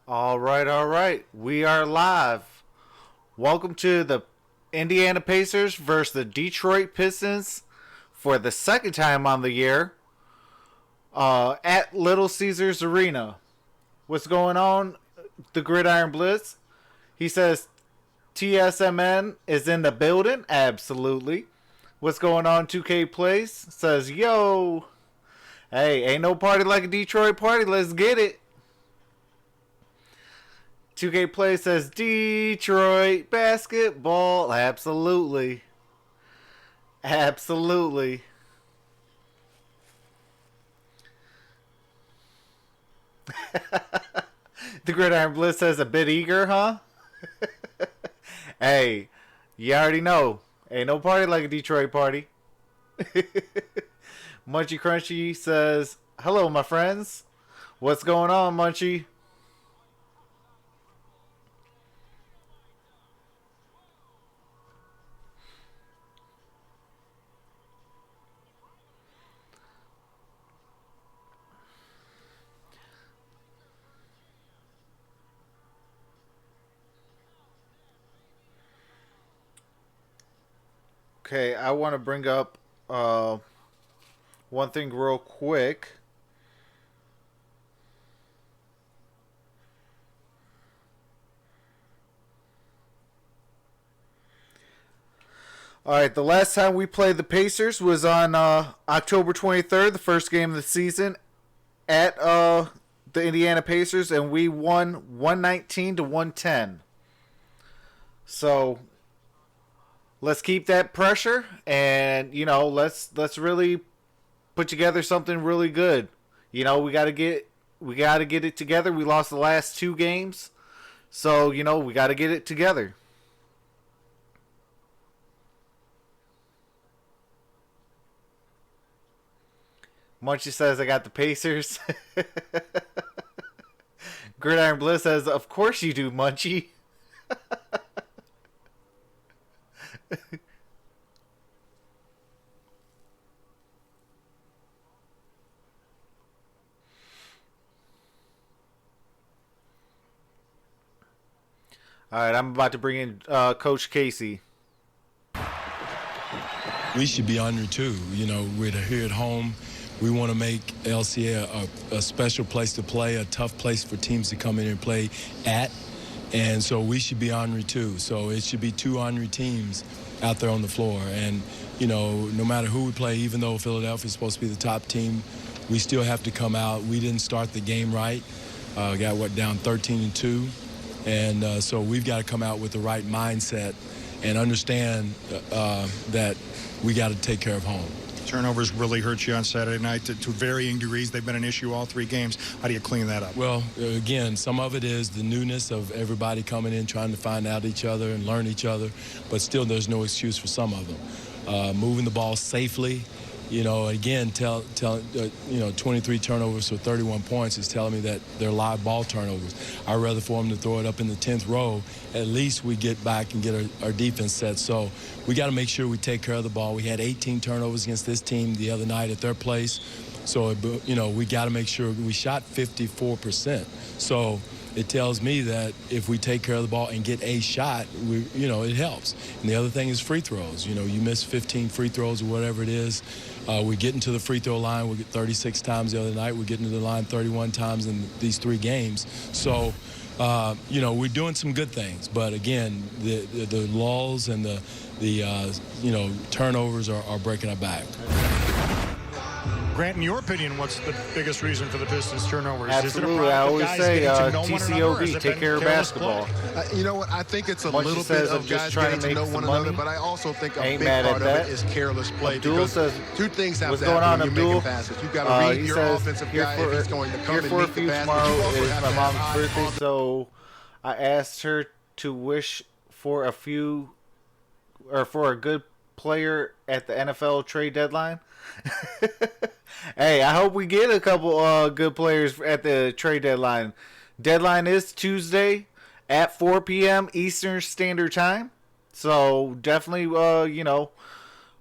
All right, all right. We are live. Welcome to the Indiana Pacers versus the Detroit Pistons for the second time on the year at Little Caesars Arena. What's going on? The Gridiron Blitz. He says TSMN is in the building. Absolutely. What's going on? 2K Plays says, yo. Hey, ain't no party like a Detroit party. Let's get it. 2K Play says Detroit basketball. Absolutely. Absolutely. The Gridiron Bliss says a bit eager, huh? Hey, you already know. Ain't no party like a Detroit party. Munchy Crunchy says, hello, my friends. What's going on, Munchy? Okay, I want to bring up one thing real quick. All right, the last time we played the Pacers was on October 23rd, the first game of the season at the Indiana Pacers, and we won 119 to 110. So let's keep that pressure, and let's really put together something really good. We got to get it together. We lost the last two games, so we got to get it together. Munchie says I got the Pacers. Gridiron Bliss says, of course you do, Munchie. All right, I'm about to bring in Coach Casey. We should be honored too. We're here at home. We want to make LCA a special place to play, a tough place for teams to come in and play at. And so we should be honored too. So it should be two honored teams out there on the floor. And, no matter who we play, even though Philadelphia is supposed to be the top team, we still have to come out. We didn't start the game right. Got down 13-2. And so we've got to come out with the right mindset and understand that we got to take care of home. Turnovers really hurt you on Saturday night to varying degrees. They've been an issue all three games. How do you clean that up? Well, again, some of it is the newness of everybody coming in, trying to find out each other and learn each other. But still, there's no excuse for some of them. Moving the ball safely. Again, 23 turnovers for 31 points is telling me that they're live ball turnovers. I'd rather for them to throw it up in the 10th row. At least we get back and get our defense set. So we got to make sure we take care of the ball. We had 18 turnovers against this team the other night at their place. So, we got to make sure we shot 54%. So it tells me that if we take care of the ball and get a shot, it helps. And the other thing is free throws. You miss 15 free throws or whatever it is. We're getting to the free throw line. We get 36 times the other night. We're getting to the line 31 times in these three games. So, we're doing some good things. But, again, the lulls and the turnovers are breaking our back. Grant, in your opinion, what's the biggest reason for the Pistons' turnovers? Absolutely. I always say TCOB, take care of basketball. You know what? I think it's a Munchie little says, bit I'm of just guys trying getting to to make know some one another, money. but I also think a Ain't big mad part at of that. it is careless play. Abdul Because says, two things have what's to going happen on, when you're Abdul? making passes. You've got to read He your says, offensive here guy for, if he's going to come here and for a meet the few basket. tomorrow You also is have my to have mom's eyes birthday, on so I asked her to wish for for a good player at the NFL trade deadline. Hey, I hope we get a couple good players at the trade deadline. Deadline is Tuesday at 4 p.m. Eastern Standard Time. So definitely,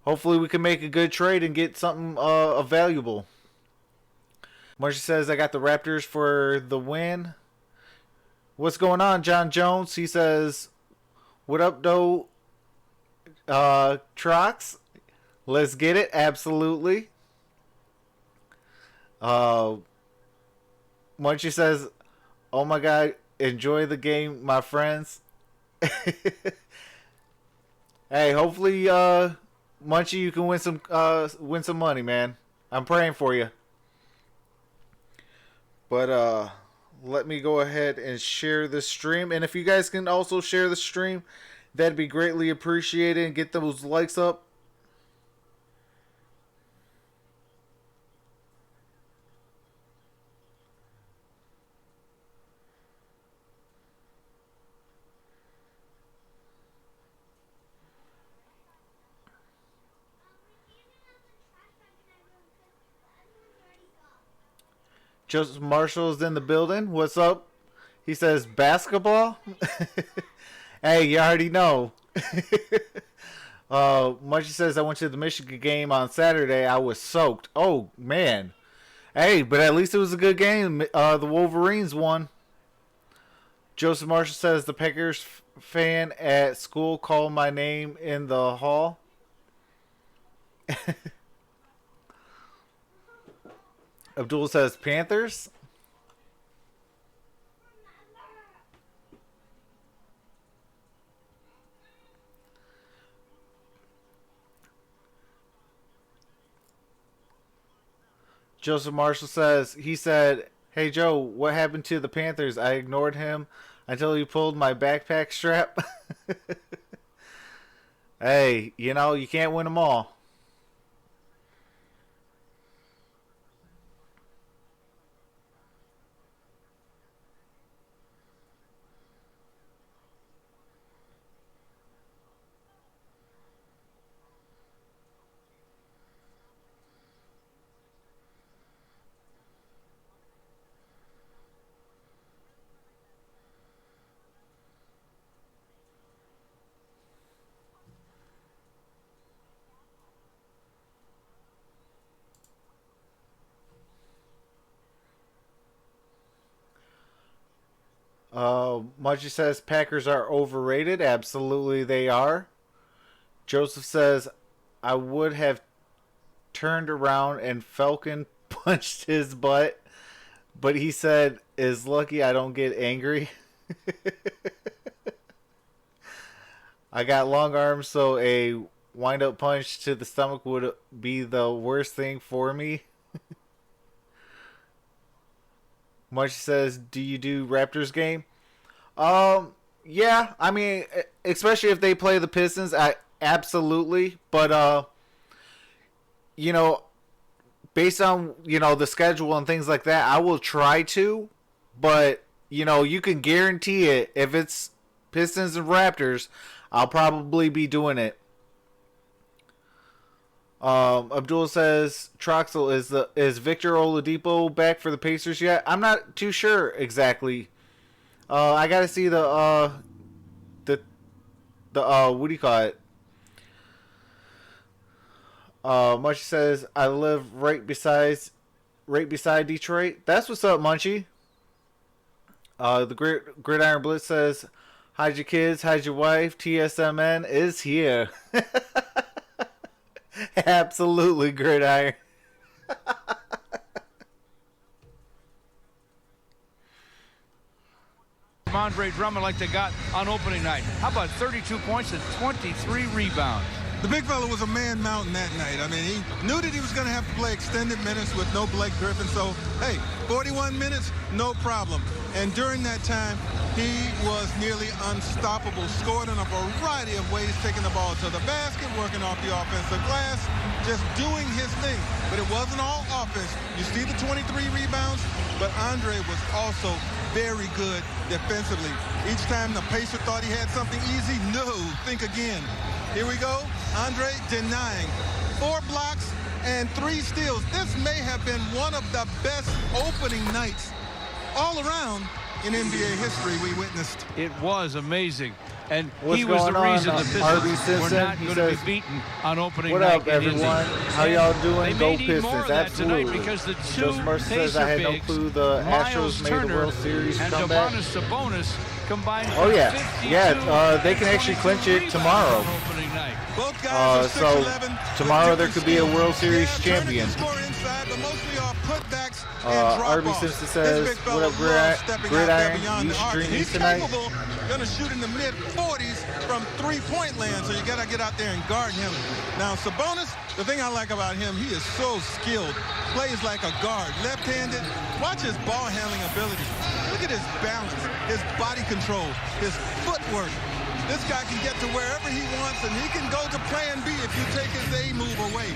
hopefully we can make a good trade and get something valuable. Marcia says, I got the Raptors for the win. What's going on, John Jones? He says, what up, though, Trox? Let's get it. Absolutely. Munchie says, oh my God, enjoy the game, my friends. Hey, hopefully, Munchie, you can win some money, man. I'm praying for you. But let me go ahead and share the stream. And if you guys can also share the stream, that'd be greatly appreciated. And get those likes up. Joseph Marshall's in the building. What's up? He says, basketball? Hey, you already know. Munchie says, I went to the Michigan game on Saturday. I was soaked. Oh, man. Hey, but at least it was a good game. The Wolverines won. Joseph Marshall says, the Packers fan at school called my name in the hall. Abdul says Panthers. Joseph Marshall says, he said, hey Joe, what happened to the Panthers? I ignored him until he pulled my backpack strap. Hey, you know, you can't win them all. Munchie says Packers are overrated. Absolutely they are. Joseph says, I would have turned around and Falcon punched his butt, but he said, is lucky I don't get angry. I got long arms, so a wind-up punch to the stomach would be the worst thing for me. Munchie says, do you do Raptors game? Yeah, I mean, especially if they play the Pistons, absolutely. But, you know, based on, you know, the schedule and things like that, I will try to. But, you know, you can guarantee it. If it's Pistons and Raptors, I'll probably be doing it. Abdul says, Troxel, is Victor Oladipo back for the Pacers yet? I'm not too sure exactly. I gotta see the what do you call it? Munchie says, I live right beside Detroit. That's what's up, Munchie. The Gridiron Blitz says, hide your kids, hide your wife. TSMN is here. Absolutely, Gridiron. Andre Drummond like they got on opening night. How about 32 points and 23 rebounds? The big fella was a man mountain that night. I mean, he knew that he was going to have to play extended minutes with no Blake Griffin. So, hey, 41 minutes, no problem. And during that time, he was nearly unstoppable. Scored in a variety of ways, taking the ball to the basket, working off the offensive glass, just doing his thing. But it wasn't all offense. You see the 23 rebounds, but Andre was also very good defensively. Each time the Pacer thought he had something easy, no, think again. Here we go. Andre denying 4 blocks and 3 steals. This may have been one of the best opening nights all around in NBA history we witnessed. It was amazing. And What's he was the going on, reason the R.B. Pistons were Simpson? not He going to be says, beaten on opening what night up, in Indy. everyone? How y'all doing? They Go may need more Pistons. of that Absolutely. tonight because the two Joseph Mercer says, I Pacer had no bigs, clue the Miles Astros made Turner the World Series and comeback. Sabonis combined Oh, for yeah. 52 Yeah, they can and actually 22 clinch it rebounds tomorrow. on opening night. Both guys are So 6'11", tomorrow with there could be a different World skills. Series Yeah, Turner champion. can score inside, but mostly off putbacks and R.B. drop-offs. Simpson This says, big what fella up, loves stepping out there Gridiron? beyond You the arc. streaming He's tonight? capable, gonna shoot in the mid-40s from three-point land, so you gotta get out there and guard him. Now, Sabonis, the thing I like about him, he is so skilled. Plays like a guard, left-handed. Watch his ball handling ability. Look at his balance, his body control, his footwork. This guy can get to wherever he wants, and he can go to plan B if you take his A move away.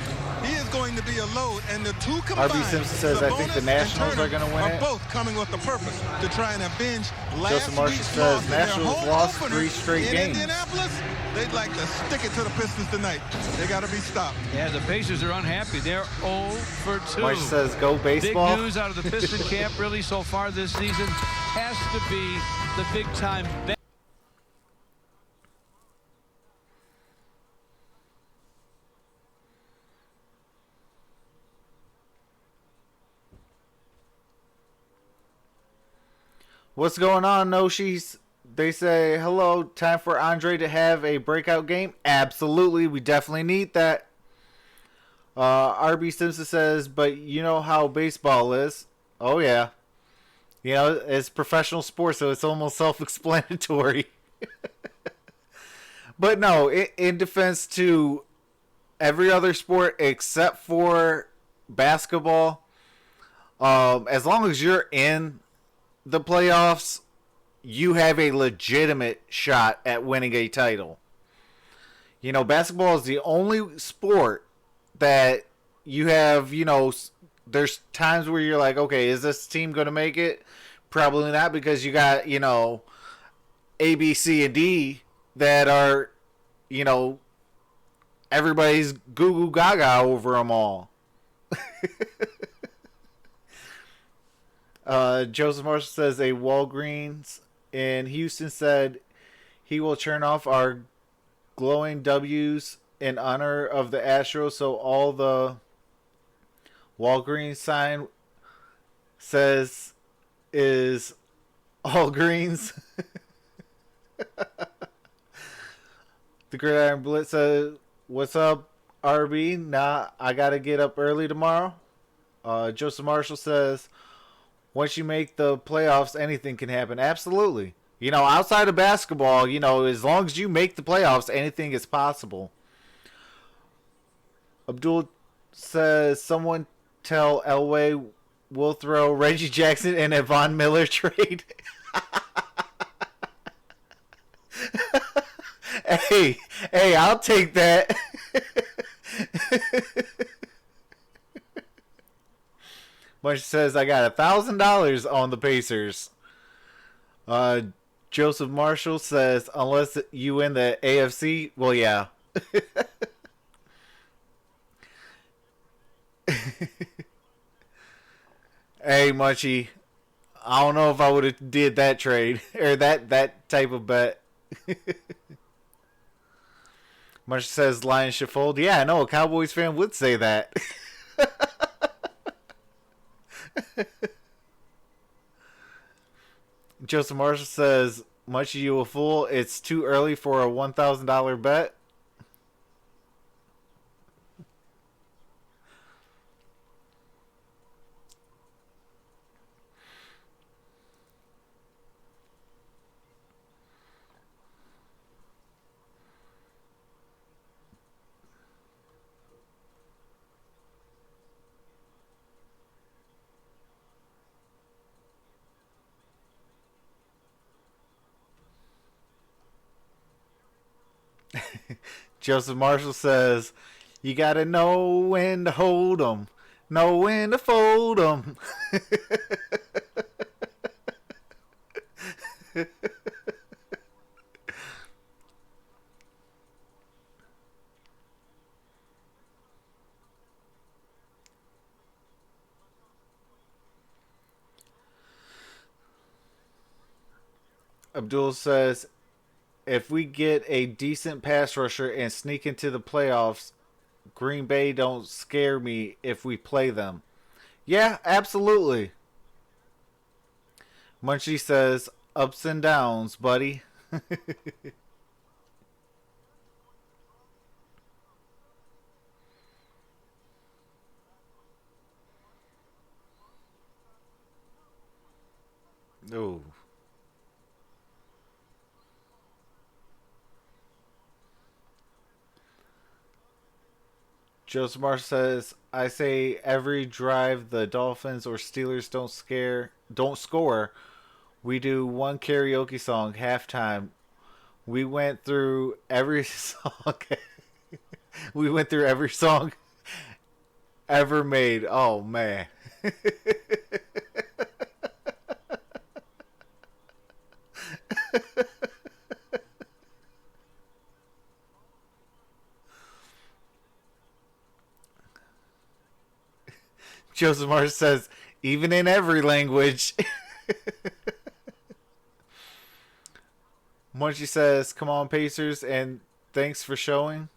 He is going to be a load, and the two combined, R.B. Simpson says, I think the Nationals are going to win it. both coming with the purpose to try and avenge last Joseph Marshall week's says, loss in their Nationals home lost opener 3 straight in games. Indianapolis. They'd like to stick it to the Pistons tonight. They got to be stopped. Yeah, the Pacers are unhappy. They're 0 for 2. Marshall says, go baseball. Big news out of the Piston camp really so far this season has to be the big-time bet. What's going on, Noshis? They say, hello, time for Andre to have a breakout game? Absolutely, we definitely need that. R.B. Simpson says, but you know how baseball is. Oh, yeah. You know, it's professional sports, so it's almost self-explanatory. But no, in defense to every other sport except for basketball, as long as you're in the playoffs, you have a legitimate shot at winning a title. You know, basketball is the only sport that you have, you know, there's times where you're like, okay, is this team going to make it? Probably not, because you got, you know, A, B, C, and D that are, you know, everybody's goo goo gaga over them all. Joseph Marshall says a Walgreens in Houston said he will turn off our glowing W's in honor of the Astros, so all the Walgreens sign says is all greens. The Gridiron Blitz says, what's up, RB? Nah, I gotta get up early tomorrow. Joseph Marshall says, once you make the playoffs, anything can happen. Absolutely. You know, outside of basketball, you know, as long as you make the playoffs, anything is possible. Abdul says, someone tell Elway we'll throw Reggie Jackson in a Von Miller trade. Hey, I'll take that. Bunch says, I got $1,000 on the Pacers. Joseph Marshall says, unless you win the AFC, well, yeah. Hey, Munchie, I don't know if I would have did that trade or that type of bet. Munchie says Lions should fold. Yeah, I know a Cowboys fan would say that. Joseph Marshall says, much you a fool. It's too early for a $1,000 bet. Joseph Marshall says, you got to know when to hold 'em, know when to fold 'em. Abdul says, if we get a decent pass rusher and sneak into the playoffs, Green Bay don't scare me if we play them. Yeah, absolutely. Munchie says, ups and downs, buddy. Ooh. Joseph Marsh says, I say every drive the Dolphins or Steelers don't score, we do one karaoke song halftime. We went through every song. We went through every song ever made. Oh man. Joseph Marsh says, even in every language. Munchie says, come on, Pacers, and thanks for showing.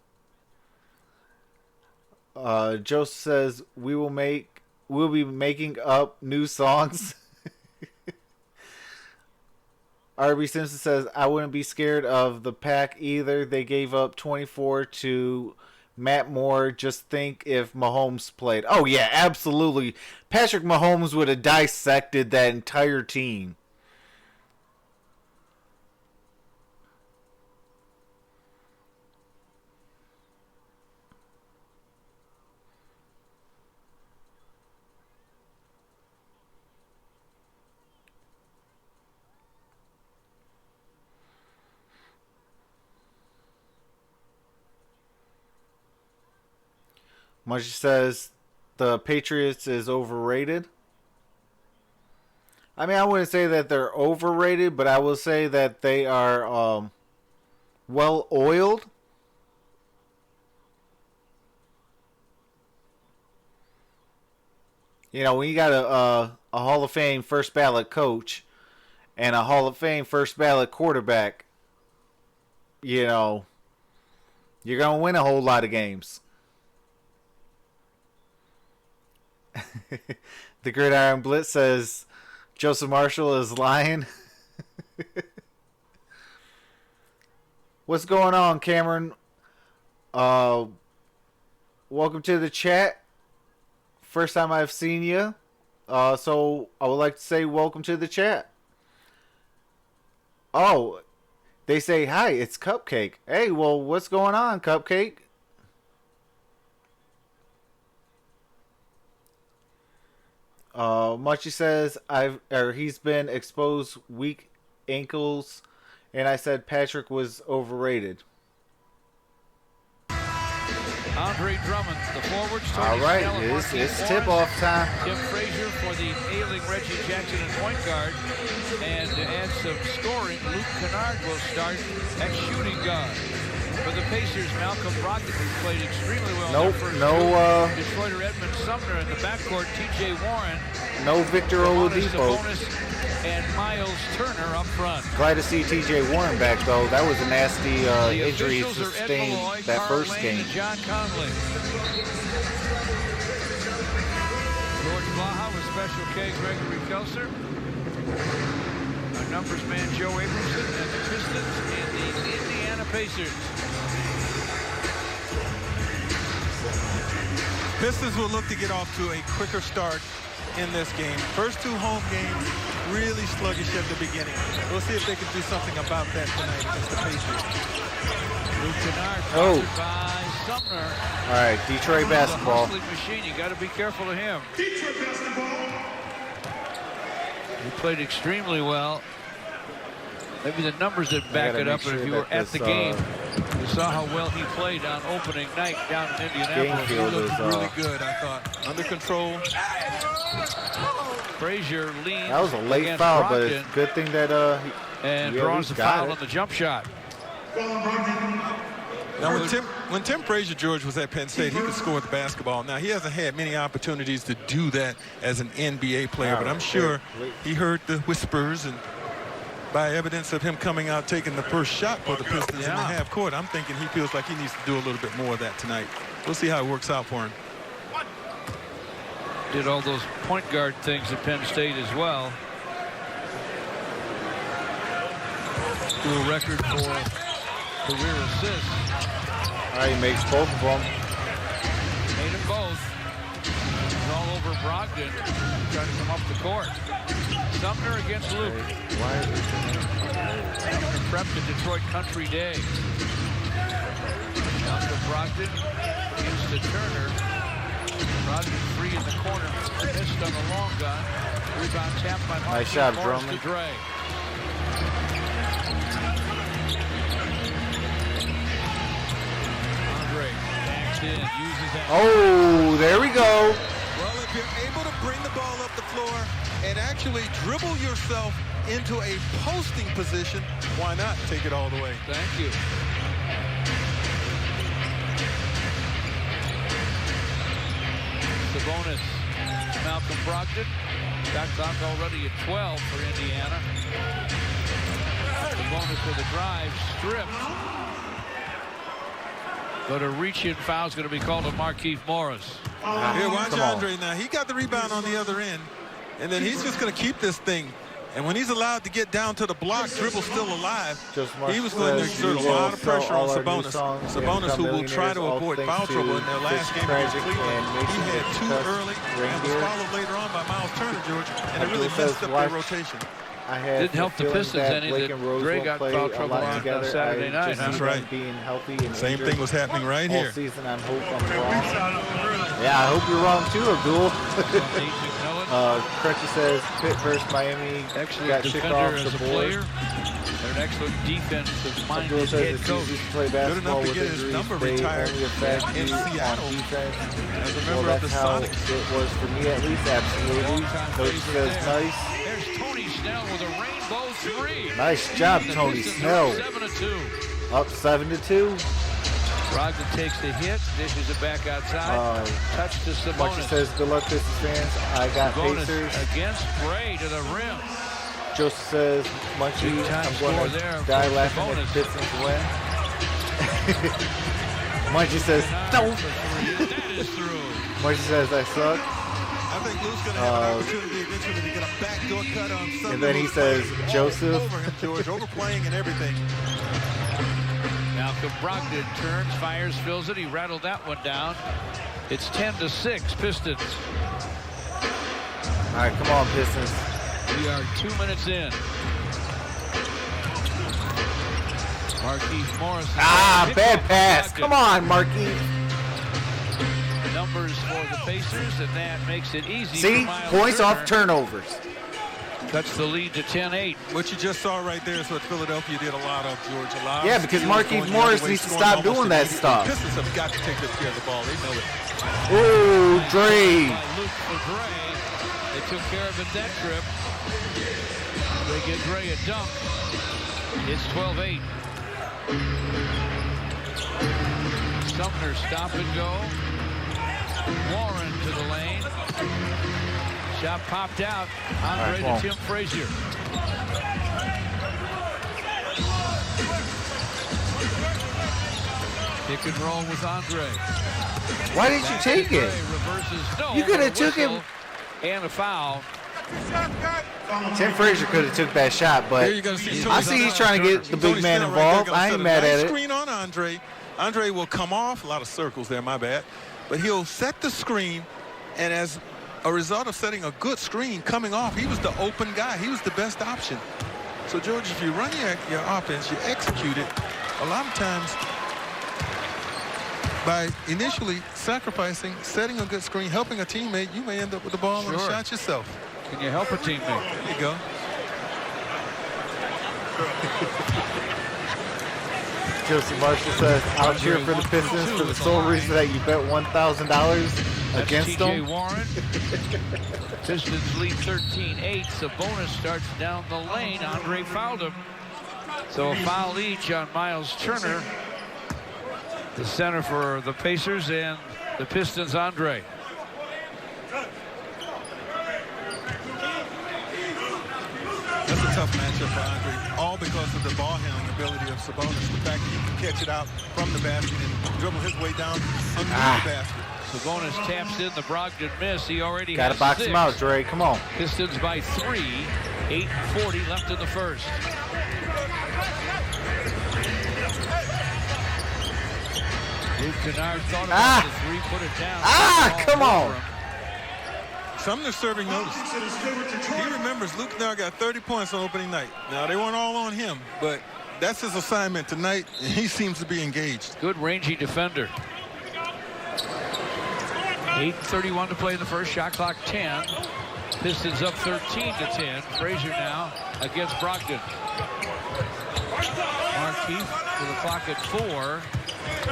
Joseph says, we'll be making up new songs. RB Simpson says, I wouldn't be scared of the Pack either. They gave up 24 to Matt Moore. Just think if Mahomes played. Oh, yeah, absolutely. Patrick Mahomes would have dissected that entire team. Munchie says the Patriots is overrated. I mean, I wouldn't say that they're overrated, but I will say that they are well oiled. You know, when you got a Hall of Fame first ballot coach and a Hall of Fame first ballot quarterback, you know, you're going to win a whole lot of games. The Gridiron Blitz says Joseph Marshall is lying. What's going on, Cameron? Welcome to the chat. First time I've seen you. So I would like to say welcome to the chat. Oh, they say hi, it's Cupcake. Hey, well, what's going on, Cupcake? Munchie says he's been exposed weak ankles, and I said Patrick was overrated. Andre Drummond, the forwards. All right, it's tip-off time. Tim Frazier for the ailing Reggie Jackson at point guard. And to add some scoring, Luke Kennard will start at shooting guard. For the Pacers, Malcolm Brogdon, who played extremely well. Detroiter Edmund Sumner in the backcourt, T.J. Warren. No Victor Oladipo. And Miles Turner up front. Glad to see T.J. Warren back, though. That was a nasty injury he sustained Malloy, that Carl first Lane, game. and John Conley. George Blaha with Special K, Gregory Kelser. Our numbers man, Joe Abramson, and the Pistons and the Indiana Pacers. Pistons will look to get off to a quicker start in this game. First two home games, really sluggish at the beginning. We'll see if they can do something about that tonight against the Pacers. Luke Kennard, by Sumner. All right, Detroit basketball. The hustling machine, you got to be careful of him. Detroit basketball. He played extremely well. Maybe the numbers that back it up, but if you were at the game, you saw how well he played on opening night down in Indianapolis. He looked really good, I thought. Under control. Frazier leans. That was a late foul, but it's a good thing that and draws the foul on the jump shot. Now, when Tim Frazier, George, was at Penn State, he could score the basketball. Now, he hasn't had many opportunities to do that as an NBA player, but I'm sure he heard the whispers and by evidence of him coming out taking the first shot for the Pistons in the half court. I'm thinking he feels like he needs to do a little bit more of that tonight. We'll see how it works out for him. Did all those point guard things at Penn State as well. School record for career assists. All right, he makes both of them. Made them both. He's all over Brogdon, trying to come up the court. Sumner against Luke. Sumner prepped the Detroit Country Day. Down to Brogdon against the Turner. Brogdon free in the corner. Missed on the long gun. Rebound tapped by Markieff. Nice shot, Morris Drummond. to Dre. Oh, there we go. Well, if you're able to bring the ball up the floor and actually dribble yourself into a posting position, why not take it all the way? Thank you. Sabonis, Malcolm Brogdon. Shot clock already at 12 for Indiana. Sabonis with a drive, stripped. But a reach-in foul is going to be called on Markieff Morris. Here, watch Andre now. He got the rebound on the other end, and then he's just going to keep this thing. And when he's allowed to get down to the block, dribble still alive, he was going to exert a lot of pressure on Sabonis. Sabonis, who will try to avoid foul trouble in their last game against Cleveland. He had 2 early and was followed later on by Miles Turner, George, and it really messed up their rotation. Didn't help the Pistons any that Dre got foul trouble on Saturday night. That's right. Being healthy and same thing was happening right here. All season, I hope I'm wrong. Yeah, I hope you're wrong too, Abdul. Crutchy says Pitt versus Miami got shipped off the board. They're an excellent defensive-minded head coach. Good enough to get his number retired in Seattle as a member of the Sonics. It was for me at least, absolutely. Coach says nice. There's Tony Snell with a rainbow 3. Nice job, Tony Snell. 7-2. Up 7-2. Brogdon takes the hit, dishes it back outside. Touch to Sabonis. Marcia says, good luck, Pistons fans. I got Sabonis Pacers. Against Bray to the rim. Joseph says, Munchie, I'm going to die laughing if the Pistons win. Munchie says, no. That is through. Munchie says, I suck. I think Lou's going to have an opportunity eventually to get a backdoor cut on something. And then he says, Joseph. Over him, George, overplaying and everything. Malcolm Brogdon turns, fires, fills it. He rattled that one down. It's 10-6, Pistons. All right, come on, Pistons. We are 2 minutes in. Markieff Morris. Bad pass. Come on, Markieff. Numbers for the Pacers, and that makes it easy. See, for Miles points Turner. off turnovers. Cuts the lead to 10-8. What you just saw right there is what Philadelphia did a lot of, George. Yeah, because Markieff Morris needs to stop doing that stuff. The Pistons have got to take good care of the ball. They know it. Ooh, Dre. Luke for Dre. They took care of it that trip. They get Dre a dunk. It's 12-8. Sumner stop and go. Warren to the lane. Shot popped out. Andre to Tim Frazier. Pick and roll with Andre. Why didn't you take it? Reverses. No, You could have took him. And a foul. Tim Frazier could have took that shot, but I see he's trying to get the big man involved. I ain't mad at it. Screen on Andre. Andre will come off. A lot of circles there, my bad. But he'll set the screen, and as a result of setting a good screen coming off, he was the open guy. He was the best option. So, George, if you run your offense, you execute it, a lot of times by initially sacrificing, setting a good screen, helping a teammate, you may end up with the ball and a shot yourself. Can you help a teammate? There you go. Joseph Marshall says, I'll cheer for the Pistons for the sole reason that you bet $1,000 against them. Warren. Pistons lead 13-8. Sabonis starts down the lane. Andre fouled him. So a foul each on Miles Turner, the center for the Pacers, and the Pistons, Andre. That's a tough matchup for Andre. because of the ball handling ability of Sabonis. The fact that he can catch it out from the basket and dribble his way down underneath the basket. Sabonis taps in the Brogdon miss. He already Gotta has box 6. him out, Dre. Come on. Pistons by 3. 8:40 left in the first. Luke Kennard thought about the 3, put it down. Come on. Sumner's serving notice. He remembers Luke Kennard got 30 points on opening night. Now, they weren't all on him, but that's his assignment tonight, and he seems to be engaged. Good rangy defender. 8:31 to play in the first. Shot clock 10. Pistons up 13-10. Frazier now against Brogdon. Markieff with the clock at 4.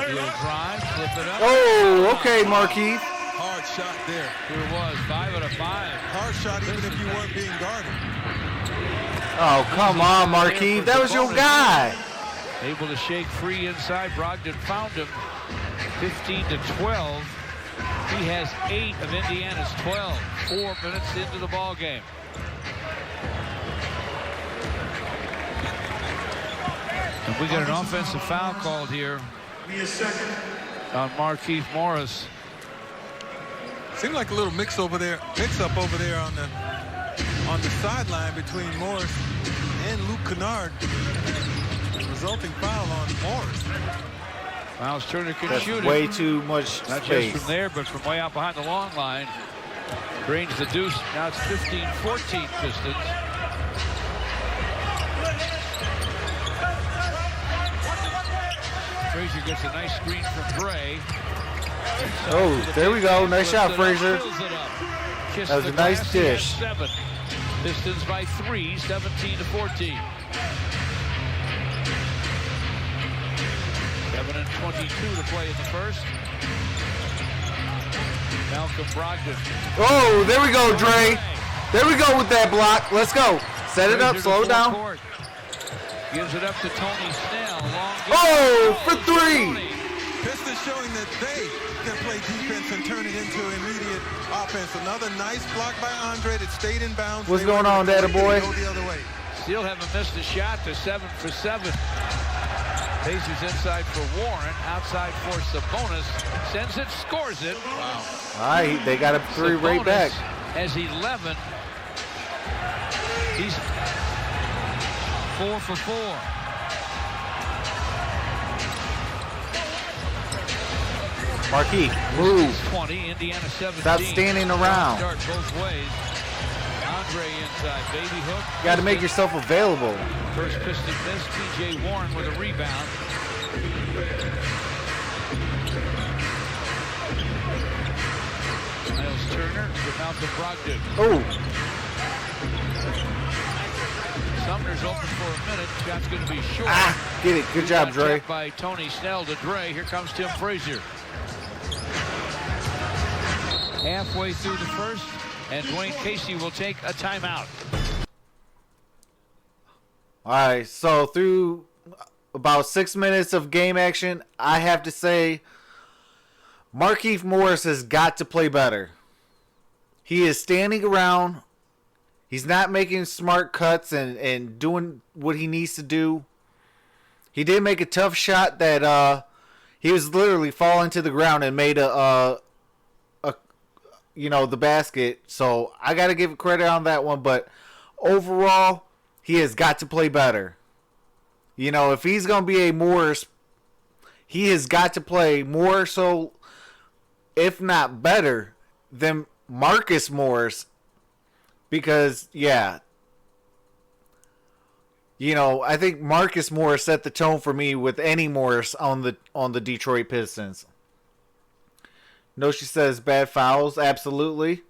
He'll drive, flip it up. Oh, okay, Markieff. Hard shot there. Here it was, 5 out of 5. Hard shot even if you weren't being guarded. Oh, come on, Markieff. That was your guy. Able to shake free inside. Brogdon found him. 15-12. He has 8 of Indiana's 12. 4 minutes into the ball game. And we got an offensive foul called here on Markieff Morris. Seemed like a little mix-up over there on the sideline between Morris and Luke Kennard. Resulting foul on Morris. Miles Turner can That's shoot way it. too much Not space. just from there, but from way out behind the long line. Range the deuce. Now it's 15-14 Pistons. Frazier gets a nice screen from Dre. Oh, there we go. Nice shot, Frazier. That was a nice dish. 7. Pistons by 3, 17-14. 7:22 to play in the first. Malcolm Brogdon. Oh, there we go, Dre. There we go with that block. Let's go. Set it up. Slow down. Court. Gives it up to Tony Snell. For 3. Pistons showing that they can play defense and turn it into immediate offense. Another nice block by Andre that stayed in bounds. What's going on, Daddy boy? Go the other way. Still haven't missed a shot. To 7 for 7. Pacers inside for Warren, outside for Sabonis, sends it, scores it. Wow. All right, they got a 3 right back. Has 11. He's 4 for 4. Markieff, move. 20, Indiana 17. Stop standing around. Start both ways. Andre inside, baby hook. You got to make yourself available. First Piston miss, T.J. Warren with a rebound. Miles Turner to Malcolm Brogdon. Oh. Sumner's open for a minute. Shot's going to be short. Get it. Good job, Dre. By Tony Snell to Dre. Here comes Tim Frazier. Halfway through the first, and Dwayne Casey will take a timeout. All right, so through about 6 minutes of game action, I have to say Markieff Morris has got to play better. He is standing around. He's not making smart cuts and doing what he needs to do. He did make a tough shot that he was literally falling to the ground and made the basket. So I got to give credit on that one, but overall, he has got to play better. You know, if he's going to be a Morris, he has got to play more so, if not better, than Marcus Morris. Because, yeah, you know, I think Marcus Morris set the tone for me with any Morris on the Detroit Pistons. No, she says bad fouls. Absolutely.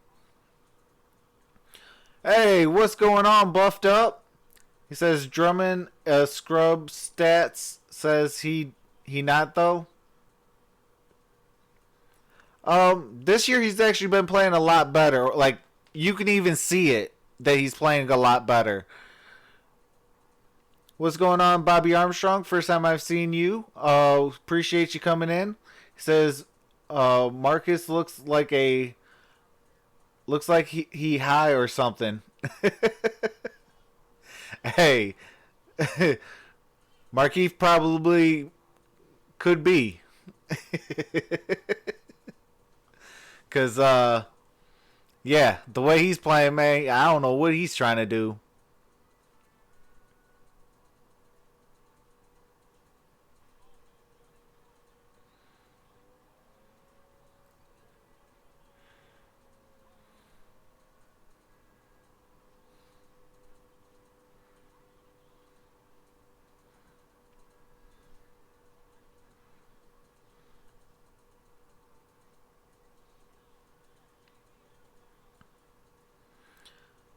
Hey, what's going on, Buffed Up? He says Drummond scrub stats. Says he not though. This year he's actually been playing a lot better. Like, you can even see it that he's playing a lot better. What's going on, Bobby Armstrong? First time I've seen you. Appreciate you coming in. He says Marcus looks like he high or something. Hey, Markieff probably could be. Because, yeah, the way he's playing, man, I don't know what he's trying to do.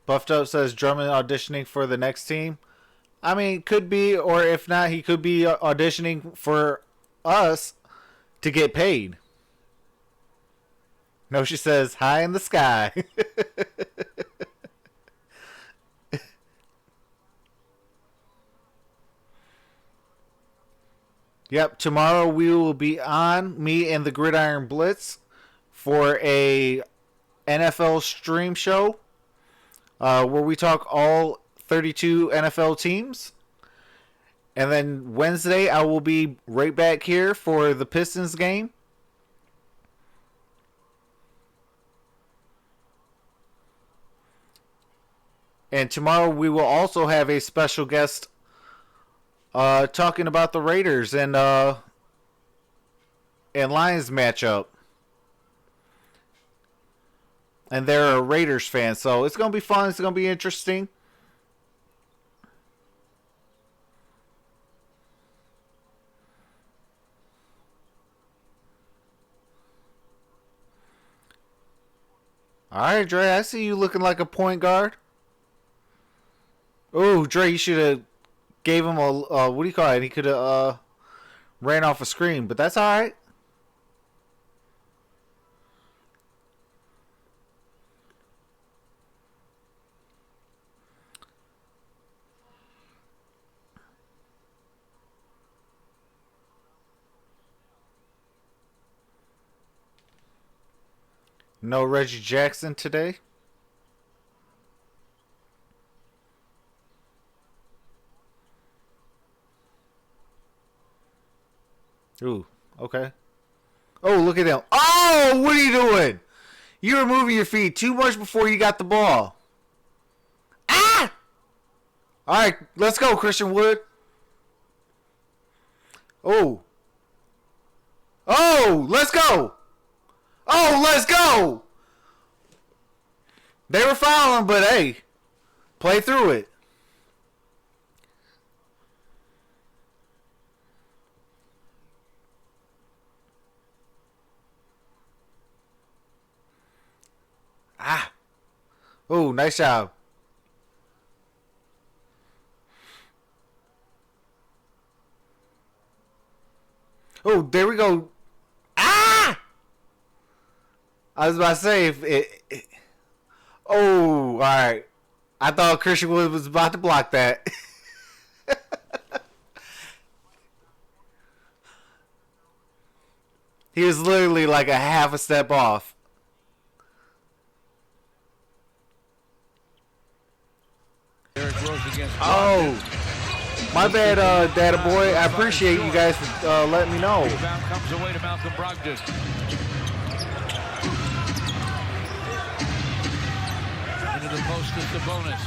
Buffed Up says Drummond auditioning for the next team. I mean, could be, or if not, he could be auditioning for us to get paid. No, she says, high in the sky. Yep, tomorrow we will be on, me and the Gridiron Blitz, for a NFL stream show. Where we talk all 32 NFL teams. And then Wednesday, I will be right back here for the Pistons game. And tomorrow, we will also have a special guest talking about the Raiders and Lions matchup. And they're a Raiders fan, so it's going to be fun. It's going to be interesting. All right, Dre, I see you looking like a point guard. Oh, Dre, you should have gave him a, what do you call it? He could have ran off a screen, but that's all right. No Reggie Jackson today. Ooh, okay. Oh, look at him. Oh, what are you doing? You were moving your feet too much before you got the ball. Ah! All right, let's go, Christian Wood. Oh. Oh, let's go. Oh, let's go! They were fouling, but hey, play through it. Ah. Oh, nice job. Oh, there we go. I was about to say, if it oh, all right. I thought Christian Wood was about to block that. He was literally like a half a step off. Derrick Rose against Oh, my bad, Data Boy. I appreciate you guys for letting me know. Rebound comes away to Malcolm Brogdon. Into the post to Sabonis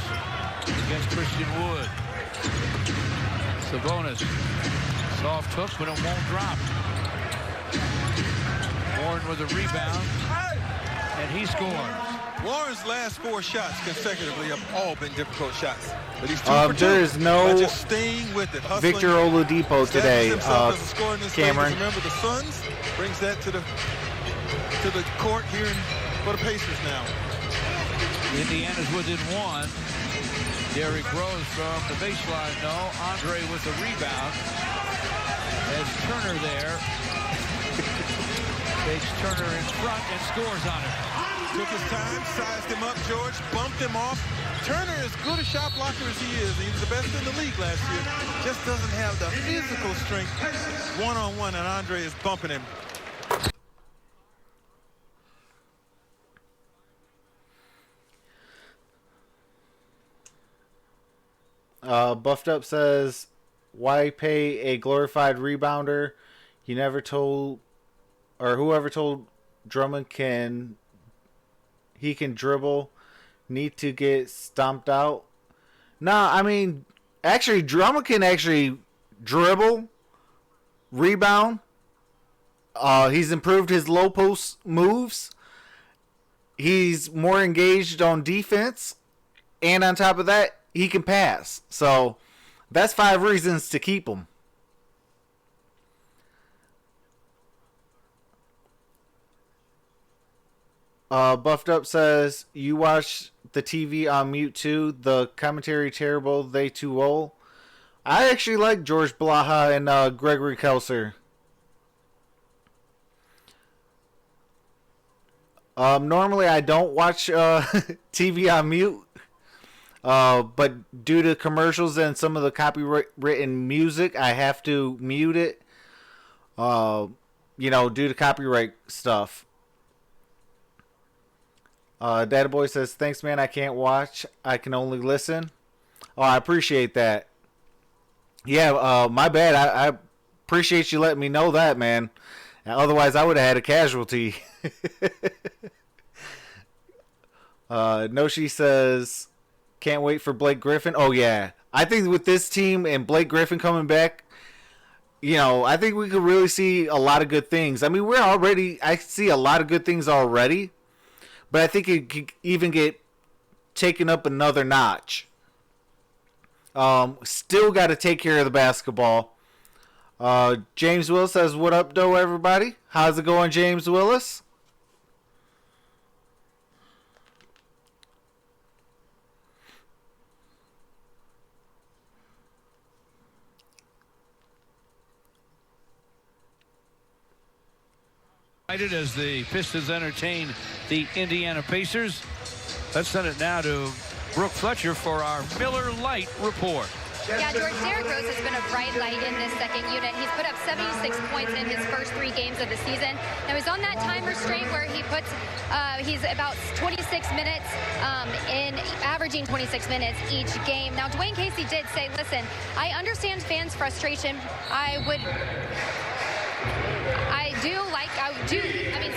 against Christian Wood. Sabonis, soft hook, but it won't drop. Warren with a rebound, and he scores. Warren's last 4 shots consecutively have all been difficult shots. But he's 2 for 2. There is no just staying with it, hustling. Victor Oladipo today, Cameron. Remember, the Suns brings that to the court here for the Pacers now. Indiana's within 1. Derrick Rose from the baseline, no. Andre with the rebound. As Turner there. Takes Turner in front and scores on it. Took his time, sized him up, George, bumped him off. Turner, as good a shot blocker as he was the best in the league last year. Just doesn't have the physical strength one-on-one, and Andre is bumping him. Buffed Up says, Why pay a glorified rebounder? You never told, or whoever told Drummond he can dribble, need to get stomped out. Nah, I mean, actually, Drummond can actually dribble, rebound. He's improved his low post moves. He's more engaged on defense. And on top of that, he can pass. So that's 5 reasons to keep him. Buffed Up says, you watch the TV on mute too. The commentary terrible. They too old. I actually like George Blaha and Gregory Kelser. Normally I don't watch TV on mute. But due to commercials and some of the copywritten music, I have to mute it. Due to copyright stuff. Data Boy says, thanks, man. I can't watch. I can only listen. Oh, I appreciate that. Yeah, my bad. I appreciate you letting me know that, man. Otherwise, I would have had a casualty. Noshi says, can't wait for Blake Griffin. Oh, yeah. I think with this team and Blake Griffin coming back, I think we could really see a lot of good things. I mean, I see a lot of good things already. But I think it could even get taken up another notch. Still got to take care of the basketball. James Willis says, what up, though, everybody? How's it going, James Willis? As the Pistons entertain the Indiana Pacers. Let's send it now to Brooke Fletcher for our Miller Lite report. Yeah, George, Derrick Rose has been a bright light in this second unit. He's put up 76 points in his first 3 games of the season. Now, he's on that time restraint where he's about 26 minutes averaging 26 minutes each game. Now, Dwayne Casey did say, listen, I understand fans' frustration.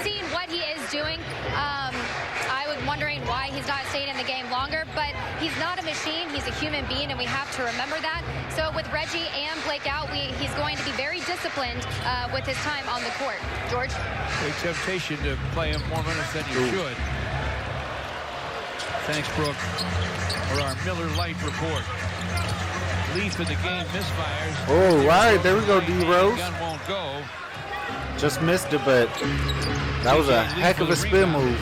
Seeing what he is doing, I was wondering why he's not staying in the game longer, but he's not a machine. He's a human being, and we have to remember that. So with Reggie and Blake out, he's going to be very disciplined with his time on the court. George? Big temptation to play him more minutes than you should. Thanks, Brooke, for our Miller Lite report. Leaf in the game misfires. Oh, right. There we go, D. Rose. Gun won't go. Just missed it, but that was a heck of a spin move.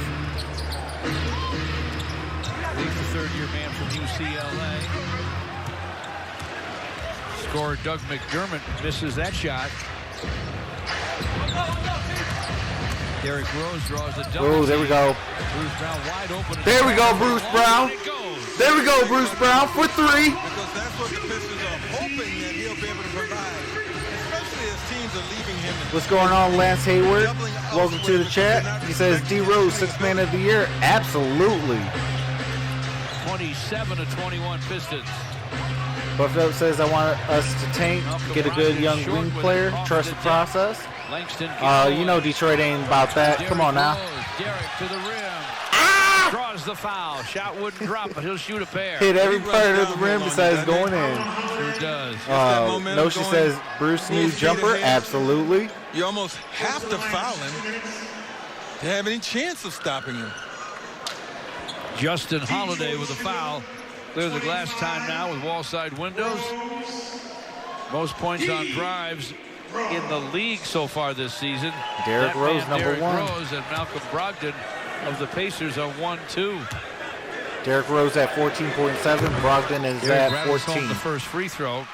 He's the third-year man from UCLA. Scorer Doug McDermott misses that shot. Derrick Rose draws a double. Oh, there we go. Bruce Brown wide open. There we go, Bruce Brown. There we go, Bruce Brown for 3. Because that's what the Pistons are hoping that he'll be able to provide. Especially as teams are leaving him. What's going on, Lance Hayward? Welcome to the chat. He says, D. Rose, 6th man of the year. Absolutely. 27-21 Pistons. Buffed Up says, I want us to tank, get a good young wing player, trust the process. Detroit ain't about that. Come on now. Derrick to the rim. Draws the foul. Shot wouldn't drop, but he'll shoot a pair. Hit every part of the rim besides going in. Sure does. Noshi says, Bruce new jumper. Absolutely. You almost have to foul him to have any chance of stopping him. Justin Holiday with a foul. Clear the glass time now with wall side windows. Most points on drives in the league so far this season. Derrick Rose, number 1. Derrick Rose and Malcolm Brogdon of the Pacers are 1-2. Derrick Rose at 14.7. Brogdon is at 14. The first free throw.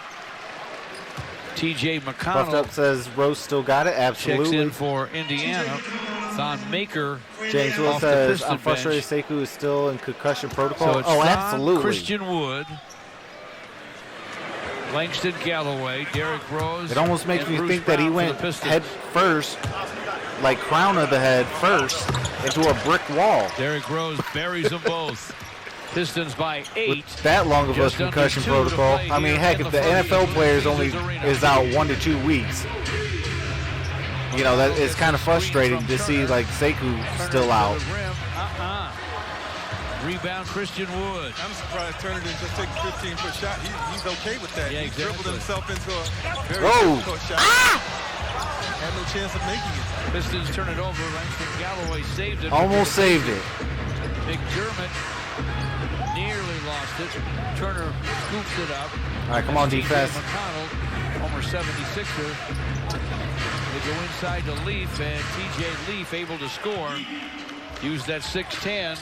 T.J. McConnell. Buffed Up says Rose still got it. Absolutely. Checks in for Indiana. Thon Maker. James Will says, I'm frustrated Sekou is still in concussion protocol. So absolutely. Christian Wood. Langston Galloway, Derrick Rose. It almost makes me Bruce think that he Brown went head first, like crown of the head first, into a brick wall. Derrick Rose buries them both. Pistons by 8. With that long of a Just under concussion 2 to protocol. play I mean, here heck, in if the the first NFL game players of only Caesars Arena. is out 1 to 2 weeks, you know, that it's kind of frustrating to see like Sekou still out. Rebound, Christian Wood. I'm surprised Turner didn't just take a 15-foot shot. He's okay with that. Yeah, he exactly. dribbled himself into a very Whoa. difficult shot. Had no chance of making it. Pistons turn it over. Langston Galloway saved it. Almost saved it. McDermott nearly lost it. Turner scoops it up. All right, come on, defense. McConnell, Homer 76er. They go inside to Leaf, and TJ Leaf able to score. Use that 6'10".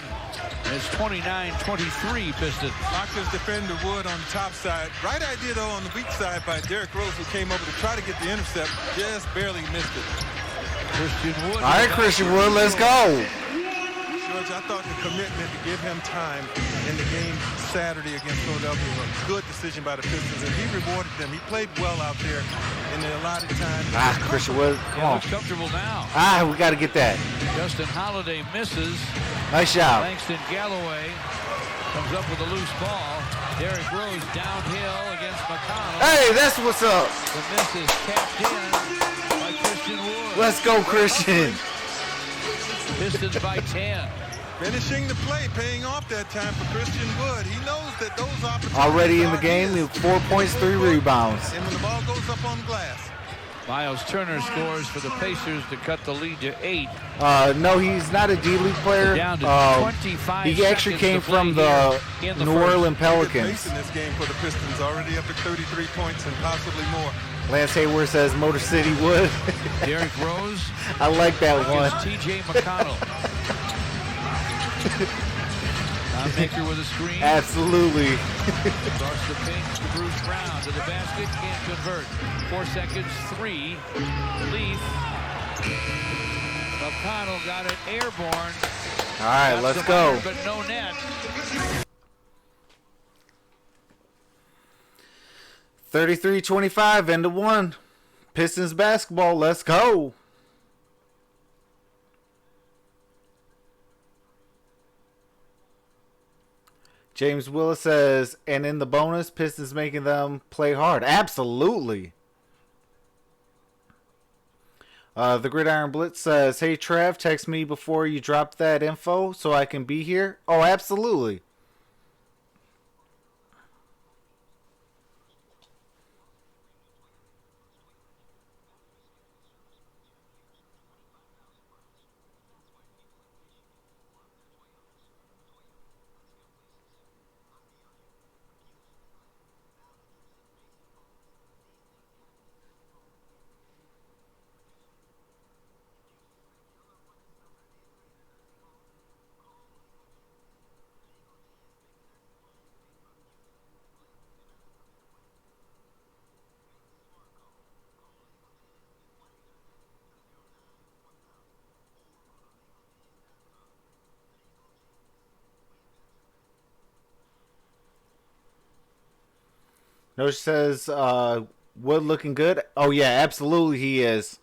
It's 29-23 Pistons. Markieff defender Wood on the top side. Right idea, though, on the weak side by Derrick Rose, who came over to try to get the intercept. Just barely missed it. Christian Wood. All right, Christian Wood, let's go. George, I thought the commitment to give him time in the game Saturday against Philadelphia was a good decision by the Pistons, and he rewarded them. He played well out there in the allotted time. Christian Wood, come on. Looks comfortable now. We got to get that. Justin Holiday misses. Nice shot. Langston Galloway comes up with a loose ball. Derrick Rose downhill against McConnell. Hey, that's what's up. The miss is capped in by Christian Wood. Let's go, Christian. Pistons by 10. Finishing the play, paying off that time for Christian Wood. He knows that those opportunities Already in the are game, his. 4 points, 3 rebounds. And when the ball goes up on the glass. Miles Turner scores for the Pacers to cut the lead to 8. No, he's not a D-League player. Down to 25 he actually seconds came to play from the here in the New first. Orleans Good Pelicans. pace in this game for the Pistons, already up to 33 points and possibly more. Lance Hayward says Motor City Wood. Derrick Rose I like that one. against TJ McConnell. Tom Baker with a screen. Absolutely. Across the paint to Bruce Brown to the basket. Can't convert. 4 seconds. 3. Leaf. McConnell got it airborne. All right, Got let's some go. iron, but no net. 33-25, end of 1. Pistons basketball, let's go. James Willis says, and in the bonus, Pistons making them play hard. Absolutely. The Gridiron Blitz says, hey, Trav, text me before you drop that info so I can be here. Oh, absolutely. Nosh says, Wood looking good. Oh, yeah, absolutely he is.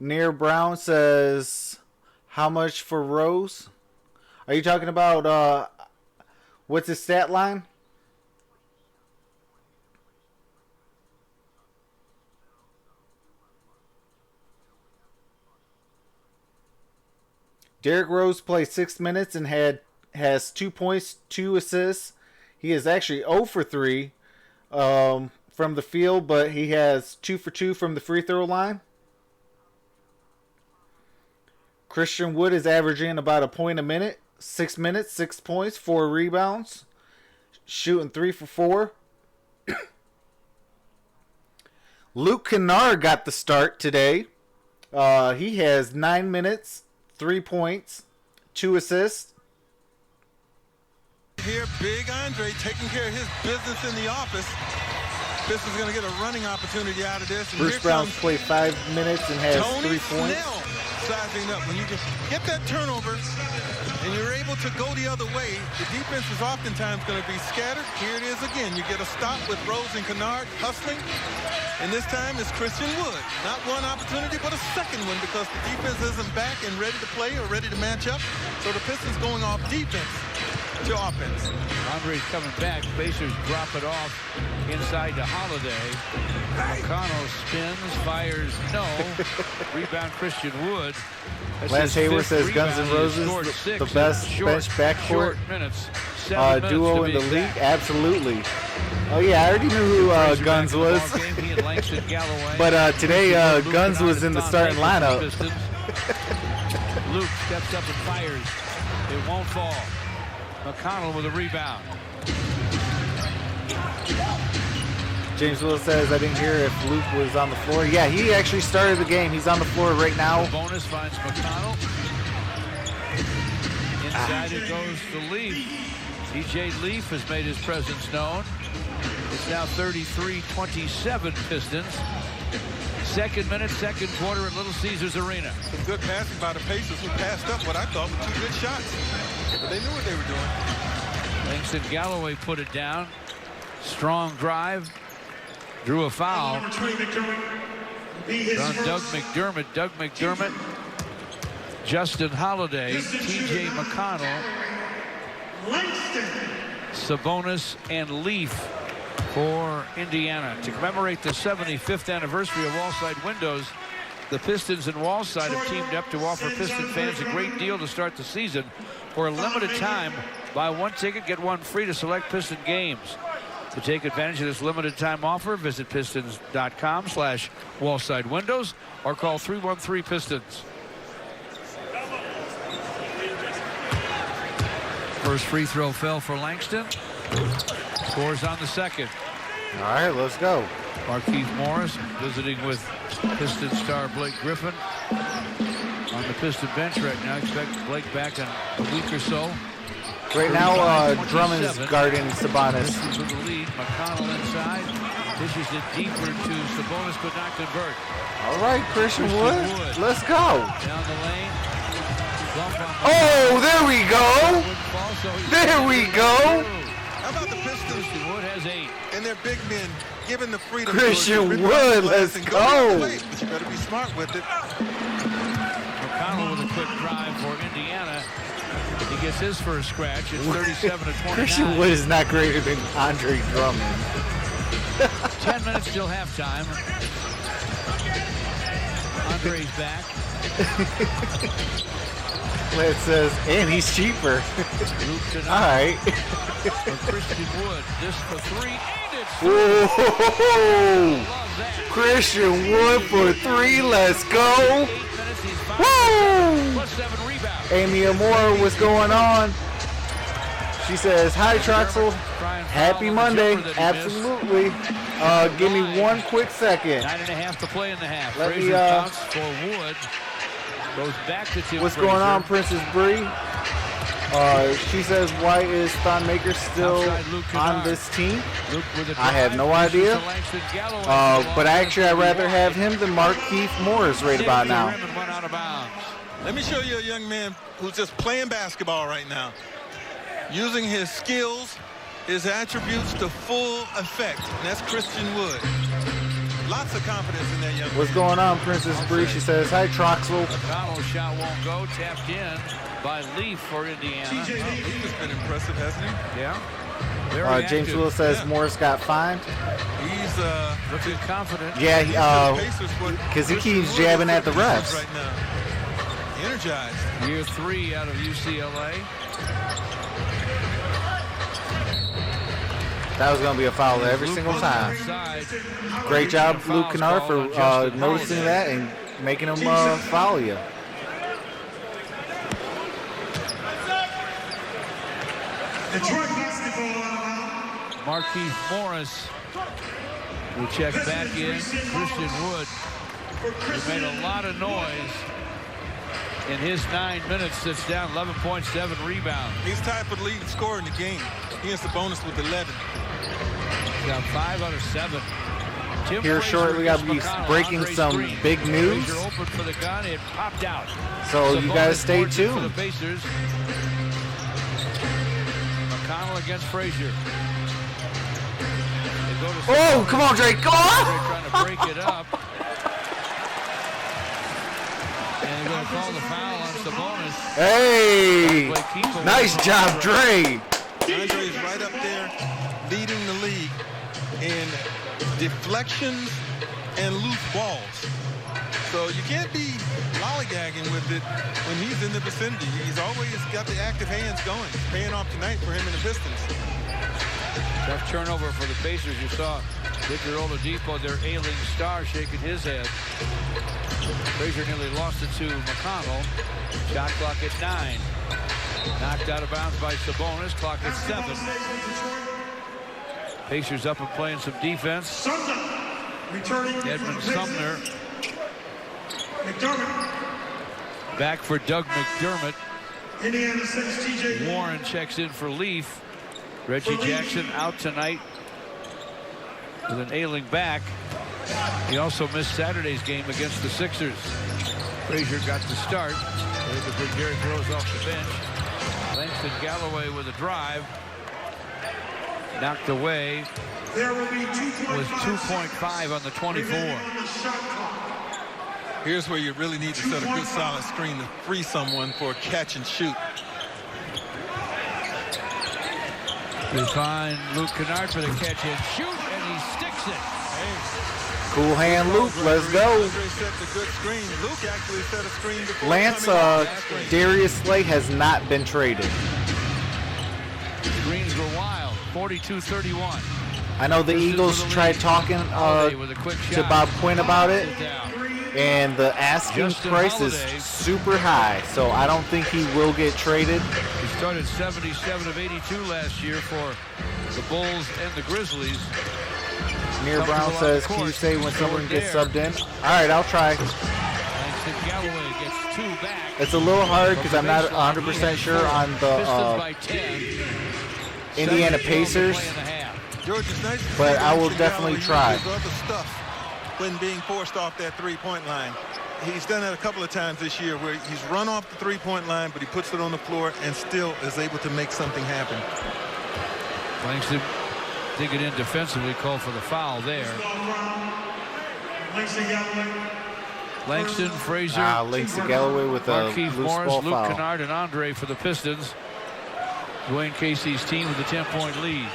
Near Brown says, how much for Rose? Are you talking about, what's his stat line? Derrick Rose played 6 minutes and has 2 points, 2 assists. He is actually 0 for 3 from the field, but he has 2 for 2 from the free throw line. Christian Wood is averaging about a point a minute. 6 minutes, 6 points, 4 rebounds. Shooting 3 for 4. Luke Kennard got the start today. He has 9 minutes, 3 points, 2 assists. Here, Big Andre taking care of his business in the office. This is going to get a running opportunity out of this. And Bruce Brown's played 5 minutes and has Tony 3 points. Snell sizing up. When you get that turnover and you're able to go the other way, the defense is oftentimes going to be scattered. Here it is again. You get a stop with Rose and Kennard hustling. And this time it's Christian Wood. Not one opportunity, but a second one because the defense isn't back and ready to play or ready to match up. So the Pistons going off defense to offense. Andre's coming back. Pacers drop it off inside to Holiday. McConnell spins, fires, no. Rebound Christian Wood. That's Lance his Hayward fifth says Guns N' rebound. He Roses, scored the six best in bench backcourt short minutes. 7 minutes duo to in be the league. exact. Absolutely. Oh yeah, I already knew who Frazier Guns back in the was. ballgame. He and Langston Galloway. But today Luke Guns Kennard was and in the Tom starting Baker for the lineup. Pistons. Luke steps up and fires. It won't fall. McConnell with a rebound. James Willis says, I didn't hear if Luke was on the floor. Yeah, he actually started the game. He's on the floor right now. Bonus finds McConnell. Inside it goes to Leaf. TJ Leaf has made his presence known. It's now 33-27 Pistons. Second minute, second quarter at Little Caesars Arena. Some good passing by the Pacers who passed up what I thought were 2 good shots. But they knew what they were doing. Langston Galloway put it down. Strong drive. Drew a foul on Doug McDermott. Doug McDermott, Justin Holiday, TJ McConnell, Sabonis, and Leaf for Indiana. To commemorate the 75th anniversary of Wallside Windows, the Pistons and Wallside have teamed up to offer Piston fans a great deal to start the season. For a limited time, buy 1 ticket, get 1 free to select Piston games. To take advantage of this limited time offer, visit pistons.com/Wallside Windows or call 313-PISTONS. First free throw fell for Langston. Scores on the second. All right, let's go. Markieff Morris visiting with Piston star Blake Griffin on the Piston bench right now. Expect Blake back in a week or so. Right now, Drummond's guarding Sabonis. Pistons with the lead. McConnell inside. Dishes it deeper to Sabonis, could not convert. All right, Christian Wood. Let's go. Down the lane. Oh, there we go. There we go. How about the Pistons? Christian Wood has 8. And their big men given the freedom. Christian to rip Wood, out the glass let's and go. But you better be smart with it. McConnell with a quick drive for Indiana. He gets his first scratch. It's 37-29. Christian Wood is not greater than Andre Drummond. 10 minutes till halftime. Andre's back. Lance says, and he's cheaper. All right. Christian Wood, this for 3, and it's Whoa. love that. Christian Wood for 3. Let's go. 8 minutes, he's 5 Woo. plus 7 rebounds. Amy Amor, what's going on? She says, hi, Troxel. Happy Monday. Absolutely. Give me 1 quick second. 9.5 to play in the half. Let me, Frazier counts for Wood. Goes back to Tim What's Frazier. going on, Princess Bree? She says, why is Thon Maker still on this team? I have no idea. But actually, I'd rather have him than Markieff Morris right about now. Let me show you a young man who's just playing basketball right now. Using his skills, his attributes to full effect. And that's Christian Wood. Lots of confidence in that young man. What's going on, Princess Bree? She says, hi, Troxel. McConnell's shot won't go. Tapped in by Leaf for Indiana. Leaf has been impressive, hasn't he? Yeah. James Willis says Morris got fined. He's looking confident. Yeah, because he keeps jabbing at the refs. Right now. Energized. Year 3 out of UCLA. That was going to be a foul every single time. Great job, Luke Kennard, for noticing that and making him foul you. Markieff Morris will check back in. Christian Wood, who made a lot of noise in his 9 minutes, sits down 11.7 rebounds. He's tied for the leading scorer in the game. He has the bonus with 11. Got 5 out of 7. Here shortly, I'll be breaking some big news. Open for the gun, it popped out. So you guys stay tuned. For the Pacers. against Frazier. Oh, come on, Drake. Come on. They're trying to break it up. And they're going to call the foul on Sabonis. Hey. Nice job, Dre. Andre is right up there leading the league in deflections and loose balls. So you can't be lollygagging with it when he's in the vicinity. He's always got the active hands going. It's paying off tonight for him and the Pistons. Tough turnover for the Pacers. You saw Victor Oladipo, their ailing star, shaking his head. Frazier nearly lost it to McConnell. Shot clock at 9. Knocked out of bounds by Sabonis. Clock at 7. Pacers up and playing some defense. Edmund Sumner. Back for Doug McDermott. Warren checks in for Leaf. Reggie Jackson out tonight with an ailing back. He also missed Saturday's game against the Sixers. Frazier got the start. They had to bring Derrick Rose off the bench. Langston Galloway with a drive. Knocked away. Was 2.5 on the 24. Here's where you really need to set a good solid screen to free someone for a catch and shoot. They find Luke Kennard for the catch and shoot, and he sticks it. Cool hand, Luke. Let's go. Andre set the good screen. Luke actually set a screen before Lance, coming Darius Slay has not been traded. Screens were wild. 42-31. I know the Eagles tried talking to Bob Quinn about it, and the asking price is super high, so I don't think he will get traded. He started 77 of 82 last year for the Bulls and the Grizzlies. Amir Brown says, can you say when someone gets subbed in? All right, I'll try. Langston Galloway gets 2 back. It's a little hard because I'm not 100% sure on the Indiana Pacers, but I will definitely try. Other stuff when being forced off that three-point line. He's done that a couple of times this year where he's run off the three-point line, but he puts it on the floor and still is able to make something happen. Langston digging in defensively, called for the foul there. Langston, Frazier, Langston Galloway with a Markieff loose Morris, ball Luke foul. Kennard, and Andre for the Pistons. Dwayne Casey's team with a 10-point lead.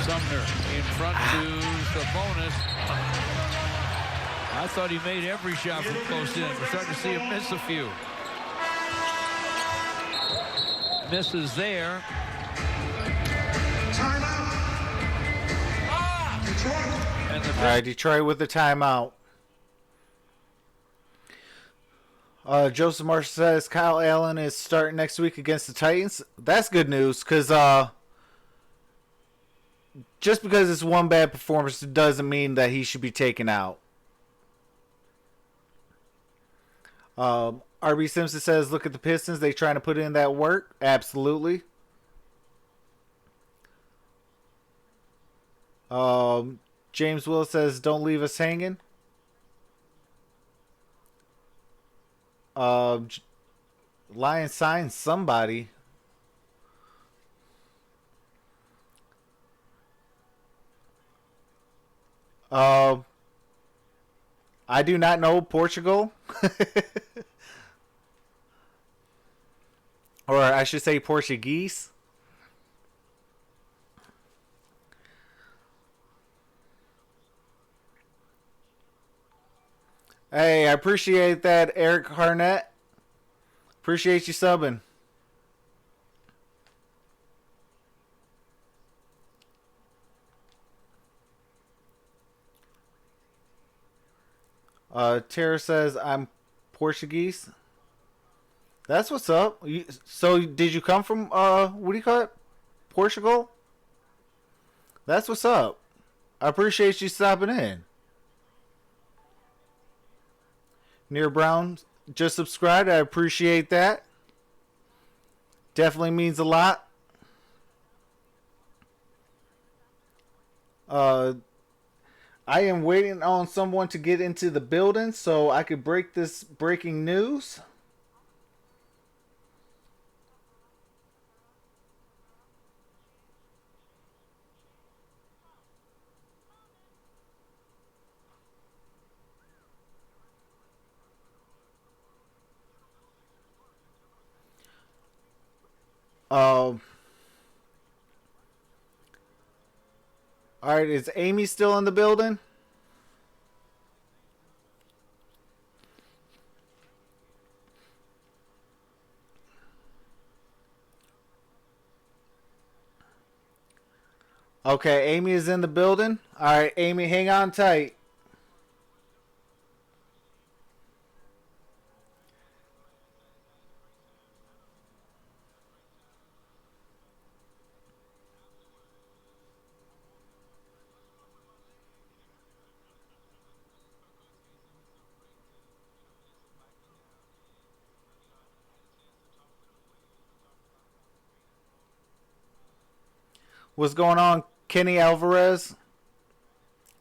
Sumner in front to Sabonis. I thought he made every shot from close in. We're starting to see him miss a few. Misses there. All right, Detroit with the timeout. Joseph Marshall says Kyle Allen is starting next week against the Titans. That's good news because just because it's one bad performance doesn't mean that he should be taken out. RB Simpson says, look at the Pistons. They trying to put in that work. Absolutely. James Willis says, don't leave us hanging. Lion signed somebody. I do not know Portugal. Or I should say Portuguese. Hey, I appreciate that, Eric Harnett. Appreciate you subbing. Tara says, I'm Portuguese. That's what's up. So did you come from, what do you call it? Portugal? That's what's up. I appreciate you stopping in. Near Brown just subscribed. I appreciate that. Definitely means a lot. I am waiting on someone to get into the building so I could break this breaking news. All right, is Amy still in the building? Okay, Amy is in the building. All right, Amy, hang on tight. What's going on, Kenny Alvarez?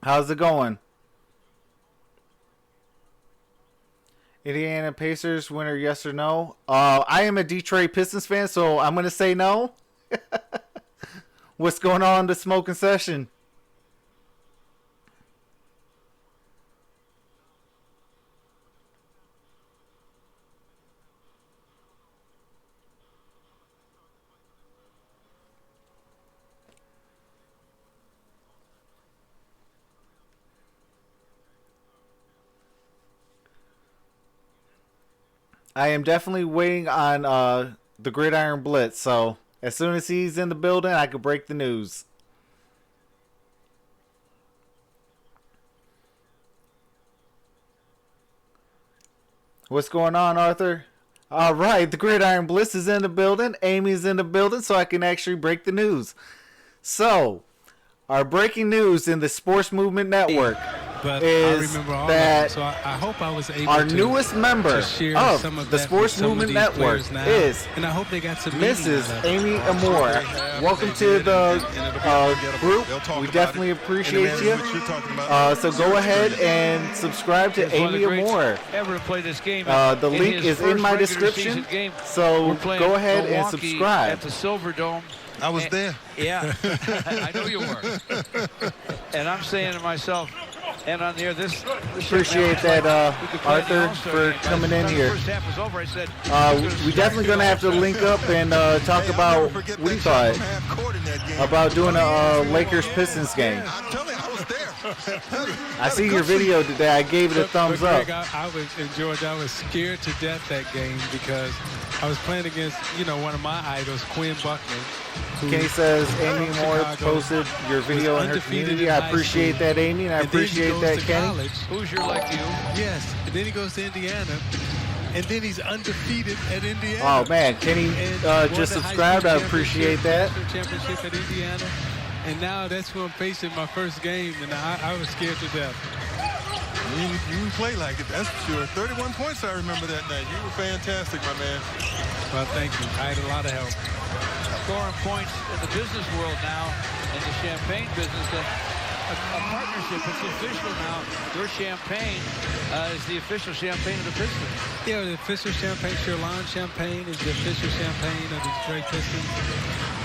How's it going? Indiana Pacers winner, yes or no? I am a Detroit Pistons fan, so I'm going to say no. What's going on in the smoking session? I am definitely waiting on the Gridiron Blitz, so as soon as he's in the building, I can break the news. What's going on, Arthur? All right, the Gridiron Blitz is in the building. Amy's in the building, so I can actually break the news. So, our breaking news in the Sports Movement Network is that so I hope I was able our to, newest member share of some of the that Sports with some of Movement these Network players now. is And I hope they got some Mrs. Amy Amor. Welcome to the group. We definitely appreciate you. So go ahead and subscribe to Amy Amor. Ever play this game. The link is in my description. So go ahead and subscribe. At the Silver Dome. I was there. Yeah, I know you were. And I'm saying to myself, and on the air, this appreciate that, Arthur, for coming in here. The first half was over. I said, we definitely gonna have to link up and talk about what you thought about doing a Lakers Pistons game. I'm telling you, I was there. I see your video today. I gave it a thumbs up. Greg, I was in Georgia. I was scared to death that game because I was playing against, one of my idols, Quinn Buckner. Kenny says Amy Moore posted your video in her community. I appreciate that, Amy, and I appreciate that, Kenny. Hoosier like you. Yes, and then he goes to Indiana, and then he's undefeated at Indiana. Oh, man, Kenny just subscribed. I appreciate that. Championship at Indiana, and now that's who I'm facing my first game, and I was scared to death. You play like it, that's for sure. 31 points, I remember that night. You were fantastic, my man. Well, thank you. I had a lot of help. Scoring points in the business world now, in the champagne business, a partnership. It's official now. Your champagne is the official champagne of the Pistons. Yeah, the official champagne, Sherlon Champagne is the official champagne of the Detroit Pistons.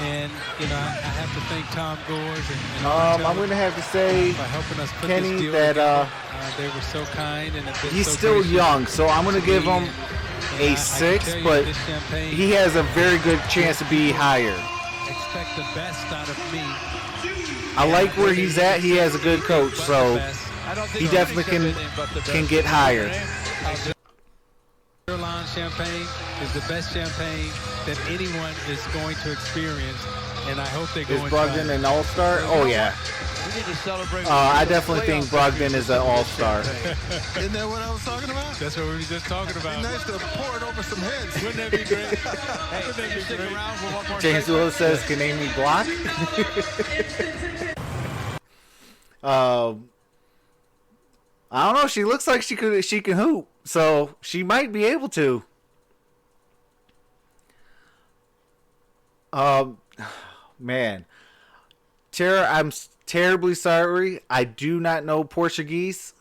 And, I have to thank Tom Gores and I'm going to have to say, by helping us put Kenny, this deal that together. They were so kind. And he's still young, so I'm going to give him a 6, but he has a very good chance to be higher. Expect the best out of me. I like where he's at. He has a good coach, so he definitely can get higher. Sherlon Champagne is the best champagne that anyone is going to experience, and I hope they go. Is Brogdon an all-star? Oh, yeah. We need to celebrate. I definitely think Brogdon is an all-star. Isn't that what I was talking about? That's what we were just talking about. It'd be nice to pour it over some heads. Wouldn't that be great? Hey, can you stick around for one more James Willis says, can Amy block? I don't know. She looks like she can hoop, so she might be able to. Man, Tara, I'm terribly sorry. I do not know Portuguese.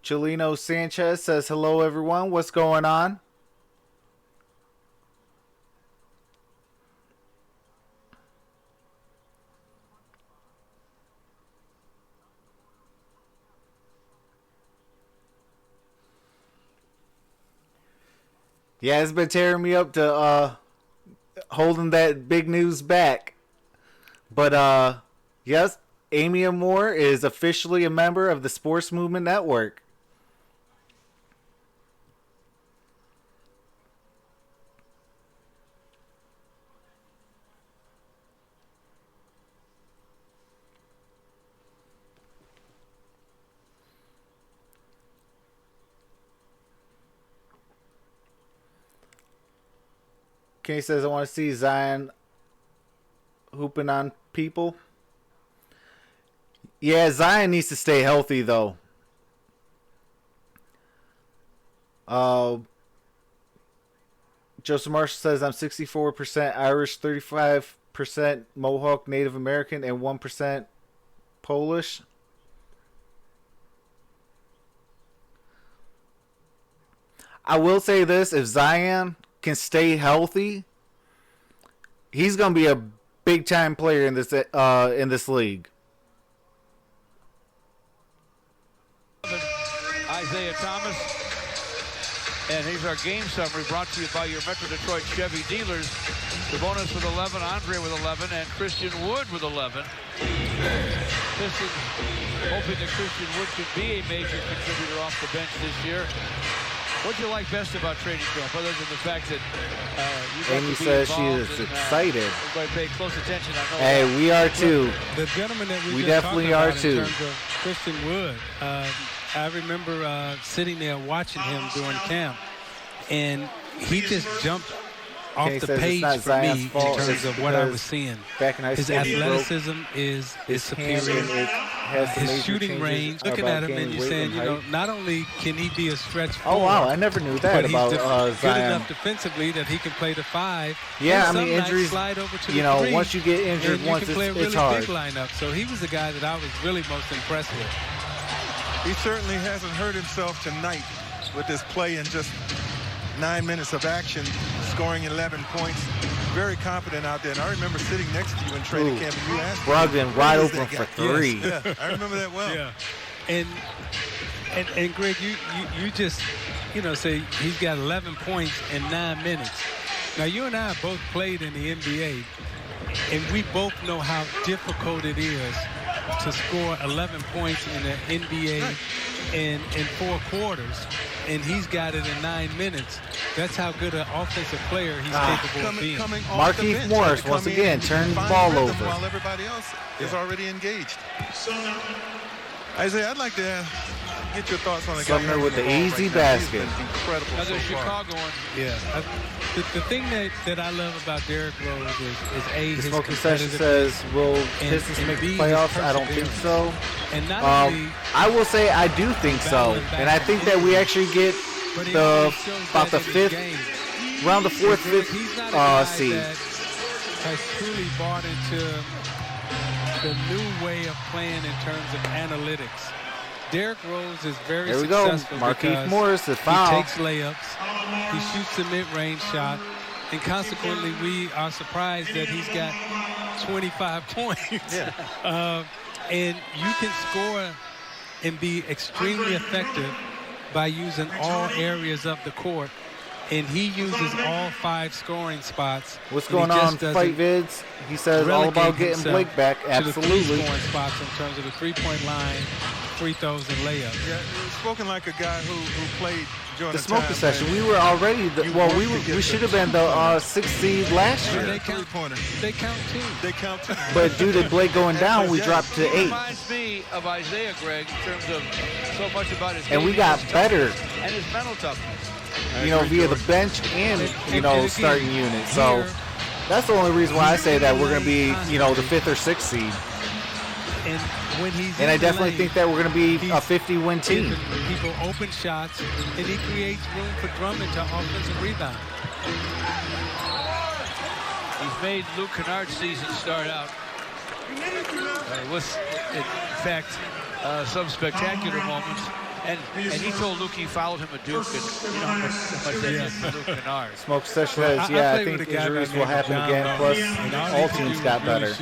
Chelino Sanchez says, hello, everyone. What's going on? Yeah, it's been tearing me up to holding that big news back. But, yes, Amy Amor is officially a member of the Sports Movement Network. Kenny says, I want to see Zion hooping on people. Yeah, Zion needs to stay healthy, though. Joseph Marshall says, I'm 64% Irish, 35% Mohawk, Native American, and 1% Polish. I will say this, if Zion can stay healthy, he's going to be a big time player in this league. Isaiah Thomas, and here's our game summary brought to you by your Metro Detroit Chevy dealers. Sabonis with 11, Andre with 11, and Christian Wood with 11. Pistons hoping that Christian Wood could be a major contributor off the bench this year. What do you like best about training camp, other than the fact that you got Amy to be says she involved is and, excited. Everybody pay close attention. I know Hey, that. we are too. The gentleman that We just definitely talked are about too. In terms of Christian Wood, I remember sitting there watching him during camp, and he just jumped off Okay, the says it's page not for Zion's me fault, in terms it's of what I because was seeing. Back in high His school, he broke athleticism is his hand superior. and it has His major shooting changes range, looking about at him and gaining you're weight saying, and you know, height. not only can he be a stretch Oh, forward, wow, I never knew that but about he's good Zion. enough defensively that he can play the 5. Yeah, and I mean, some nights injuries, slide over to you the know, 3, once you get injured, and you once can play a it's really hard. big lineup. So he was the guy that I was really most impressed with. He certainly hasn't hurt himself tonight with this play in just 9 minutes of action, scoring 11 points. Very confident out there. And I remember sitting next to you in training camp, and you asked me, Brogdon wide open for 3. Yes. Yeah, I remember that well. Yeah. And Greg, you just, you know, say he's got 11 points in 9 minutes. Now, you and I both played in the NBA, and we both know how difficult it is to score 11 points in the NBA in 4 quarters, and he's got it in 9 minutes. That's how good an offensive player he's capable of being. Markieff Morris, once again, turns the ball over. While everybody else is already engaged. Isaiah, I'd like to get your thoughts on the guy. Sumner with the easy right now. He's basket. been incredible Another so far. Chicago one. Yeah. The thing that I love about Derrick Rose is A, The his smoking session competitiveness, says, will and Pistons make the B, his playoffs? I don't think so. And not only I will say I do think so. And I think that we actually get about the 5th, around the 4th, 5th seed. that has truly bought into the new way of playing in terms of analytics. Derrick Rose is very There we go. successful Markieff because Morris, the he foul. takes layups, he shoots a mid-range shot, and consequently we are surprised that he's got 25 points. Yeah. And you can score and be extremely effective by using all areas of the court, and he uses all 5 scoring spots. What's going on, Fight Vids? He says all about getting Blake back. Absolutely. To the 3 scoring spots in terms of the 3-point line, free throws, and layups. Yeah, spoken like a guy who played during The the smoking time session. when We were already we should have been the 6th seed last They year. count, three-pointer. they count too. They count too. But due to Blake going down, we dropped to 8. Reminds me of Isaiah, Greg, in terms of so much about his And we game, got his better. toughness, and his mental toughness. via the bench and starting unit. So that's the only reason why I say that we're going to be the 5th or 6th seed. And I definitely think that we're going to be a 50-win team. People open shots, and he creates room for Drummond to offensive rebound. He's made Luke Kennard's season start out with, in fact, some spectacular moments. And he told Luke he fouled him a Duke, and how much they did for Luke Kennard. Smoke says, I think injuries will happen again, plus all teams got better.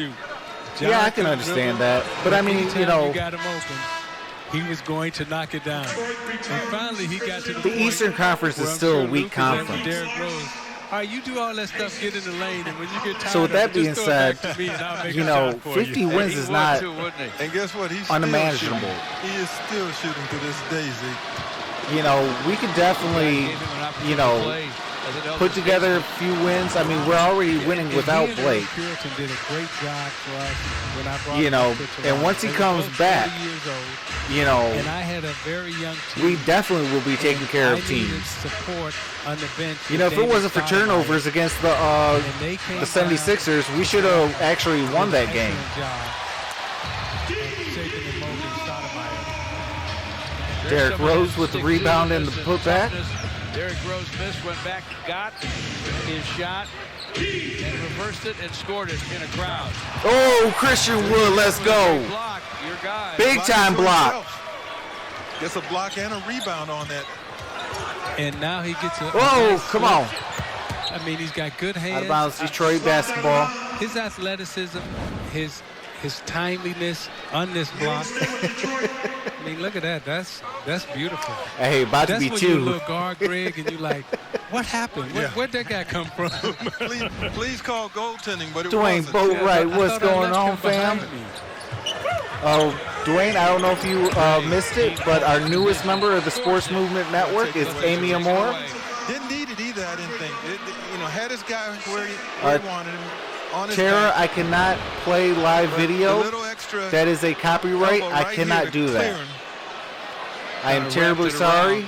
Yeah, I can understand that. But I mean, you got him open, he was going to knock it down. And finally, he got to the Eastern Conference is still a weak conference. Derrick Rose. All right, you do all that stuff, get in the lane, and when you get tired so with that being said, 50 wins is not and guess what? He's unimaginable. He is still shooting to this day, Zeke. We could definitely, put together a few wins. I mean, we're already winning without Blake. Puritan did a great job for us when I brought and once he comes back, and I had a very young team. We definitely will be taking care of teams. Support on the bench. If it wasn't for turnovers against the 76ers, we should have actually won that game. Derrick Rose with the rebound and the putback. Derrick Rose missed, went back, got his shot, and reversed it and scored it in a crowd. Oh, Christian Wood, let's go. Block, your guy. Big time block. Gets a block and a rebound on that. And now he gets a... Oh, come on. I mean, he's got good hands. Out of bounds, Detroit basketball. His athleticism, his timeliness on this block. I mean, look at that. That's beautiful. Hey, about to be That's when you're a little guard, Greg, and you're like, what happened? Where'd that guy come from? please call goaltending, but it Dwayne wasn't. Boatwright, what's going on, fam? Oh, Dwayne, I don't know if you missed it, but our newest member of the Sports Movement Network is Amy Amor. Didn't need it either, I didn't think. Had his guy where he wanted him. Tara, I cannot play live video. That is a copyright. I cannot do that. I am terribly sorry.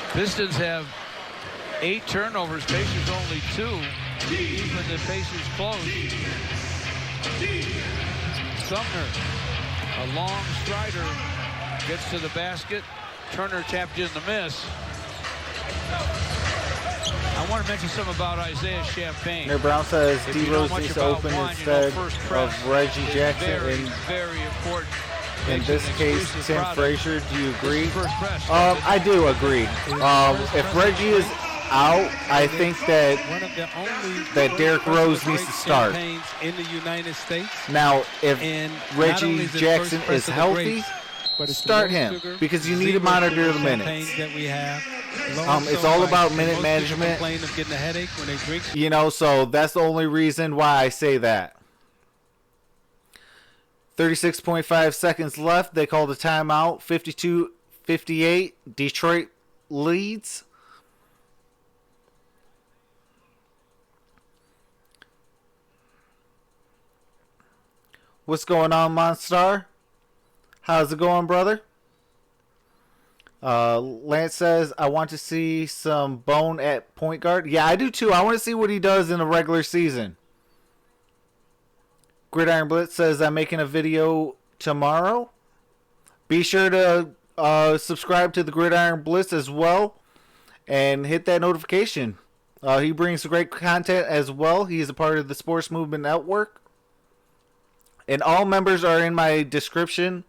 Pistons have 8 turnovers. Pacers only 2. Even the Pacers close. Sumner, a long strider, gets to the basket. Turner tapped in the miss. I want to mention something about Isaiah Champagne. Mayor Brown says D. Rose needs to open instead of Reggie Jackson. Very important. In this case, Tim Frazier, do you agree? I do agree. If Reggie is out, I think that Derrick Rose needs to start. In the United States. Now, if Reggie Jackson is healthy, start him because you need to monitor the minutes. It's all about minute management. So that's the only reason why I say that. 36.5 seconds left. They called a timeout. 52-58. Detroit leads. What's going on, Monstar? How's it going, brother? Lance says, I want to see some Bone at point guard. Yeah, I do too. I want to see what he does in the regular season. Gridiron Blitz says, I'm making a video tomorrow. Be sure to subscribe to the Gridiron Blitz as well and hit that notification. He brings great content as well. He is a part of the Sports Movement Network. And all members are in my description.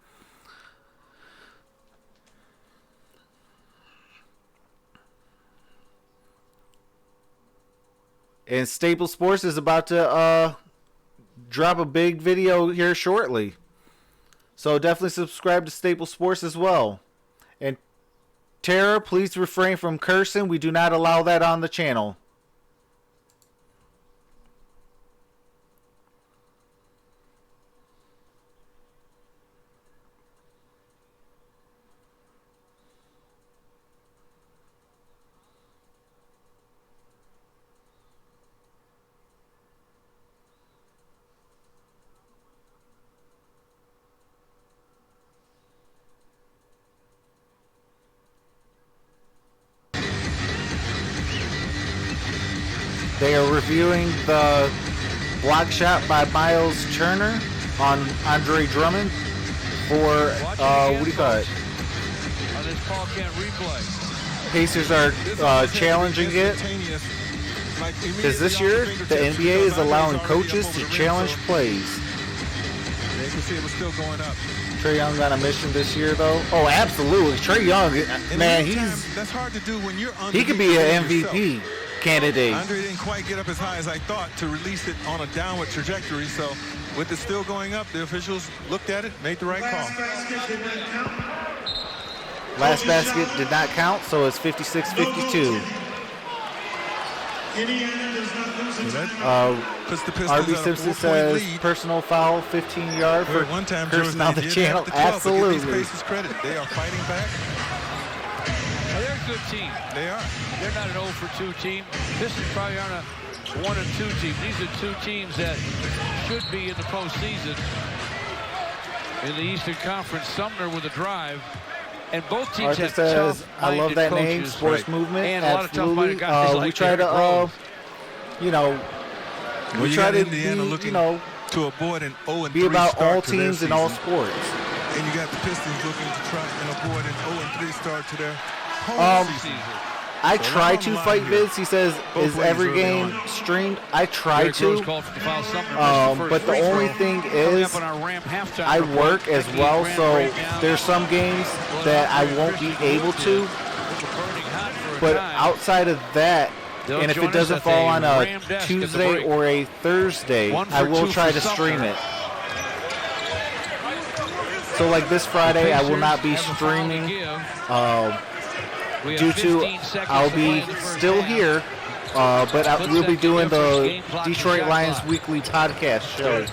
And Staple Sports is about to drop a big video here shortly. So definitely subscribe to Staple Sports as well. And Tara, please refrain from cursing. We do not allow that on the channel. They are reviewing the block shot by Miles Turner on Andre Drummond for, what do you call it? On this Paul Kent replay. Pacers are challenging it. Because this year, the NBA is allowing coaches to challenge plays. They can see it was still going up. Trae Young on a mission this year, though. Oh, absolutely. Trae Young, man, that's hard to do when you're he could be an MVP candidate. Andre didn't quite get up as high as I thought to release it on a downward trajectory. So with it still going up, the officials looked at it, made the right call. Last basket did not count, so it's 56-52. RB Simpson says personal foul, 15-yard for one time cursing out the channel. Absolutely. Credit. They are fighting back. They're a good team. They are. They're not an 0 for 2 team. Pistons probably aren't a 1 and 2 team. These are 2 teams that should be in the postseason. In the Eastern Conference, Sumner with a drive. And both teams Arthur have says, I love that coaches, name, Sports right. Movement. And absolutely. A lot of we try to, we try to be, to avoid an 0 and 3 be about start all to their teams and all season. sports. And you got the Pistons looking to try and avoid an 0 and 3 start to their home season. I try to fight Viz. He says, is every game streamed? I try to. But the only thing is, I work as well, so there's some games that I won't be able to. But outside of that, and if it doesn't fall on a Tuesday or a Thursday, I will try to stream it. So like this Friday, I will not be streaming. Due to I'll be still here, but we'll be doing the Detroit Lions weekly podcast show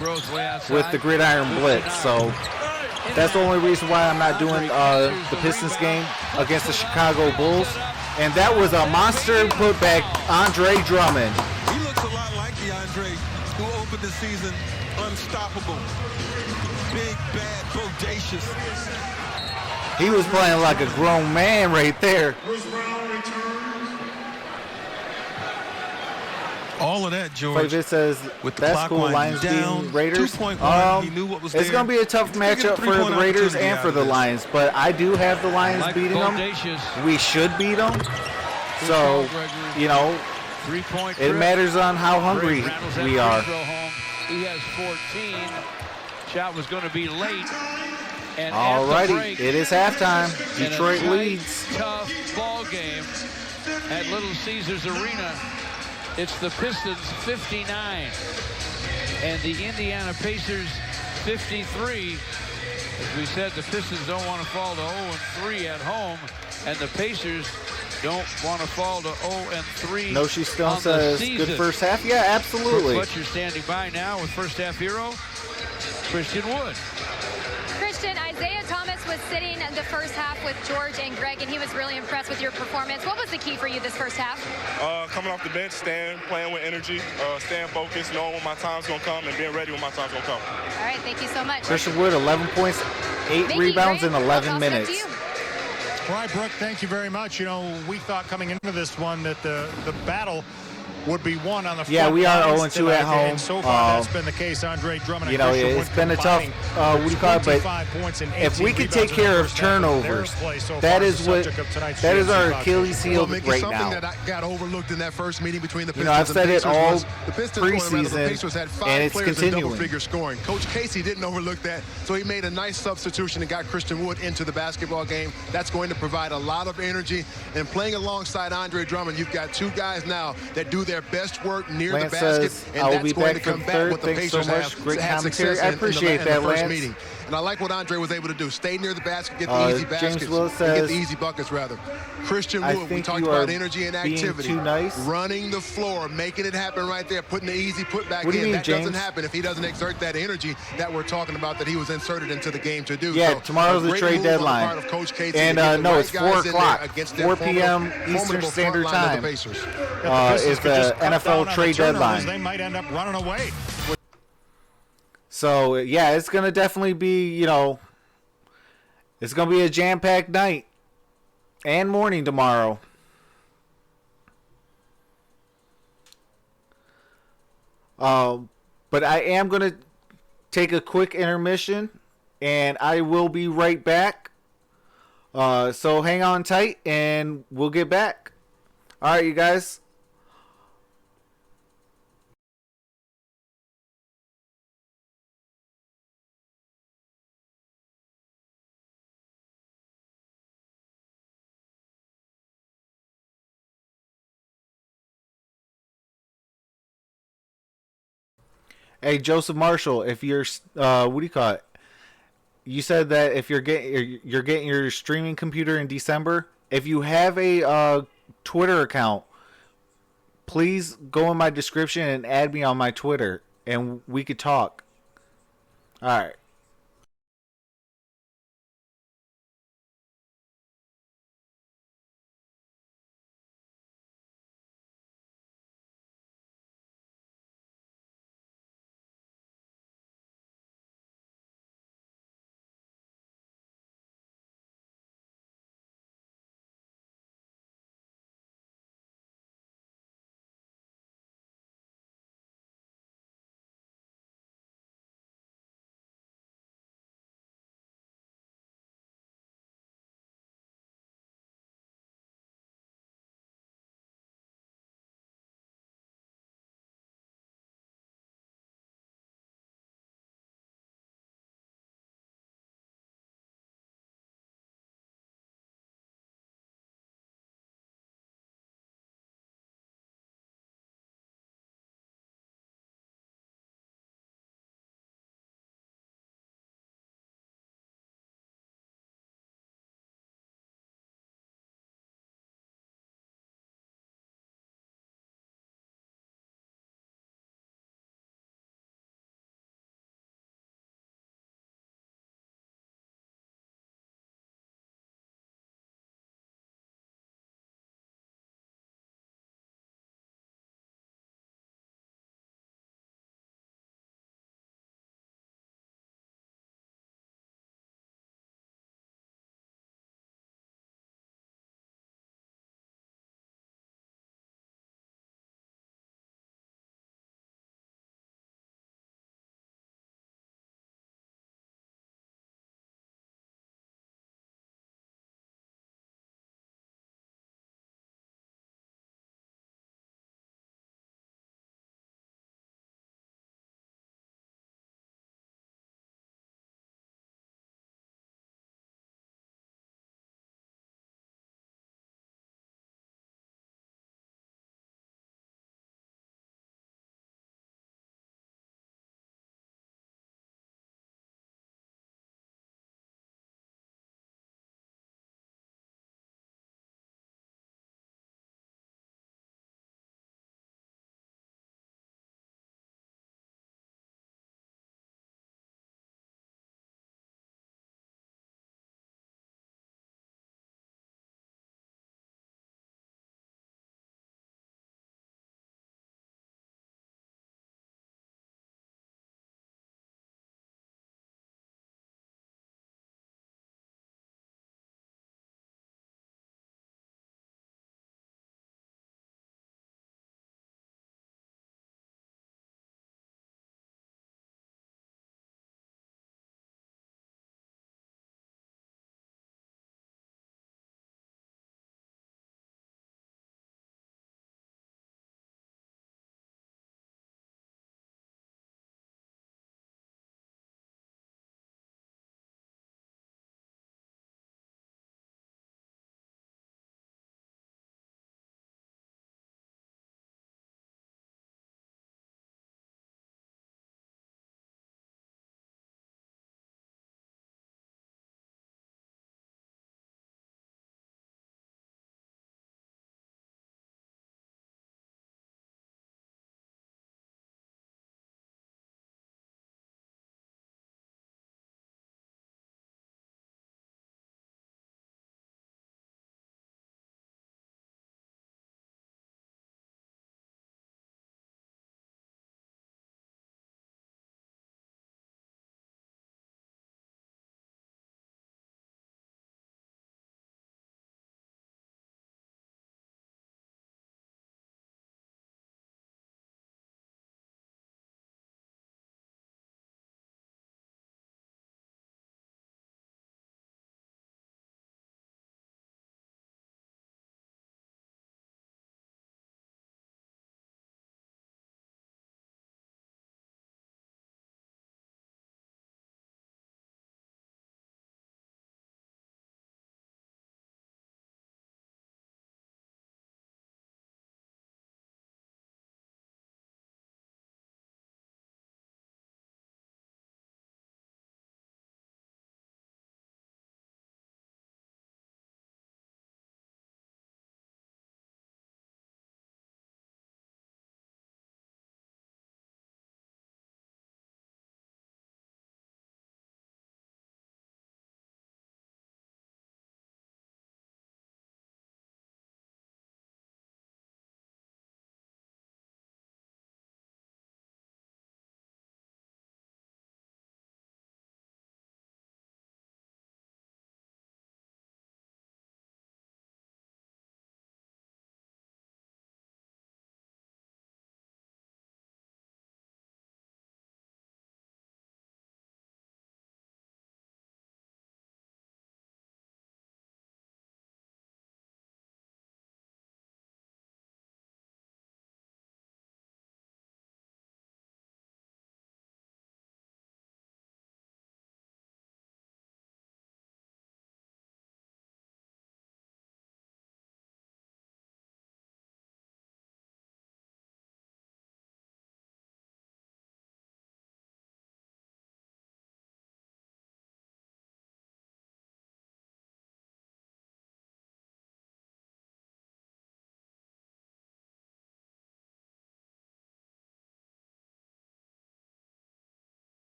with the Gridiron Blitz. So that's the only reason why I'm not doing the Pistons game against the Chicago Bulls. And that was a monster putback, Andre Drummond. He looks a lot like the Andre who opened the season unstoppable. Big, bad, bodacious. He was playing like a grown man right there. All of that, George. It says, with the that's cool, Lions beating Raiders. He knew what was it's going to be a tough matchup for the Raiders and for the Lions, but I do have the Lions beating them. We should beat them. So, it matters on how hungry we are. He has 14. Shot was going to be late. And alrighty, it is halftime. Detroit leads. Tough ball game at Little Caesars Arena. It's the Pistons 59 and the Indiana Pacers 53. As we said, the Pistons don't want to fall to 0-3 at home, and the Pacers don't want to fall to 0-3. No, she still says good first half. Yeah, absolutely. Fletcher standing by now with first half hero Christian Wood. Christian, Isaiah Thomas was sitting in the first half with George and Greg, and he was really impressed with your performance. What was the key for you this first half? Coming off the bench, playing with energy, staying focused, knowing when my time's going to come, and being ready when my time's going to come. All right, thank you so much. Christian Wood, 11 points, 8 rebounds in 11 minutes. All right, Brooke, thank you very much. We thought coming into this one that the battle would be won on the front. Yeah, we are 0-2 at home. And so far, that's been the case. Andre Drummond and Christian Wood it's been a tough but if we could take care of turnovers, that is our Achilles heel right now. Something that got overlooked in that first meeting between the Pistons I've said and Pacers it all was the Pistons preseason, had 5 and it's players in continuing. double-figure scoring. Coach Casey didn't overlook that, so he made a nice substitution and got Christian Wood into the basketball game. That's going to provide a lot of energy. And playing alongside Andre Drummond, you've got 2 guys now that do their best work near Lance the basket, says, and I will that's be going back to come from back third. what the Thanks Pacers so much. have Great had commentary. success I in appreciate the that, first Lance. meeting. And I like what Andre was able to do. Stay near the basket, get the easy baskets, James Will and says, get the easy buckets, rather. Christian I Wood, we think talked you about are energy and being activity. too nice. Running the floor, making it happen right there, putting the easy putback What do you in. mean, That James? doesn't happen if he doesn't exert that energy that we're talking about that he was inserted into the game to do. Yeah, so, tomorrow's the great trade move on the deadline. part of Coach Casey And to get the no, right it's 4 guys in there o'clock, against their 4 p.m. formidable Eastern front Standard line of Time. the Pacers. Is the NFL trade deadline. They might end up running away. So, yeah, it's going to definitely be, it's going to be a jam-packed night and morning tomorrow. But I am going to take a quick intermission, and I will be right back. So hang on tight, and we'll get back. All right, you guys. Hey, Joseph Marshall, if you're, what do you call it? You said that if you're getting your streaming computer in December, if you have a Twitter account, please go in my description and add me on my Twitter, and we could talk. All right.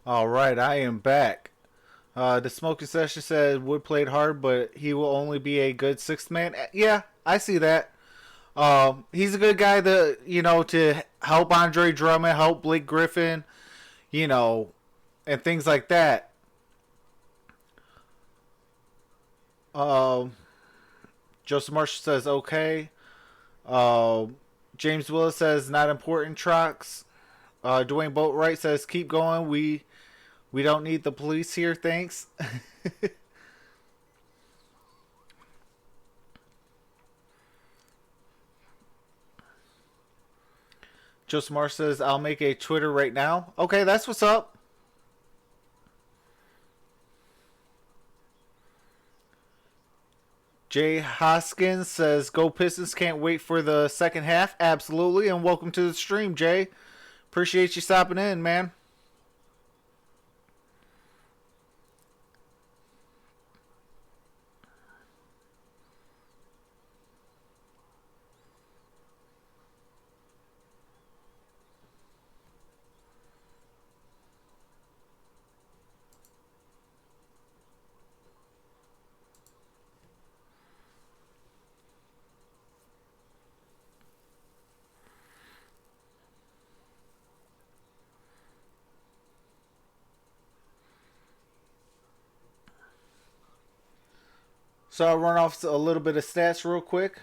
All right, I am back. The smoking session said Wood played hard, but he will only be a good sixth man. Yeah, I see that. He's a good guy to help Andre Drummond, help Blake Griffin, and things like that. Joseph Marshall says okay. James Willis says not important. Trox. Dwayne Boatwright says keep going. We don't need the police here. Thanks. Joseph Marsh says, I'll make a Twitter right now. Okay, that's what's up. Jay Hoskins says, go Pistons, can't wait for the second half. Absolutely, and welcome to the stream, Jay. Appreciate you stopping in, man. So I'll run off a little bit of stats real quick.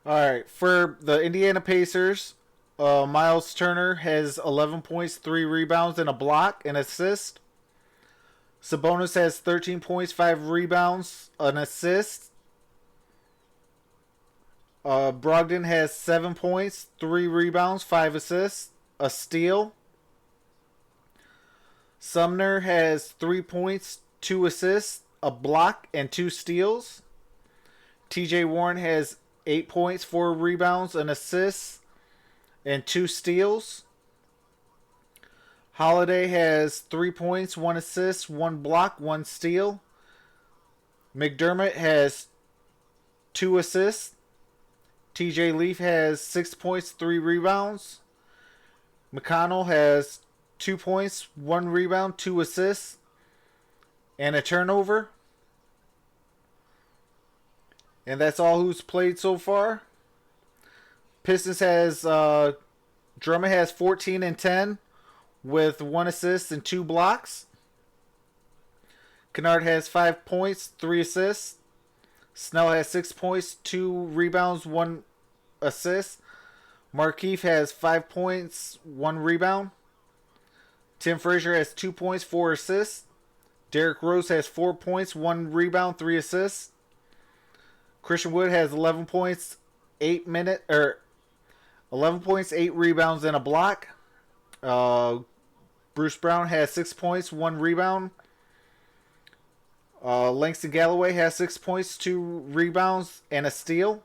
All right, for the Indiana Pacers, Miles Turner has 11 points, 3 rebounds, and a block, and assist. Sabonis has 13 points, 5 rebounds, an assist. Brogdon has 7 points, 3 rebounds, 5 assists, a steal. Sumner has 3 points, 2 assists, a block, and 2 steals. TJ Warren has 8 points, 4 rebounds, an assist, and 2 steals. Holiday has 3 points, 1 assist, 1 block, 1 steal. McDermott has 2 assists. TJ Leaf has 6 points, 3 rebounds. McConnell has 2 points, 1 rebound, 2 assists, and a turnover. And that's all who's played so far. Pistons has Drummond has 14 and 10 with 1 assist and 2 blocks. Kennard has 5 points, 3 assists. Snell has 6 points, 2 rebounds, 1 assist. Markieff has 5 points, 1 rebound. Tim Frazier has 2 points, 4 assists. Derrick Rose has 4 points, 1 rebound, 3 assists. Christian Wood has 11 points, 8 rebounds, and a block. Bruce Brown has 6 points, 1 rebound. Langston Galloway has 6 points, 2 rebounds, and a steal.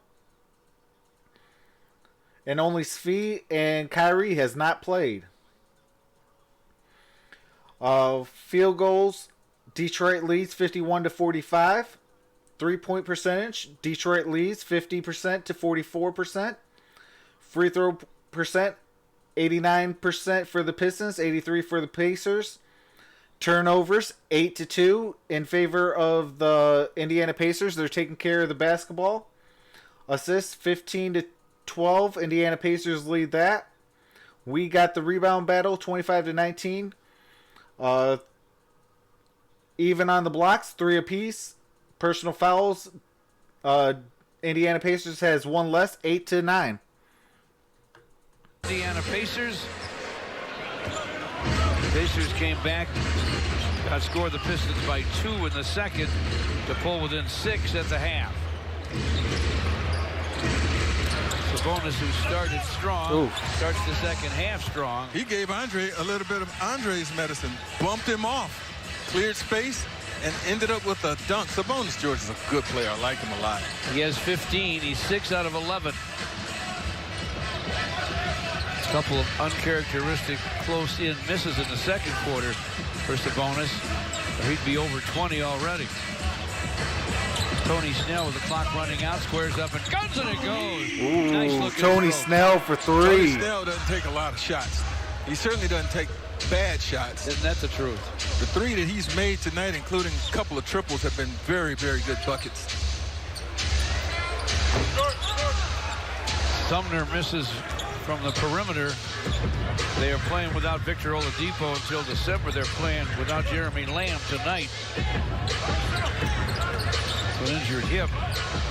And only Svi and Kyrie has not played. Field goals, Detroit leads 51-45. 3-point percentage, Detroit leads 50% to 44%. Free throw percent, 89% for the Pistons, 83% for the Pacers. Turnovers, 8-2 in favor of the Indiana Pacers. They're taking care of the basketball. Assists, 15-12. Indiana Pacers lead that. We got the rebound battle, 25-19. Even on the blocks, 3 apiece. Personal fouls, Indiana Pacers has 1 less, 8-9. Indiana Pacers. Pacers came back, outscored the Pistons by 2 in the second to pull within 6 at the half. Sabonis, who started strong, starts the second half strong. He gave Andre a little bit of Andre's medicine, bumped him off, cleared space, and ended up with a dunk. Sabonis George is a good player. I like him a lot. He has 15. He's 6 out of 11. A couple of uncharacteristic close-in misses in the second quarter for Sabonis. He'd be over 20 already. Tony Snell with the clock running out, squares up and guns, and it goes. Ooh, Nice Tony Snell for 3. Tony Snell doesn't take a lot of shots. He certainly doesn't take bad shots. Isn't that the truth? The 3 that he's made tonight, including a couple of triples, have been very, very good buckets. Sumner misses from the perimeter. They are playing without Victor Oladipo until December. They're playing without Jeremy Lamb tonight. An injured hip.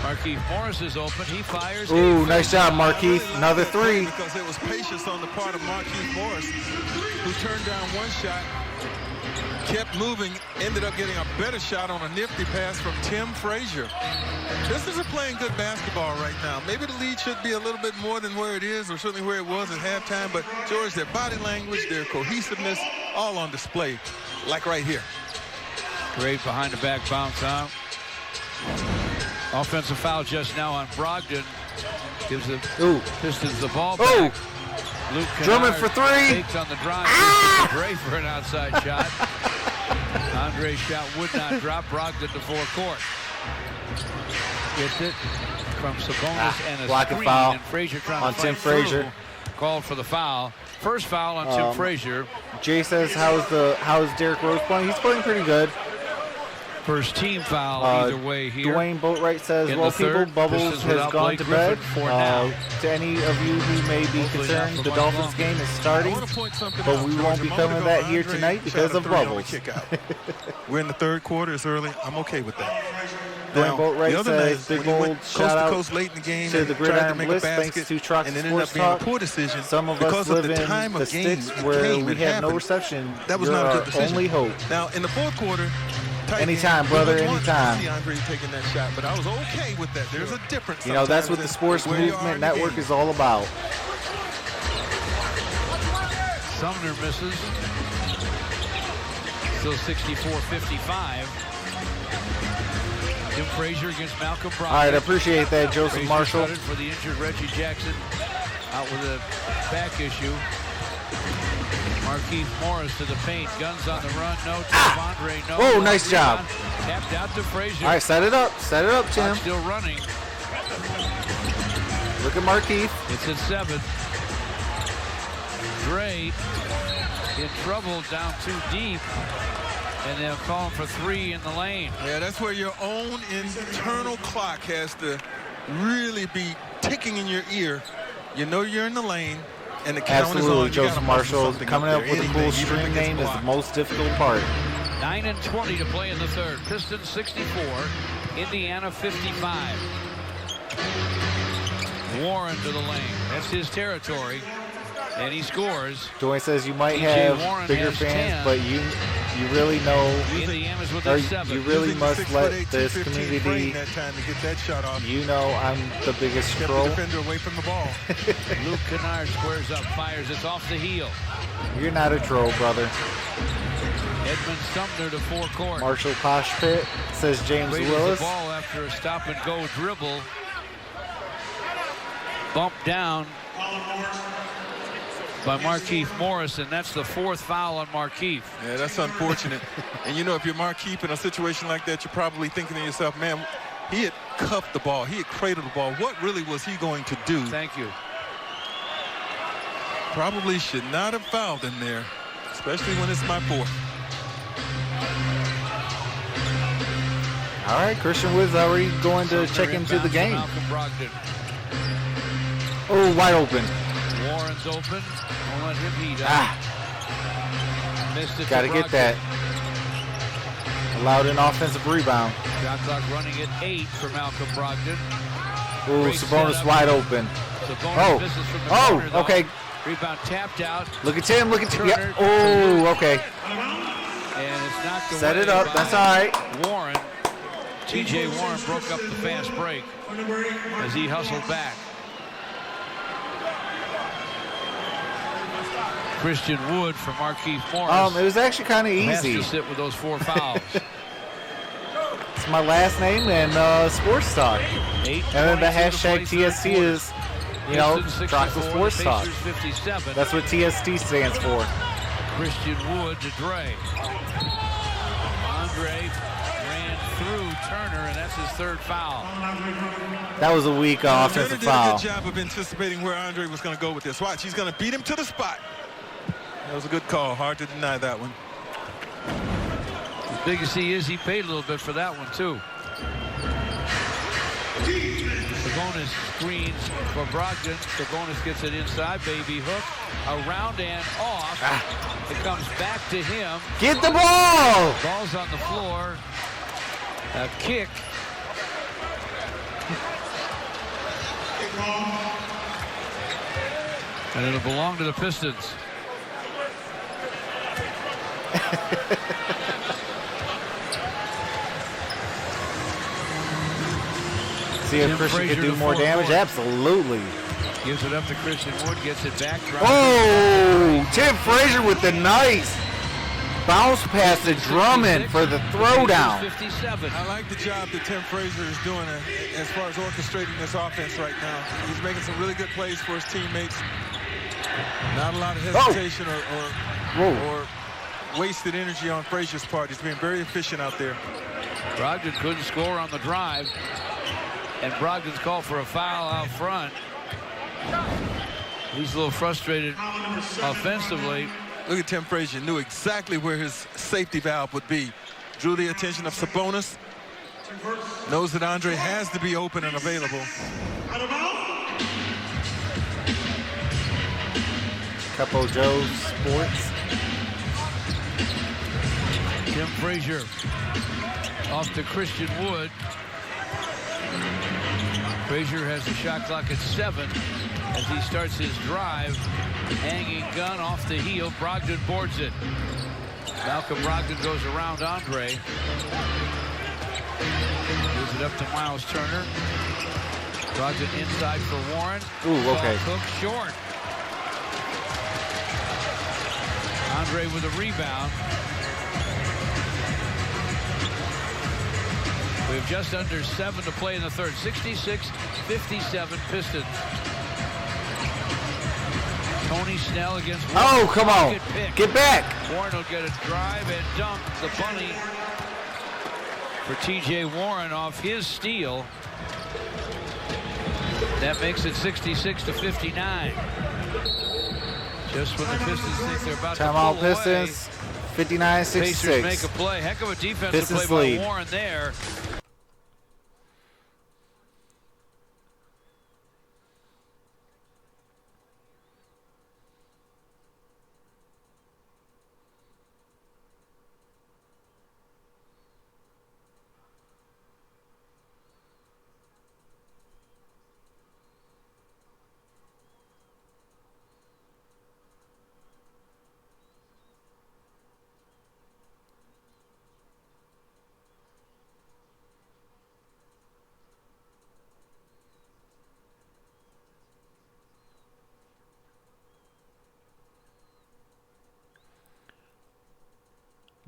Markieff Morris is open. He fires. Ooh, nice job, Markieff. Another 3. Because it was patience on the part of Markieff Morris, who turned down one shot, kept moving, ended up getting a better shot on a nifty pass from Tim Frazier. This is playing good basketball right now. Maybe the lead should be a little bit more than where it is, or certainly where it was at halftime, but George, their body language, their cohesiveness, all on display, like right here. Great behind the back bounce out. Offensive foul just now on Brogdon. Gives the Pistons the ball back. Luke Drummond for 3. Takes on the drive. Andre for an outside shot. Andre's shot would not drop. Brogdon to forecourt. Gets it from Sabonis and a blocking screen. foul And Frazier trying on to Tim fight Frazier. through. Called for the foul. First foul on Tim Frazier. Jay says, how's Derrick Rose playing? He's playing pretty good. First team foul either way here. Dwayne Boatwright says, In well, the people, third, Bubbles Pistons has without gone Blake to bed. Griffin for now. To any of you who may be Hopefully concerned, not the for Dolphins much game is starting, but we won't be covering that here tonight because of Bubbles. We're in the third quarter. It's early. I'm okay with that. Dwayne Boatwright the other says, night, big when he old went shout coast out to coast late in the game to the and tried to Gridiron make Blitz, a thanks basket, to Troxel and it ended up Sports being a Talk. poor decision. Some of because us live of the in time the of game, sticks where we have no reception. That was You're not a our good decision. only hope. Now, in the fourth quarter, Anytime, game, brother, we would want to anytime. see Andre taking that shot, but I was okay with that. There's a difference. You know, that's what the sometimes Sports in where you are Movement in the Network game. is all about. Sumner misses. Still 64-55. Tim Frazier against Malcolm Brogdon. All right, I appreciate that, Joseph Frazier Marshall. started for the injured Reggie Jackson, out with a back issue. Markieff Morris to the paint. Guns on the run. No. Andre. No. Oh, nice job. Tapped out to Frazier. All right, set it up. Set it up, Tim. Clock still running. Look at Markieff. It's at 7. Dre in trouble down too deep. And they'll call him for 3 in the lane. Yeah, that's where your own internal clock has to really be ticking in your ear. You know you're in the lane, and the count is on. Absolutely, Joseph Marshall. Coming up with a cool stream name is the most difficult part. 9:20 to play in the third. Pistons 64, Indiana 55. Warren to the lane. That's his territory. And he scores. Dwayne says you might T.J. have Warren bigger has fans, 10. but you really know, Indiana's with or a 7. you really must let 6'8", this 215 community, frame that time to get that shot off. you know I'm the biggest Kept the troll. defender away from the ball. Luke Kennard squares up, fires. It's off the heel. You're not a troll, brother. Edmund Sumner to forecourt. Marshall Posh Pit says James Raises Willis. the ball after a stop-and-go dribble. Bumped down by Markieff Morris, and that's the 4th foul on Markieff. Yeah, that's unfortunate. And you know, if you're Markieff in a situation like that, you're probably thinking to yourself, man, he had cuffed the ball. He had cradled the ball. What really was he going to do? Thank you. Probably should not have fouled him there, especially when it's my 4th. All right, Christian Woods already going to Sumner check into the inbounds to game. Malcolm Brogdon. Oh, wide open. Warren's open. Won't let him heat up. Missed it. Got to get that. Allowed an offensive rebound. Shot clock running at 8 for Malcolm Brogdon. Ooh, Great Sabonis setup. wide open. Sabonis misses from the corner, though. Okay. Rebound tapped out. Look at Tim. Look at Tim. Turner. Yep. Oh, okay. And it's knocked away. Set it up. by That's all right. Warren. T.J. Warren broke up the fast break as he hustled back. Christian Wood for Markieff Morris. It was actually kind of Has easy. to sit with those 4 fouls. Just my last name and Sports Talk. And then the hashtag TST is, you know, Troxel Sports Talk. That's what TST stands for. Christian Wood to Dre. Andre ran through Turner, and that's his third foul. That was a weak offensive foul. Turner did a good job of anticipating where Andre was going to go with this. Watch, he's going to beat him to the spot. That was a good call. Hard to deny that one. As big as he is, he paid a little bit for that one, too. Sabonis screens for Brogdon. Sabonis gets it inside. Baby hook. Around and off. It comes back to him. Get the ball! Ball's on the floor. A kick. And it'll belong to the Pistons. See if Christian can do more damage? Absolutely. Gives it up to Christian Wood, gets it back. Oh, Tim Frazier with the nice bounce pass to Drummond for the throwdown. I like the job that Tim Frazier is doing as far as orchestrating this offense right now. He's making some really good plays for his teammates. Not a lot of hesitation or wasted energy on Frazier's part. He's being very efficient out there. Brogdon couldn't score on the drive. And Brogdon's called for a foul out front. He's a little frustrated offensively. Look at Tim Frazier. Knew exactly where his safety valve would be. Drew the attention of Sabonis. Knows that Andre has to be open and available. Capo Joe Sports. Tim Frazier off to Christian Wood. Frazier has the shot clock at 7 as he starts his drive. Hanging gun off the heel. Brogdon boards it. Malcolm Brogdon goes around Andre. Moves it up to Miles Turner. Brogdon inside for Warren. Ooh, okay. Cook short. Andre with a rebound. We have just under 7 to play in the third. 66-57 Pistons. Tony Snell against Warren. Oh, come on. Get back. Warren will get a drive and dunk the bunny for T.J. Warren off his steal. That makes it 66-59. Just when the Pistons think they're about to pull Pistons, 59-66. Pacers make a play. Heck of a defensive Pistons play lead. by Warren there.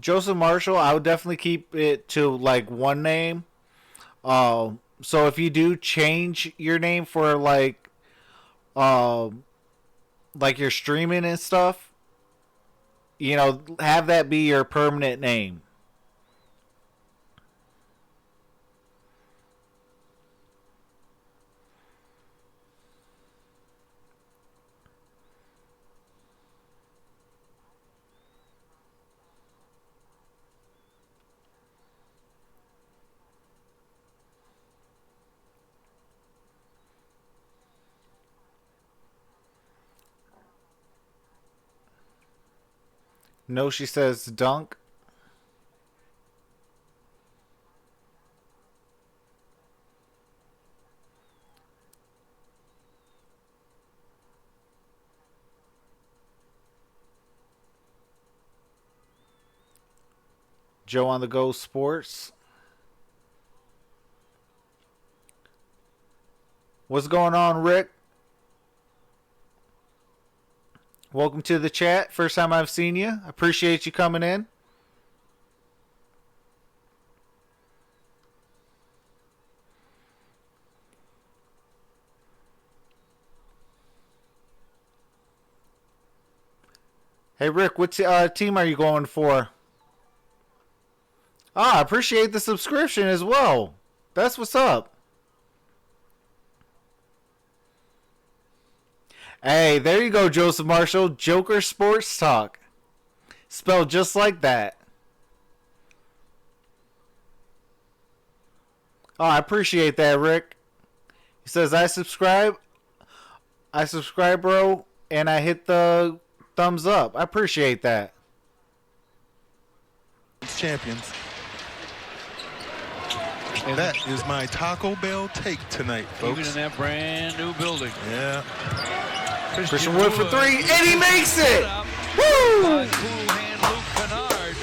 Joseph Marshall, I would definitely keep it to like one name. So if you do change your name for like your streaming and stuff, you know, have that be your permanent name. No, she says dunk. Joe on the Go Sports. What's going on, Rick? Welcome to the chat. First time I've seen you. Appreciate you coming in. Hey, Rick, what team are you going for? I appreciate the subscription as well. That's what's up. Hey, there you go, Joseph Marshall. Joker Sports Talk. Spelled just like that. Oh, I appreciate that, Rick. He says, I subscribe, bro, and I hit the thumbs up. I appreciate that. Champions. And that is my Taco Bell take tonight, folks. Even in that brand new building. Yeah. Christian Wood for three, and he makes it! Woo! Cool hand Luke Kennard.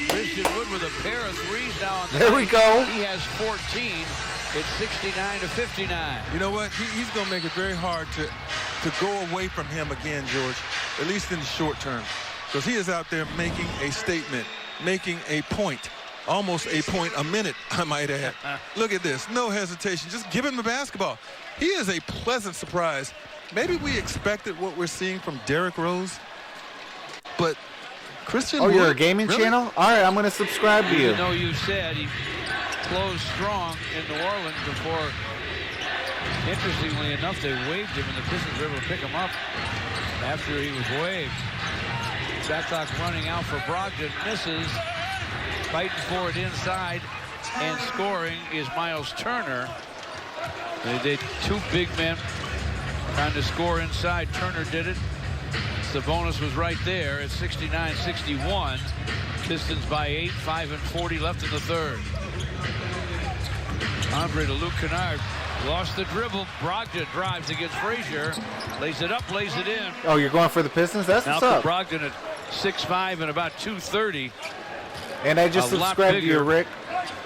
Christian Wood with a pair of threes now on the There we go. He has 14. It's 69-59. You know what? He's going to make it very hard to go away from him again, George, at least in the short term. Because he is out there making a statement, making a point. Almost a point a minute, I might add. Look at this. No hesitation. Just give him the basketball. He is a pleasant surprise. Maybe we expected what we're seeing from Derrick Rose, but Christian Wood, you're a gaming really? channel? All right, I'm going to subscribe to you. Even though you said he closed strong in New Orleans before, interestingly enough, they waived him, and the Pistons were able to pick him up after he was waived. Shot clock running out for Brogdon. Misses. Fighting for it inside, and scoring is Miles Turner. They did two big men trying to score inside. Turner did it. Sabonis was right there at 69-61. Pistons by 8, 5:40 left in the third. Andre to Luke Kennard. Lost the dribble. Brogdon drives against Frazier. Lays it up, lays it in. Oh, you're going for the Pistons? That's what's up. Brogdon at 6'5" and about 230. And I just subscribed to you, Rick.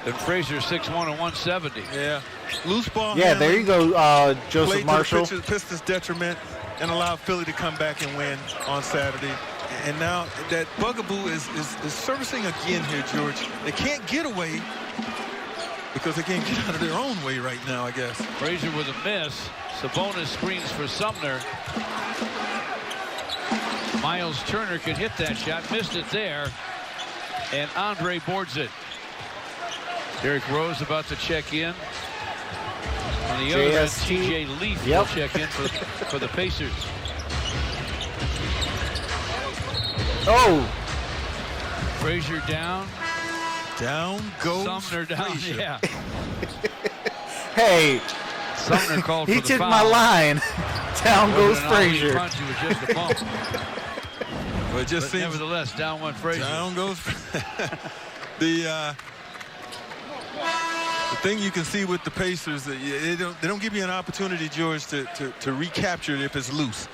And Frazier 6'1" and 170. Yeah. Loose ball. Yeah, there you go, Joseph Marshall. To the Pistons' detriment and allowed Philly to come back and win on Saturday. And now that bugaboo is servicing again here, George. They can't get away because they can't get out of their own way right now, I guess. Frazier with a miss. Sabonis screens for Sumner. Miles Turner could hit that shot. Missed it there. And Andre boards it. Derrick Rose about to check in. On the other end, TJ Leaf will check in for the Pacers. Oh! Frazier down. Down goes Sumner down, Frazier. yeah. Hey! Sumner called for he the took foul. my line. Down goes Frazier. Punch, it was just a bump. But it just seems, nevertheless, down went Frazier. Down goes. The thing you can see with the Pacers, they don't give you an opportunity, George, to recapture it if it's loose.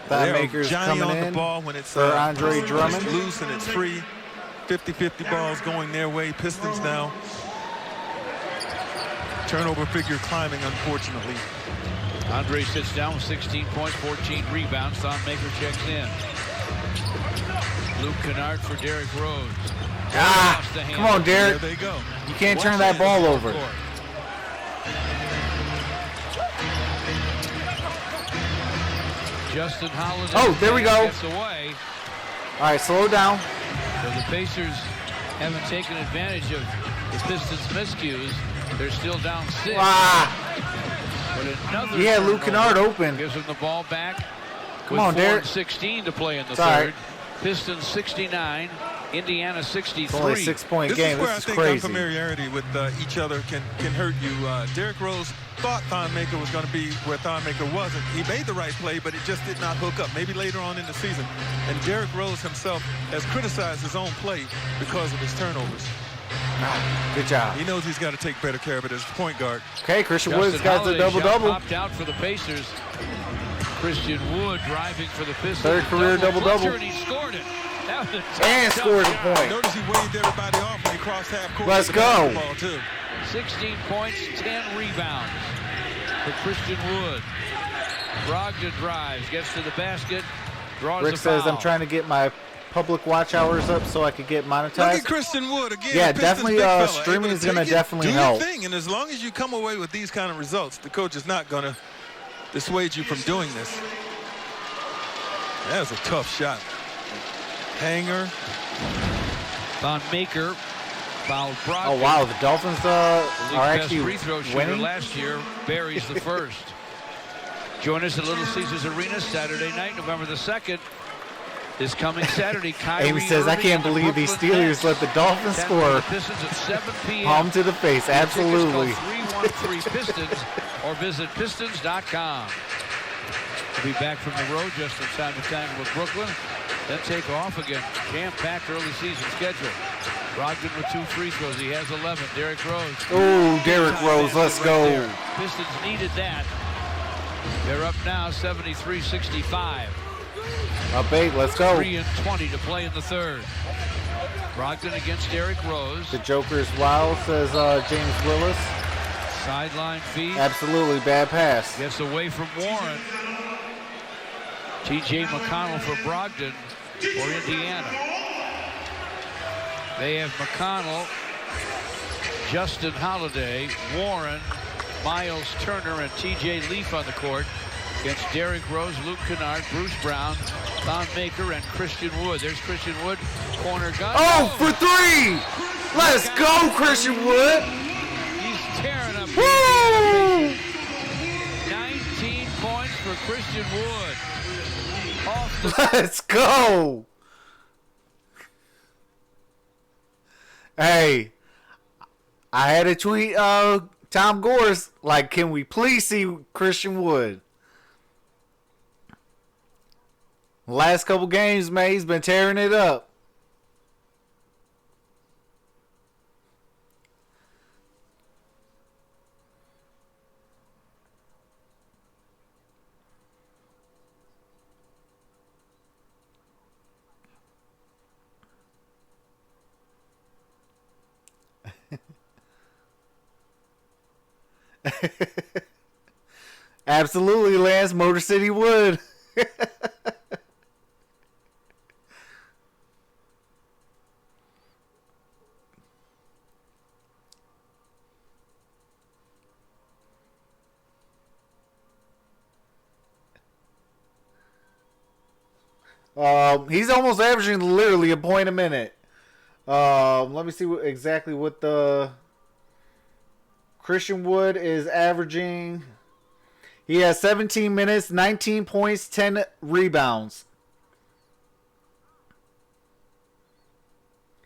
Maker's Johnny coming on in the ball when it's for Andre Drummond. It's loose and it's free. 50-50 balls going their way. Pistons now. Turnover figure climbing, unfortunately. Andre sits down with 16 points, 14 rebounds. Thon Maker checks in. Luke Kennard for Derrick Rose. Come on, Derrick. There they go. You can't turn that ball over. Justin Holiday. Oh, there we go. Gets away. All right, slow down. So the Pacers haven't taken advantage of the Pistons' miscues. They're still down 6. But another Luke Kennard open. Gives them the ball back. Come on, Derrick. 4:16 to play in the It's third. all right. Pistons 69, Indiana 63. It's only a 6-point game. This is where This I is think crazy. unfamiliarity with each other can hurt you. Derrick Rose thought Thon Maker was going to be where Thon Maker wasn't. He made the right play, but it just did not hook up. Maybe later on in the season. And Derrick Rose himself has criticized his own play because of his turnovers. Good job. He knows he's got to take better care of it as a point guard. Okay, Christian Wood's got the Holiday double-double. popped out for the Pacers. Christian Wood driving for the Pistons. Third career double-double. And he scored it. That was a And scored a shot. point. Notice he waved everybody off when he crossed half court. Let's with the go. basketball, too. 16 points, 10 rebounds for Christian Wood. Brogdon drives, gets to the basket, draws Rick a foul. says I'm trying to get my public watch hours up so I could get monetized. Look at Christian Wood again. Yeah, Pistons definitely, big fella, streaming able is to gonna take it, definitely do help. Your thing, and as long as you come away with these kind of results, the coach is not going to dissuade you from doing this. That was a tough shot. Hanger. Von Maker fouled Brogdon. Oh, wow. The Dolphins are Best actually free throw shooter winning. last year buries the first. Join us at Little Caesars Arena Saturday night, November the 2nd. This coming Saturday, Kyrie Amy says, I Irving can't and the believe these Brooklyn Steelers Nets. let the Dolphins 10 score. The Pistons at 7 p.m. Palm to the face. Absolutely. 313 Pistons or visit Pistons.com. We'll be back from the road just in time to tangle with Brooklyn. Then take off again. Jam-packed early season schedule. Brogdon with 2 free throws. He has 11. Derrick Rose. Oh, Derrick Rose. Let's go. There. Pistons needed that. They're up now 73-65. Up 8. Let's go. 3:20 to play in the third. Brogdon against Derrick Rose. The Joker's wild, says James Willis. Sideline feed. Absolutely bad pass. Gets away from Warren. T.J. McConnell for Brogdon for Indiana. They have McConnell, Justin Holiday, Warren, Miles Turner, and T.J. Leaf on the court against Derrick Rose, Luke Kennard, Bruce Brown, Von Maker, and Christian Wood. There's Christian Wood, corner gun. Oh, for 3! Let's go, Christian Wood! He's tearing up. Woo! 19 points for Christian Wood. Off the Let's go! Hey, I had to tweet Tom Gores, like, can we please see Christian Wood? Last couple games, man, he's been tearing it up. Absolutely, Lance. Motor City Wood. He's almost averaging literally a point a minute. Let me see exactly what the Christian Wood is averaging. He has 17 minutes, 19 points, 10 rebounds.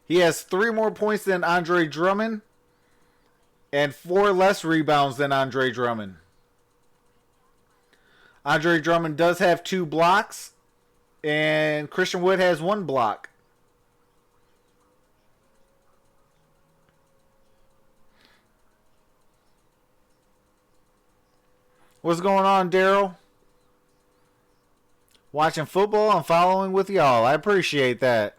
He has 3 more points than Andre Drummond and 4 less rebounds than Andre Drummond. Andre Drummond does have 2 blocks, and Christian Wood has 1 block. What's going on, Daryl? Watching football and following with y'all. I appreciate that.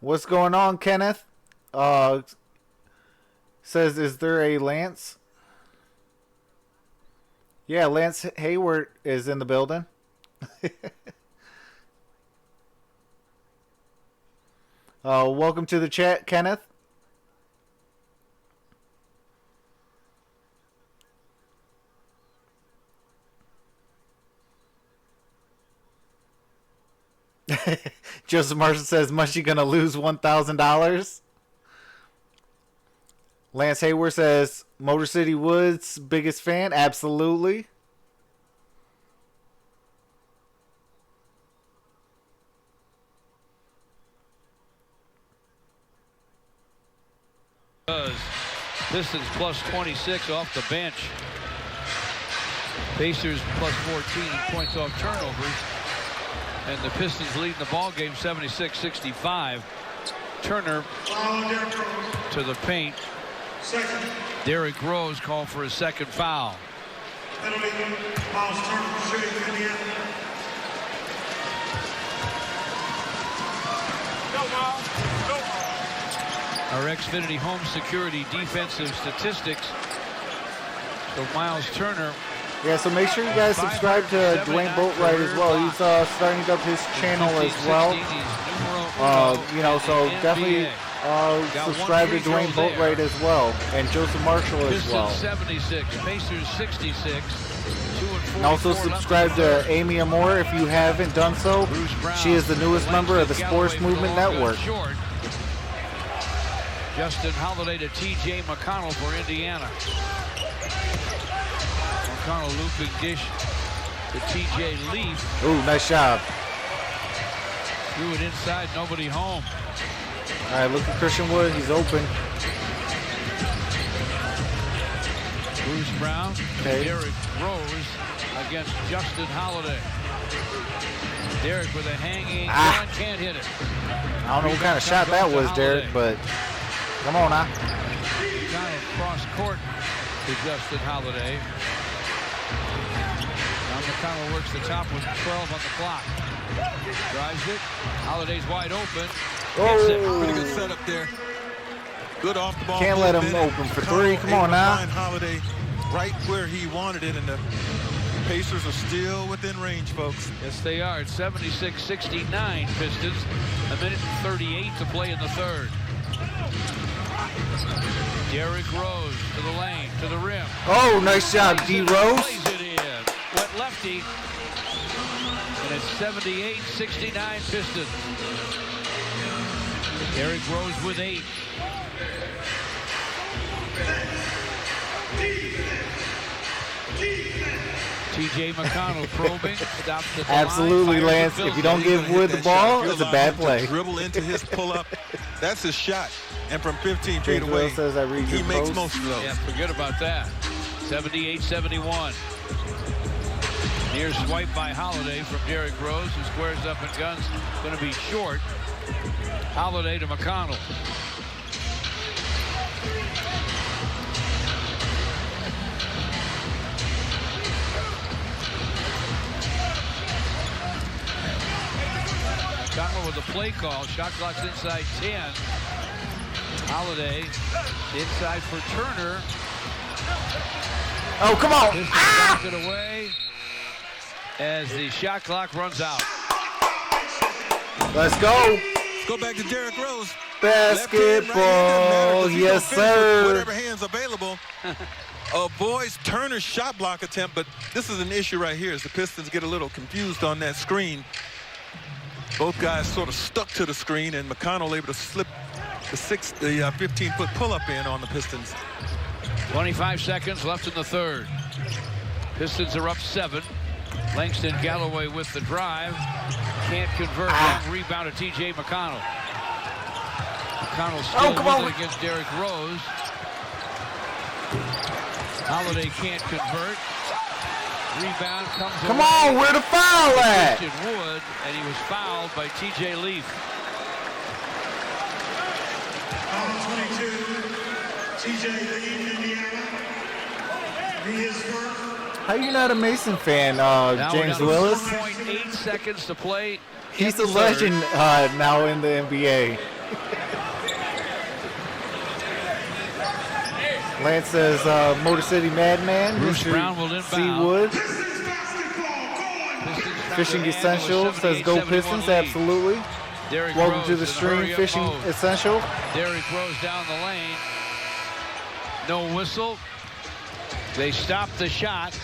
What's going on, Kenneth? Says, is there a Lance? Yeah, Lance Hayward is in the building. Welcome to the chat, Kenneth. Joseph Marshall says, Mushy gonna lose $1,000. Lance Hayward says, Motor City Woods, biggest fan. Absolutely. Pistons plus 26 off the bench. Pacers plus 14 in points off turnovers. And the Pistons leading the ball game 76-65. Turner to the paint. Derrick Rose called for his second foul. Our Xfinity Home Security defensive statistics. So Miles Turner. Yeah, so make sure you guys subscribe to Dwayne Boatwright as well. He's starting up his channel as well. You know, so definitely Subscribe to Dwayne Boatwright as well, and Joseph Marshall as Pistons well. 76, Pacers 66. And also subscribe to Amy Amor if you haven't done so. She is the newest member of the Sports Movement Network. Justin Holiday to T.J. McConnell for Indiana. McConnell looping dish to T.J. Leaf. Ooh, nice job. Threw it inside, nobody home. All right, look at Christian Wood. He's open. Bruce Brown, okay. Derrick Rose against Justin Holiday. Derrick with a hanging gun, can't hit it. I don't know what kind of shot that was, Derrick, but come on now. Kind of cross court to Justin Holiday. Now McConnell works the top with 12 on the clock. Drives it. Holiday's wide open. Oh, pretty good setup there. Good off the ball. Can't let him open for three. Come on now. Holiday right where he wanted it, and the Pacers are still within range, folks. Yes, they are. It's 76-69 Pistons. A minute and 38 to play in the third. Derrick Rose to the lane, to the rim. Oh, nice job, D. Rose. Plays it in. Wet lefty. And it's 78-69 Pistons. Derrick Rose with 8. T.J. McConnell probing, stops the Absolutely, line, Lance. If you don't give Wood the ball, it's a bad play. Dribble into his pull-up. That's his shot. And from 15 feet James away, Will says I read he your makes post. most of those. Yeah, forget about that. 78-71. Near swipe by Holiday from Derrick Rose, who squares up and guns. Going to be short. Holiday to McConnell. McConnell with a play call. Shot clock's inside 10. Holiday inside for Turner. Oh, come on. Knocks it away as the shot clock runs out. Let's go. Let's go back to Derrick Rose. Basketball. Yes, sir. Whatever hands available. Boys, Turner's shot block attempt, but this is an issue right here as the Pistons get a little confused on that screen. Both guys sort of stuck to the screen, and McConnell able to slip the 15-foot pull-up in on the Pistons. 25 seconds left in the third. Pistons are up 7. Langston Galloway with the drive. Can't convert. Long rebound to T.J. McConnell. McConnell still with it against Derrick Rose. Holiday can't convert. Rebound comes Come on, where the foul at? Christian Wood, and he was fouled by T.J. Leaf. Foul 22, T.J. Leaf, Indiana. He is first. How you not a Mason fan, James Willis? 4.8 seconds to play. He's a legend now in the NBA. Lance says Motor City Madman. Bruce Mr. Brown will inbound. C. Wood. Fishing Essential says go Pistons. Absolutely. Welcome to the stream, Fishing Essential. Derrick Rose down the lane. No whistle. They stop the shot.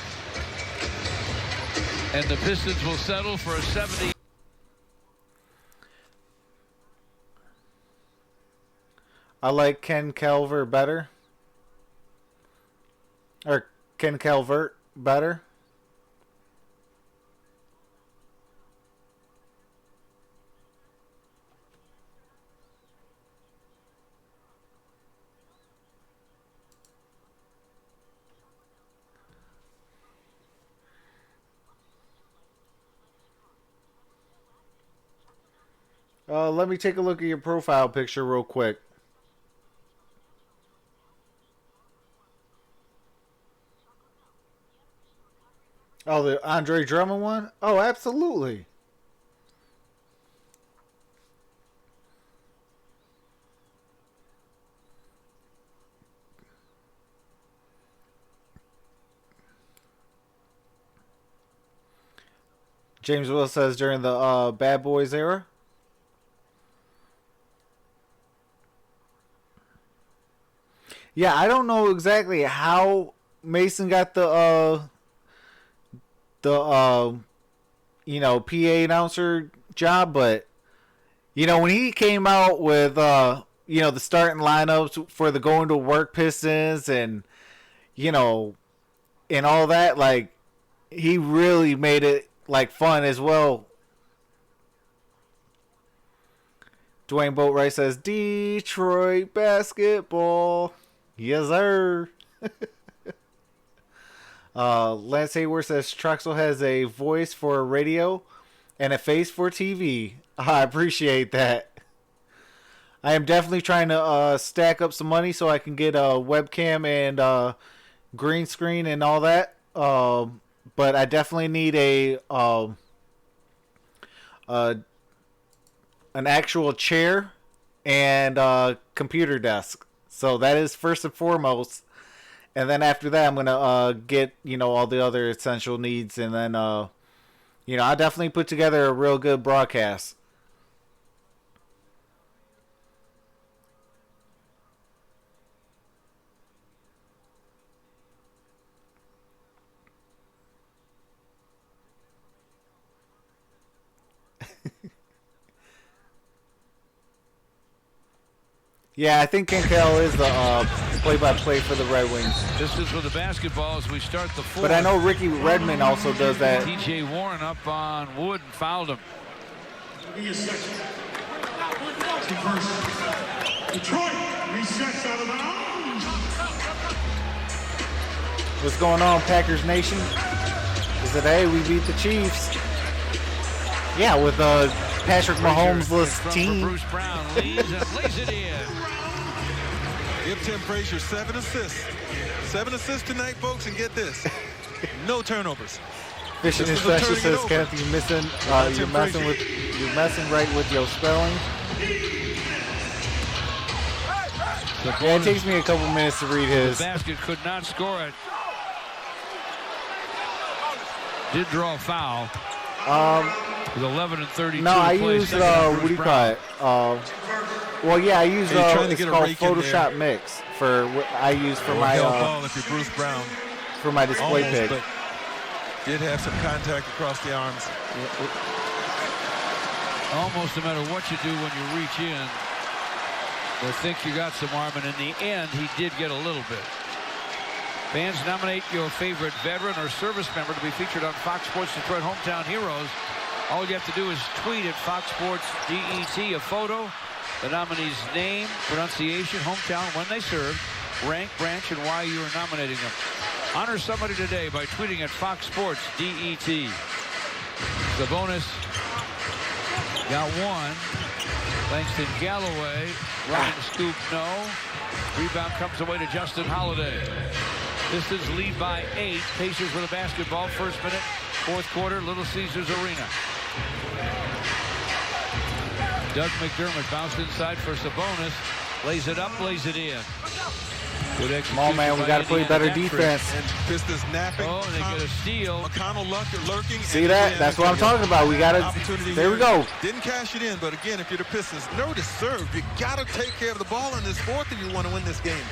And the Pistons will settle for a 70. I like Ken Calvert better. Or Ken Calvert better. Let me take a look at your profile picture real quick. Oh, the Andre Drummond one? Oh, absolutely. James Will says during the Bad Boys era. Yeah, I don't know exactly how Mason got the you know, PA announcer job, but you know, when he came out with you know, the starting lineups for the going to work Pistons and you know, and all that, like he really made it like fun as well. Dwayne Boatwright says Detroit basketball. Yes, sir. Lance Hayward says Troxel has a voice for radio and a face for TV. I appreciate that. I am definitely trying to stack up some money so I can get a webcam and green screen and all that. But I definitely need an actual chair and computer desk. So that is first and foremost. And then after that, I'm going to get, you know, all the other essential needs. And then, you know, I'll definitely put together a real good broadcast. Yeah, I think Kenkel is the play-by-play for the Red Wings. This is with the basketball as we start the fourth. But I know Ricky Redmond also does that. TJ Warren up on Wood and fouled him. Detroit resets out of bounds. What's going on, Packers Nation? Is it, hey, we beat the Chiefs. Yeah, with Patrick Mahomes-less team. Bruce Brown leads and lays it in. Give Tim Frazier 7 assists. 7 assists tonight, folks, and get this. No turnovers. Fishing and Special says, Kenneth, you're messing right with your spelling. Yeah, it takes me a couple minutes to read his. The basket could not score it. Did draw a foul. With 11 and 32. No, I used what do you call it? Well, yeah, I use it's called Photoshop Mix for what I use for my ball if you're Bruce Brown for my display pick. But did have some contact across the arms. Almost no matter what you do when you reach in, they'll think you got some arm, and in the end, he did get a little bit. Fans, nominate your favorite veteran or service member to be featured on Fox Sports Detroit Hometown Heroes. All you have to do is tweet at Fox Sports DET a photo, the nominee's name, pronunciation, hometown, when they served, rank, branch, and why you are nominating them. Honor somebody today by tweeting at Fox Sports DET. The bonus got one. Langston Galloway, running scoop, no. Rebound comes away to Justin Holiday. Pistons lead by 8. Pacers with a basketball. First minute, fourth quarter, Little Caesars Arena. Doug McDermott bounced inside for Sabonis. Lays it up, lays it in. Good execution. Come on, man, we got to play better defense. And Pistons napping. Oh, and they get a steal. McConnell lurking. See that? That's what I'm talking about. We got to. There we go. Didn't cash it in, but again, if you're the Pistons, notice serve. You got to take care of the ball in this fourth if you want to win this game.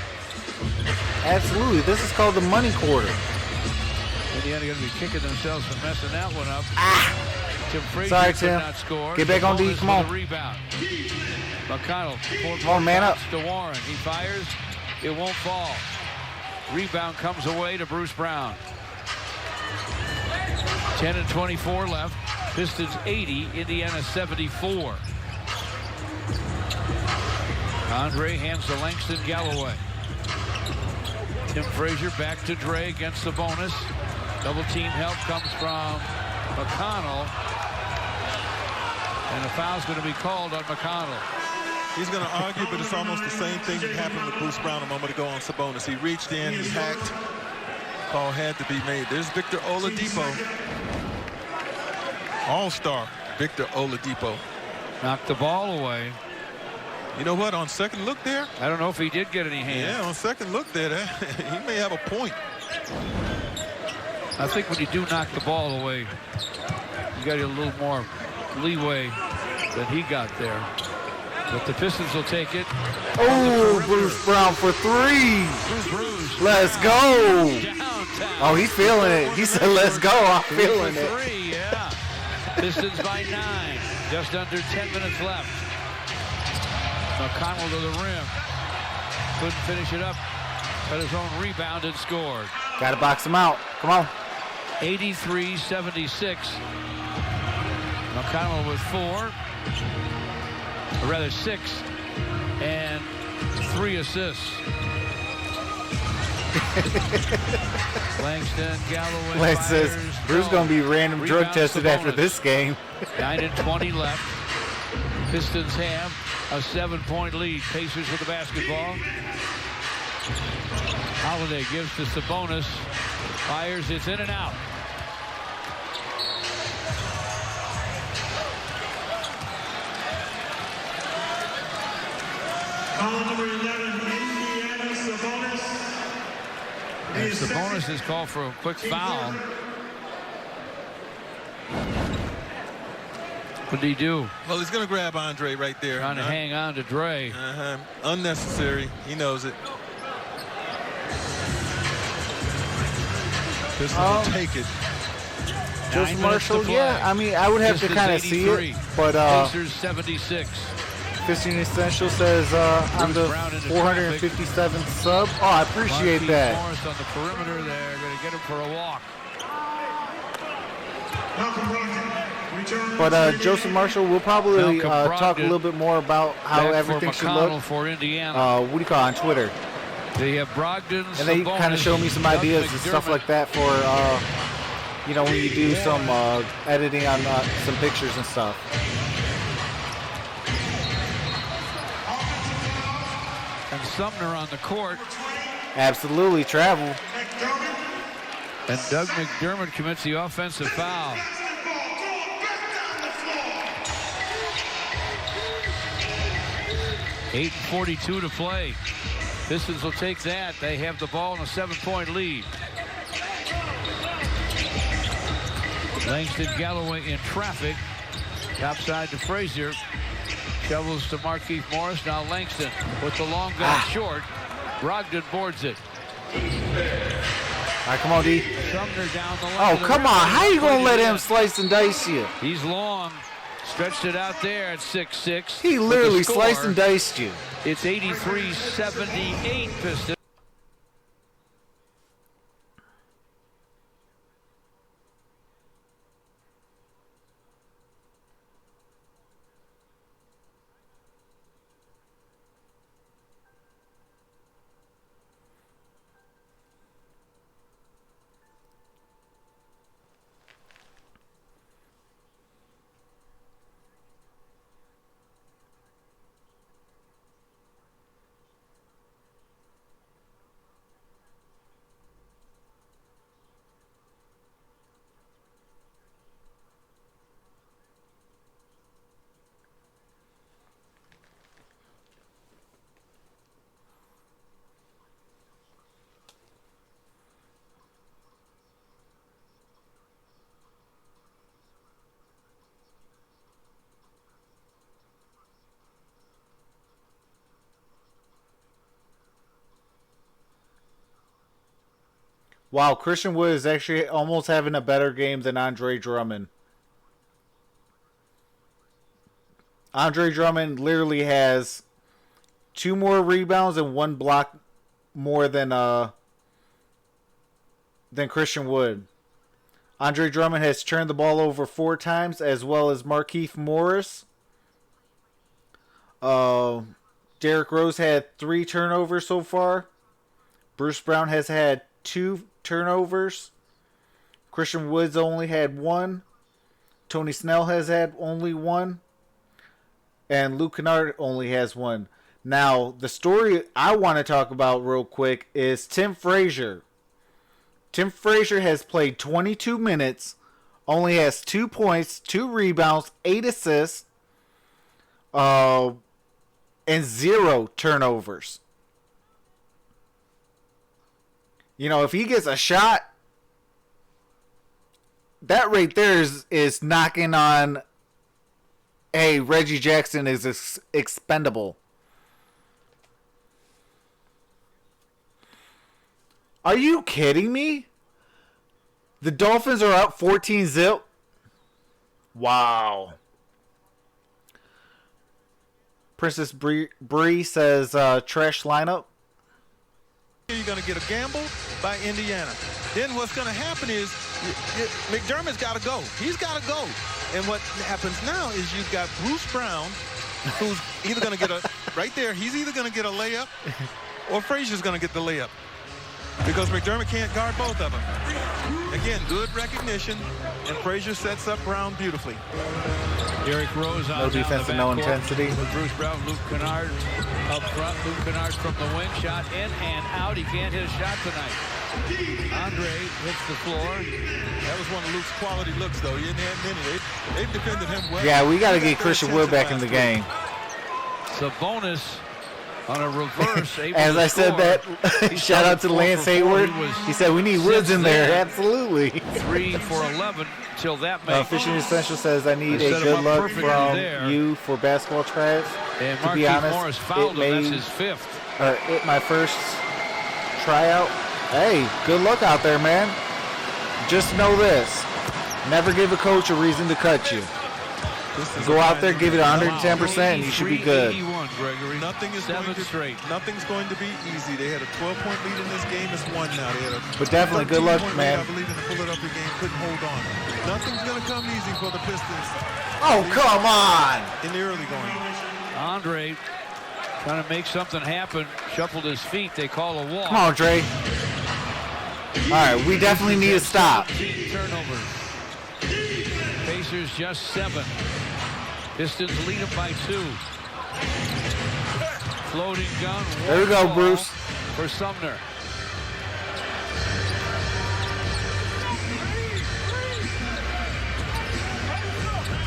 Absolutely. This is called the money quarter. Indiana going to be kicking themselves for messing that one up. Tim Frazier Sorry, could Tim. not score. Get back on D. Come on. Rebound. McConnell. Come on, man up. To Warren. He fires. It won't fall. Rebound comes away to Bruce Brown. 10 and 24 left. Pistons 80, Indiana 74. Andre hands to Langston Galloway. Tim Frazier back to Dre against the bonus. Double team help comes from McConnell. And a foul's going to be called on McConnell. He's going to argue, but it's almost the same thing that happened with Bruce Brown a moment ago on Sabonis. He reached in, he hacked. Call had to be made. There's Victor Oladipo. All-star Victor Oladipo. Knocked the ball away. You know what? On second look there. I don't know if he did get any hands. Yeah, on second look there, he may have a point. I think when you do knock the ball away, you got a little more leeway than he got there. But the Pistons will take it. Oh, Bruce Brown for three. Bruce Let's go. downtown. Oh, he's feeling it. He said, let's go. I'm feeling For it. three, yeah. Pistons by 9. Just under 10 minutes left. McConnell to the rim. Couldn't finish it up. Got his own rebound and scored. Got to box him out. Come on. 83-76. McConnell with 4. Or rather 6. And 3 assists. Langston, Galloway, Lance says, Bruce going to be random drug Rebounds tested to after bonus. this game. 9:20 left. Pistons have a 7-point lead. Pacers with the basketball. Holiday gives to Sabonis. Fires, it's in and out. Foul number 11, Indiana, Sabonis. And Sabonis is called for a quick foul. What did he do? Well, he's going to grab Andre right there. Trying to hang on to Dre. Unnecessary. He knows it. Pistons will take it. Joseph 9 minutes Marshall, to play. yeah. I mean, I would have Pistons to kind of see 83. it. But Pacers 76. Fishing Essential says I'm the Brown into 457th sub. Oh, I appreciate Markieff that. Morris on the perimeter there. Going to get him for a walk. Malcolm Brogdon returns. But Joseph Marshall, we'll probably Malcolm talk a Brogdon little bit more about how back everything for should McConnell look. for Indiana. What do you call it, on Twitter? They have Brogdon, And they Sabonis, kind of show me some Doug ideas and stuff McDermott. like that for, you know, when you do some editing on some pictures and stuff. And Sumner on the court. Absolutely, travel. And Doug McDermott commits the offensive foul. $8:42 to play. Pistons will take that. They have the ball in a 7-point lead. Langston Galloway in traffic. Top side to Frazier. Shovels to Markieff Morris. Now Langston with the long gun short. Brogdon boards it. All right, come on, D. Sumner down the line. Oh, to the come rim. on. How you going to let Put it him in. slice and dice you? He's long. Stretched it out there at 6'6". He With literally the score, sliced and diced you. It's 83-78 Pistons. Wow, Christian Wood is actually almost having a better game than Andre Drummond. Andre Drummond literally has 2 more rebounds and 1 block more than Christian Wood. Andre Drummond has turned the ball over 4 times, as well as Markieff Morris. Derrick Rose had 3 turnovers so far. Bruce Brown has had 2 turnovers. Christian Woods only had 1. Tony Snell has had only 1. And Luke Kennard only has 1. Now, the story I want to talk about real quick is Tim Frazier. Tim Frazier has played 22 minutes, only has 2 points, 2 rebounds, 8 assists, and 0 turnovers. You know, if he gets a shot, that right there is knocking on Hey, Reggie Jackson is expendable. Are you kidding me? The Dolphins are up 14-0. Wow. Princess Bree says trash lineup. You're going to get a gamble by Indiana. Then what's going to happen is McDermott's got to go. He's got to go. And what happens now is you've got Bruce Brown, who's either going to get a, right there, he's either going to get a layup or Frazier's going to get the layup. Because McDermott can't guard both of them. Again, good recognition, and Frazier sets up Brown beautifully. Derrick Rose on No defense and no intensity. With Bruce Brown, Luke Kennard up front. Luke Kennard from the wing, shot in and out. He can't hit a shot tonight. Andre hits the floor. That was one of Luke's quality looks, though. He didn't have many. They've defended him well. Yeah, we got to get Christian Wood back in the game. Sabonis on a reverse. As I said that, shout out to Lance Hayward. He said we need Woods in there. Absolutely. 3 for 11 till that makes. Fishing Essential says I need a good look from you for basketball tryouts. And to be honest, Morris fouled him. That's his fifth. My first tryout. Hey, good luck out there, man. Just know this: never give a coach a reason to cut you. Go out there, give it 110%, and you should be good. Nothing's going to be easy. They had a 12-point lead in this game. It's one now. They had a but definitely good luck, man. I believe in the Philadelphia game. Couldn't hold on. Nothing's going to come easy for the Pistons. Oh, come on! In the early going. Andre trying to make something happen. Shuffled his feet. They call a walk. Come on, Dre. All right, we definitely need to stop. Turnovers. Pacers just 7. Pistons lead them by 2. Floating gun. There we go, Bruce. For Sumner.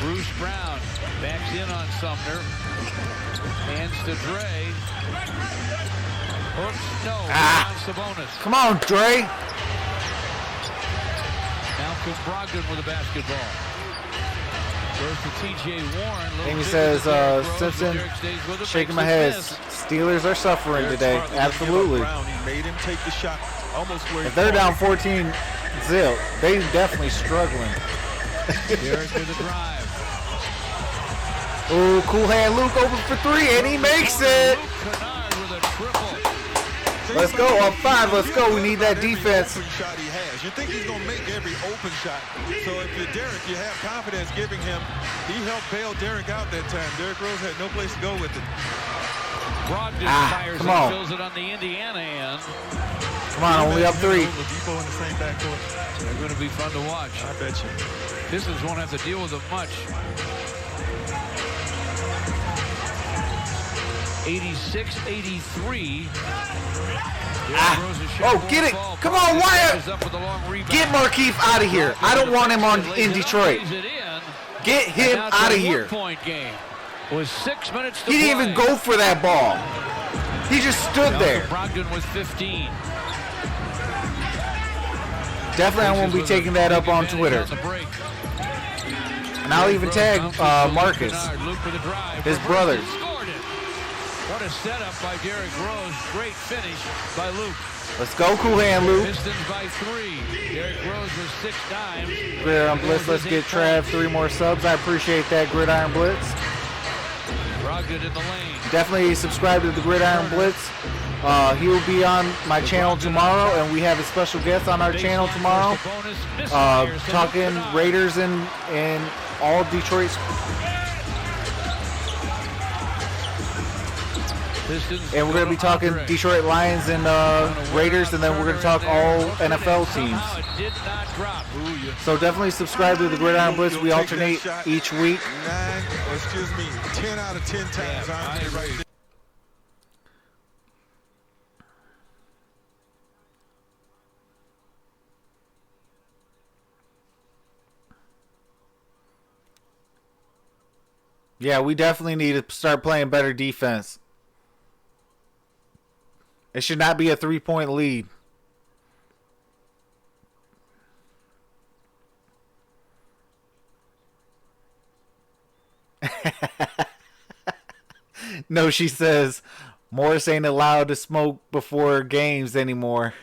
Bruce Brown backs in on Sumner. Hands to Dre. Hooks, no. Sabonis. Come on, Dre. Malcolm Brogdon with a basketball. Goes to T.J. Warren. Amy says, Simpson, shaking my head. Steelers are suffering today. Absolutely. He made him take the shot almost where if they're down 14-0, they definitely struggling. Derrick to the drive. Oh, cool hand Luke open for 3, and he makes it. Luke Kennard with a triple. Let's go, up 5, let's go. We need that defense. Shot he has. You think he's going to make every open shot. So if you're Derrick, you have confidence giving him. He helped bail Derrick out that time. Derrick Rose had no place to go with it. Brogdon fires and fills it on the Indiana end. Come on, only up 3. Depot in the same backcourt. They're going to be fun to watch. I bet you. Pistons won't have to deal with them much. 86-83. Oh, get it. Come on, Wyatt. Get Markieff out of here. I don't want him in Detroit. Get him out of here. With 6 minutes to he didn't even go for that ball. He just stood there. Brogdon with 15. Definitely I won't be taking that up on Twitter. And I'll even tag Marcus, his brothers. What a setup by Derrick Rose. Great finish by Luke. Let's go, cool hand, Luke. Pistons by 3. Derrick Rose with 6 dimes. Gridiron Blitz, let's get Trav 3 more subs. I appreciate that, Gridiron Blitz. Brogdon in the lane. Definitely subscribe to the Gridiron Blitz. He will be on my channel tomorrow, and we have a special guest on our channel tomorrow. Talking Raiders and all Detroit's. And we're going to be talking Detroit Lions and Raiders, and then we're going to talk all NFL teams. So definitely subscribe to the Gridiron Blitz. We alternate each week. 10 out of 10 times. Yeah, we definitely need to start playing better defense. It should not be a 3-point lead. No, she says Morris ain't allowed to smoke before games anymore.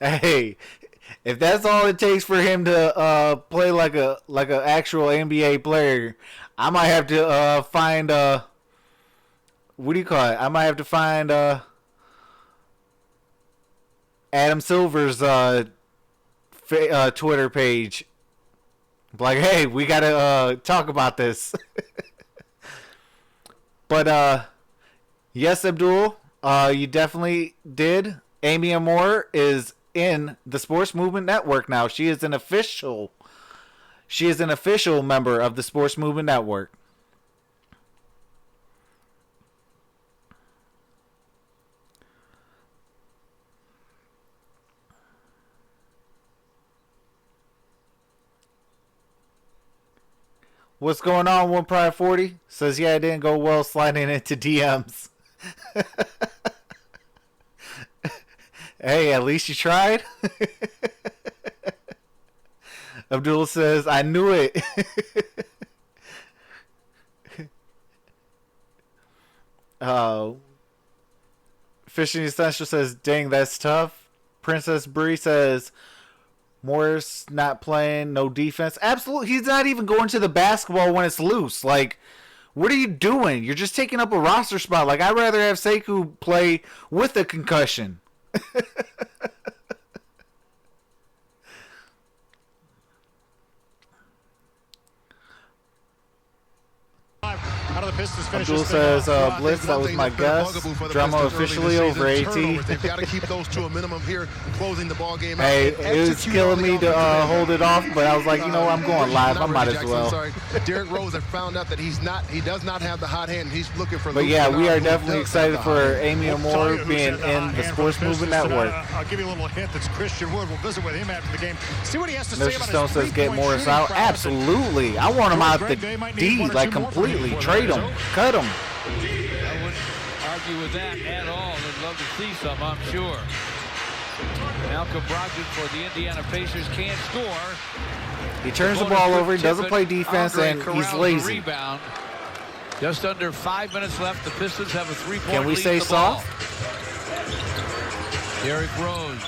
Hey, if that's all it takes for him to play like a actual NBA player, I might have to find what do you call it? I might have to find Adam Silver's Twitter page. Like, hey, we gotta talk about this. But yes, Abdul, you definitely did. Amy Amor is in the Sports Movement Network now. She is an official member of the Sports Movement Network. What's going on, One Pride 40? Says, yeah, it didn't go well sliding into DMs. Hey, at least you tried. Abdul says, I knew it. Fishing Essential says, dang, that's tough. Princess Bree says, Morris not playing, no defense. Absolutely, he's not even going to the basketball when it's loose. Like, what are you doing? You're just taking up a roster spot. Like, I'd rather have Sekou play with a concussion. How do the Pistons finish Abdul says, Blitz, that was my guess. Drama officially over AT. They've got to keep those to a minimum here, closing the ball game out. Hey, it was killing me to hold it off, but I was like, you know, I'm going live. I might as well. Sorry. Derrick Rose have found out that he does not have the hot hand. He's looking for. But yeah, we are definitely excited for Amy Amor being in the Sports Movement Network. I'll give you a little hint. That's Christian Wood. We'll visit with him after the game. See what he has to say about Stone says, get Morris out. Absolutely. I want him out the D, like completely. Trade him. Cut him. I wouldn't argue with that at all. They'd love to see some, I'm sure. Malcolm Brogdon for the Indiana Pacers can't score. He turns the ball over, he doesn't play defense, and he's lazy. Rebound. Just under 5 minutes left. The Pistons have a 3-point lead. Can we say soft? Derrick Rose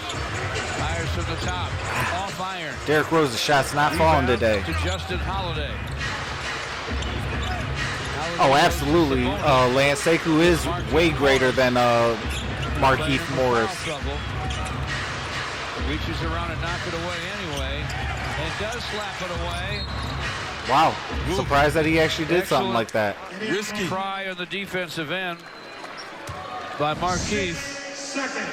fires from the top. Off iron. Derrick Rose's shot's not falling today. To Justin Holiday. Oh, absolutely. Lance Sekou is way greater than Markieff Morris. Reaches around and knock it away anyway, and does slap it away. Wow, surprised that he actually did something like that. Risky try on the defensive end by Markieff.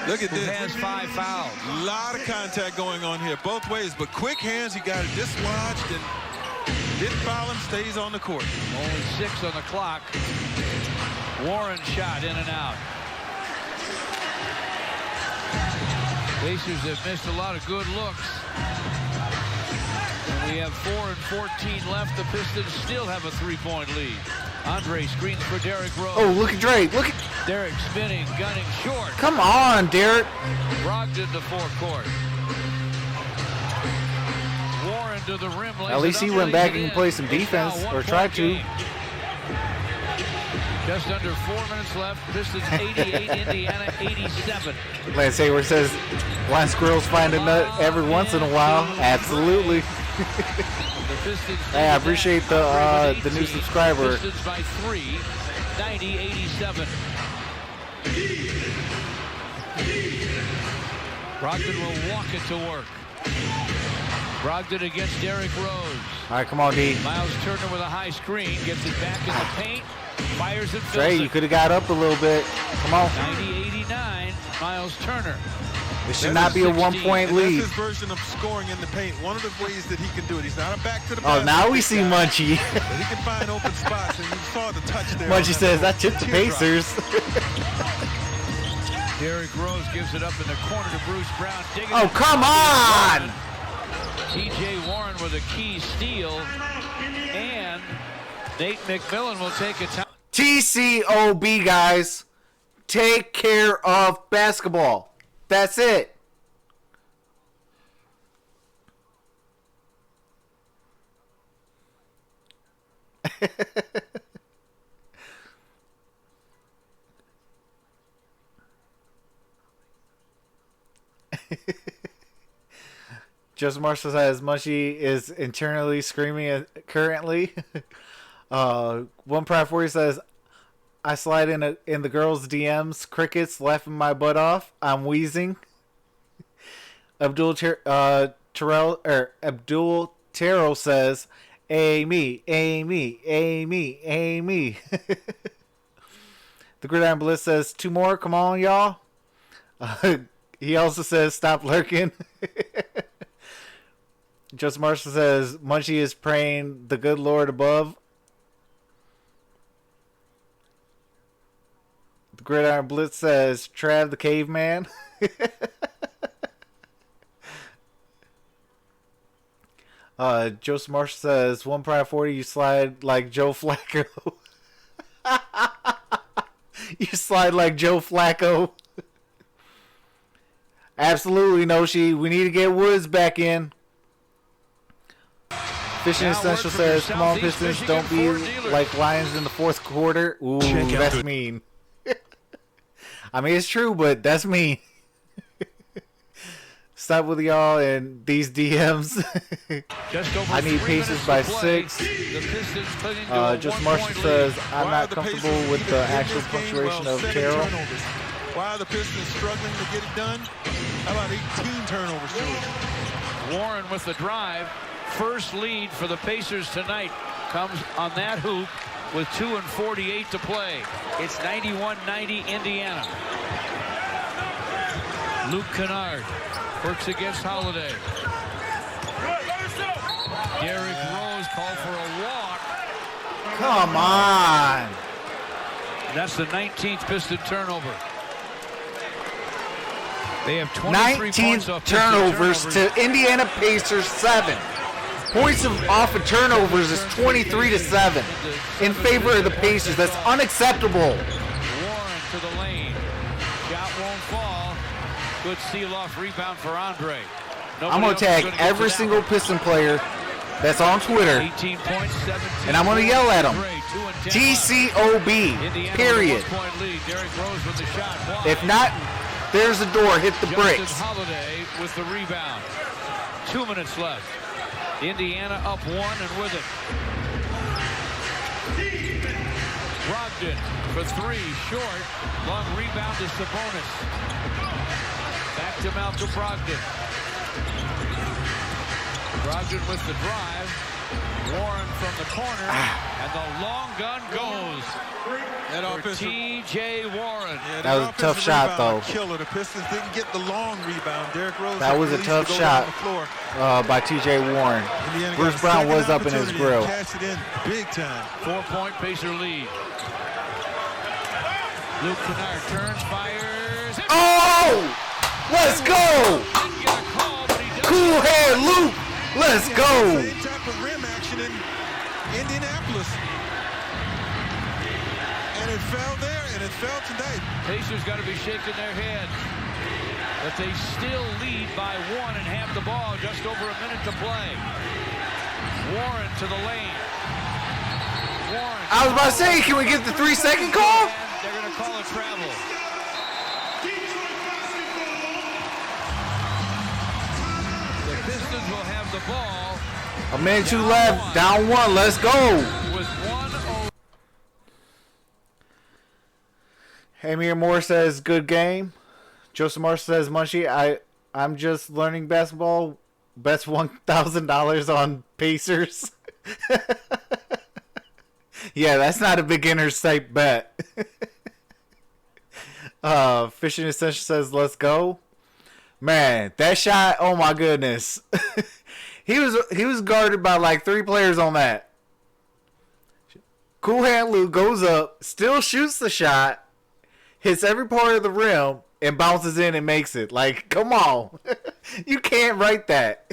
Look at this. Has 5 fouls. A lot of contact going on here, both ways, but quick hands. He got it dislodged and didn't foul him, stays on the court. Only 6 on the clock. Warren shot in and out. Pacers have missed a lot of good looks. And we have 4 and 14 left. The Pistons still have a 3-point lead. Andre screens for Derrick Rose. Oh, look at Drake. Look at Derrick spinning, gunning short. Come on, Derrick. Brogdon to forecourt. Warren to the rim. At least he went back and played some defense, or tried to. Just under 4 minutes left. Pistons 88, Indiana 87. Lance Hayward says, blind squirrels find a nut every once in a while. Absolutely. Hey, I appreciate the new subscriber. Pistons by 3, 90-87. Brogdon will walk it to work. Brogdon against Derrick Rose. All right, come on, D. Miles Turner with a high screen. Gets it back in the paint. Fires it. Trey, you could have got up a little bit. Come on. 90-89. Miles Turner. This should not be a 1-point lead. That's his version of scoring in the paint. One of the ways that he can do it. He's not a back to the Oh, now we see Munchie. But he can find open spots, and you saw the touch there. Munchie says, I tipped the Pacers. Derrick Rose gives it up in the corner to Bruce Brown. Oh, come on! T.J. Warren with a key steal. And Nate McMillan will take a time. TCOB, guys. Take care of basketball. That's it. Justin Marshall says Munchie is internally screaming currently. One Pride 40 says, I slide in the girls' DMs, crickets laughing my butt off. I'm wheezing. Abdul Terrell says, me. The Gridiron Blitz says, 2 more, come on, y'all. He also says, stop lurking. Justin Marshall says, Munchie is praying the good Lord above. The Gridiron Blitz says, Trav the caveman. Joseph Marshall says, 1 Pride 40, you slide like Joe Flacco. You slide like Joe Flacco. Absolutely, Noshi. We need to get Woods back in. Fishing Essential says, come on, Pistons, don't be like Lions in the fourth quarter. Ooh, that's mean. I mean, it's true, but that's mean. Stop with y'all and these DMs. I need Pacers by 6. Just Marshall says, I'm not comfortable with the actual punctuation of Terrell. Why are the Pistons struggling to get it done? How about 18 turnovers? Warren with the drive. First lead for the Pacers tonight comes on that hoop with 2:48 to play. It's 91-90 Indiana. Luke Kennard works against Holiday. Derrick Rose called for a walk. Come on. That's the 19th Piston turnover. They have 23 points off turnovers to Indiana Pacers 7. Points off of turnovers is 23-7 in favor of the Pacers. That's unacceptable. Warren to the lane. Shot won't fall. Good seal-off rebound for Andre. I'm going to tag every single Piston player that's on Twitter, 18 points, 17 and I'm going to yell at them. TCOB, period. If not, there's the door. Hit the bricks. Holiday with the rebound. 2 minutes left. Indiana up 1 and with it. Brogdon for 3, short. Long rebound to Sabonis. Back to Malcolm Brogdon. Brogdon with the drive. Warren from the corner. And the long gun goes. For T.J. Warren. Yeah, that was a tough shot, though. Killer. The Pistons didn't get the long rebound. Derrick Rose. That was a tough shot by T.J. Warren. Bruce Brown was up in his grill. Cash it in big time. 4-point Pacer lead. Luke Kennard turns, fires. Oh! Let's go! Cool hair, Luke. Let's go. Same type of rim action in Indianapolis. And it fell there, and it fell tonight. Pacers got to be shaking their heads. But they still lead by 1 and have the ball. Just over a minute to play. Warren to the lane. Warren. I was about to say, can we get the 3-second call? They're going to call a travel. The Pistons will have the ball. A minute 2 left. Down 1. Let's go. With 1-0. Amor says, good game. Joseph Marshall says, Munchie, I'm just learning basketball. Bets $1,000 on Pacers. Yeah, that's not a beginner's type bet. Fishing Essential says, let's go. Man, that shot, oh my goodness. He was guarded by like 3 players on that. Cool Hand Lou goes up, still shoots the shot, hits every part of the rim, and bounces in and makes it. Like, come on. You can't write that.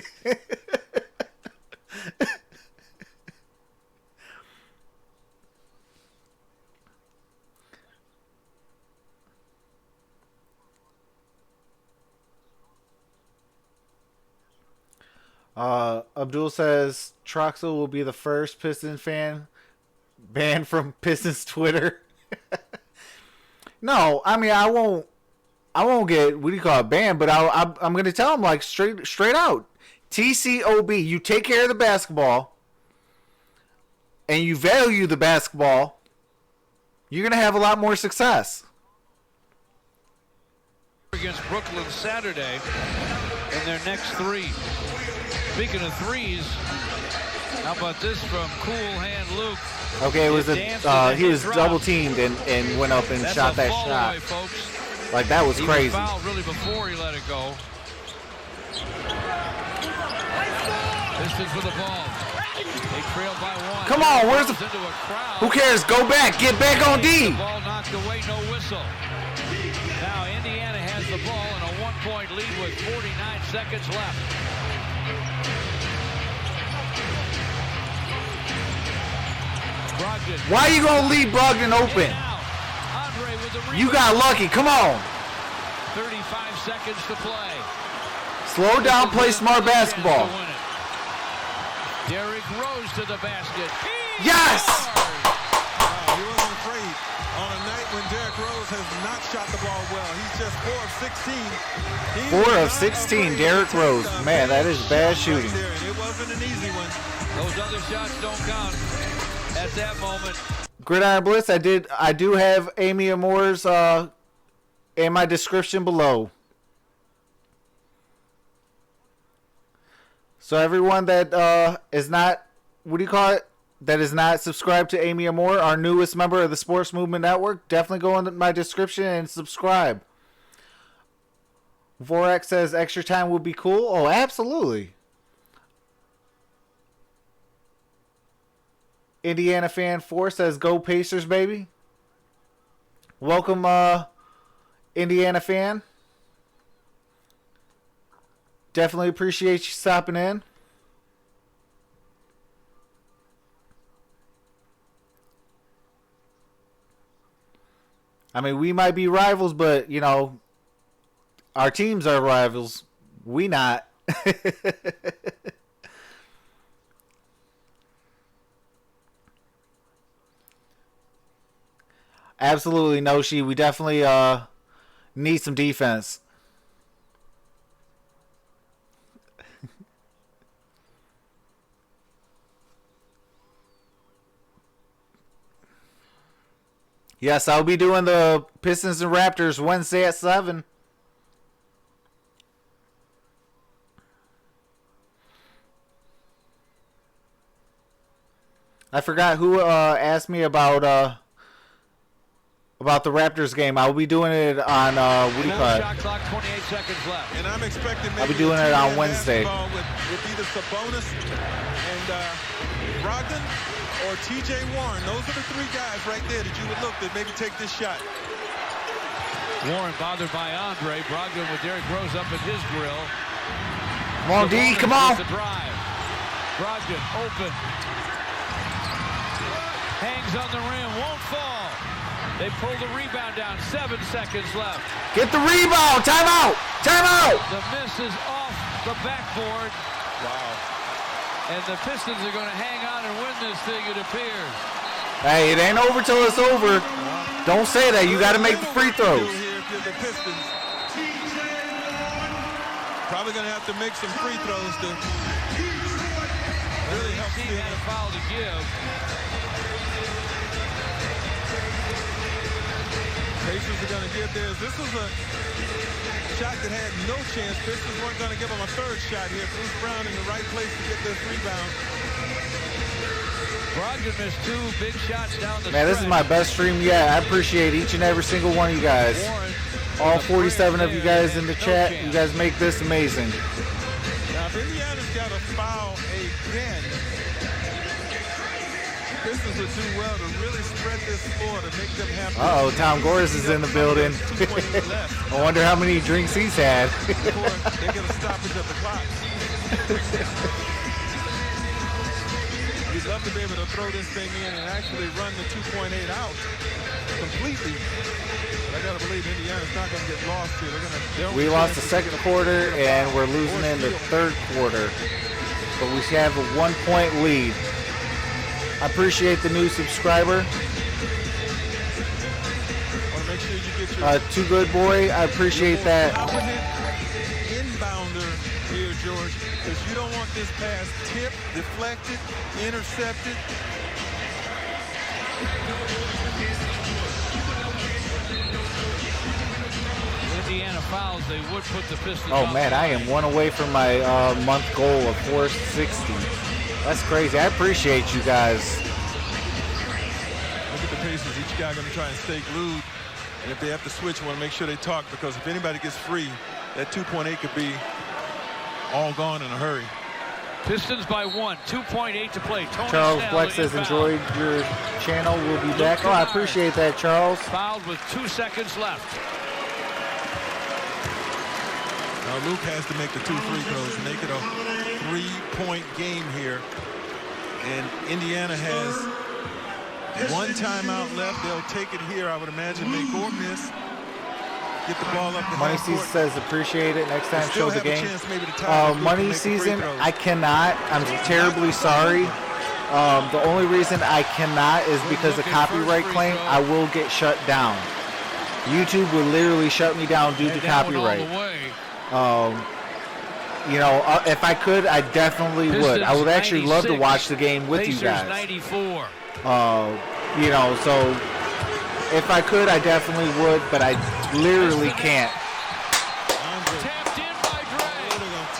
Abdul says Troxel will be the first Pistons fan banned from Pistons Twitter. No, I mean I won't get what do you call it banned, but I'm going to tell them like straight out. TCOB, you take care of the basketball and you value the basketball, you're going to have a lot more success. Against Brooklyn Saturday in their next 3. Speaking of threes, how about this from Cool Hand Luke? Okay, it was he was double teamed and went up and That's shot that fall shot. away, folks. Like that was He crazy. Was fouled really before he let it go. Pistons with the ball. They trail by 1. Come on, where's the? Into a crowd. Who cares? Go back, get back on D. The ball knocked away, no whistle. Now Indiana has the ball in a 1-point lead with 49 seconds left. Brogdon. Why are you gonna leave Brogdon open? You got lucky. Come on. 35 seconds to play. Slow down. Play smart basketball. Derrick Rose to the basket. Yes. He wasn't afraid. On a night when Derrick Rose has not shot the ball well, he's just 4 of 16. 4 of 16, Derrick Rose. Man, that is bad shooting. It wasn't an easy one. Those other shots don't count at that moment. Gridiron Blitz. I do have Amy Amor's in my description below. So everyone that is not, what do you call it? That is not subscribed to Amy Amor, our newest member of the Sports Movement Network, definitely go into my description and subscribe. Vorak says extra time would be cool. Oh, absolutely. Indiana Fan 4 says go Pacers, baby. Welcome, Indiana fan. Definitely appreciate you stopping in. I mean, we might be rivals, but, you know, our teams are rivals. We not. Absolutely, Noshi. We definitely need some defense. Yes, I'll be doing the Pistons and Raptors Wednesday at 7. I forgot who asked me about the Raptors game. I'll be doing it on Shot clock, 28 seconds left. And I'm expecting I'll be doing it on Wednesday. With either Sabonis and Brogdon or TJ Warren. Those are the 3 guys right there that you would look to maybe take this shot. Warren bothered by Andre. Brogdon with Derrick Rose up at his grill. Come on, D, come on. The drive. Brogdon open. Hangs on the rim, won't fall. They pull the rebound down. 7 seconds left. Get the rebound. Timeout. Timeout. The miss is off the backboard. Wow. And the Pistons are going to hang on and win this thing, it appears. Hey, it ain't over till it's over. Don't say that. You got to make the free throws. The Pistons probably going to have to make some free throws to really help. He had a foul to give. Pacers are going to get theirs. This was a shot that had no chance. Pistons weren't going to give him a 3rd shot here. Bruce Brown in the right place to get this rebound. Brogdon missed 2 big shots down the Man, this is my best stream yet. I appreciate each and every single one of you guys. All 47 of you guys in the chat. You guys make this amazing. Now, if Indiana's got a foul again, Pistons would do well to really spread this floor to make them have. Uh-oh, Tom Gores is in the building. I wonder how many drinks he's had. They get a stoppage of the clock. We'd love to be able to throw this thing in and actually run the 2.8 out completely. But I got to believe Indiana's not going to get lost here. We lost the 2nd quarter, and we're losing in the 3rd quarter. But we have a 1-point lead. I appreciate the new subscriber. Make sure you get your Too Good Boy, I appreciate that. Inbounder here, George, because you don't want this pass tipped, deflected, intercepted. Indiana fouls, they would put the Pistons Oh on man, the I line. am one away from my month goal of 460. That's crazy. I appreciate you guys. Look at the Pacers. Each guy going to try and stay glued. And if they have to switch, want to make sure they talk, because if anybody gets free, that 2.8 could be all gone in a hurry. Pistons by 1, 2.8 to play. Tony Charles Snell Flex says, inbound. enjoyed your channel. We'll be back. Oh, I appreciate that, Charles. Fouled with 2 seconds left. Now Luke has to make the 2 free throws, make it a 3-point game here. And Indiana has 1 timeout left. They'll take it here, I would imagine, make or miss. Get the ball up the Money half Season court. says appreciate it. Next time, show the Still have a game. chance maybe to tie if Luke can Money make the free Season, throws. I cannot. I'm terribly sorry. The only reason I cannot is because of copyright claim. I will get shut down. YouTube will literally shut me down due to That went all copyright. the way. You know, if I could, I definitely would. I would actually love to 96, watch the game with you Pacers guys. 94. You know, so if I could, I definitely would, but I literally can't. Tapped in by Dre,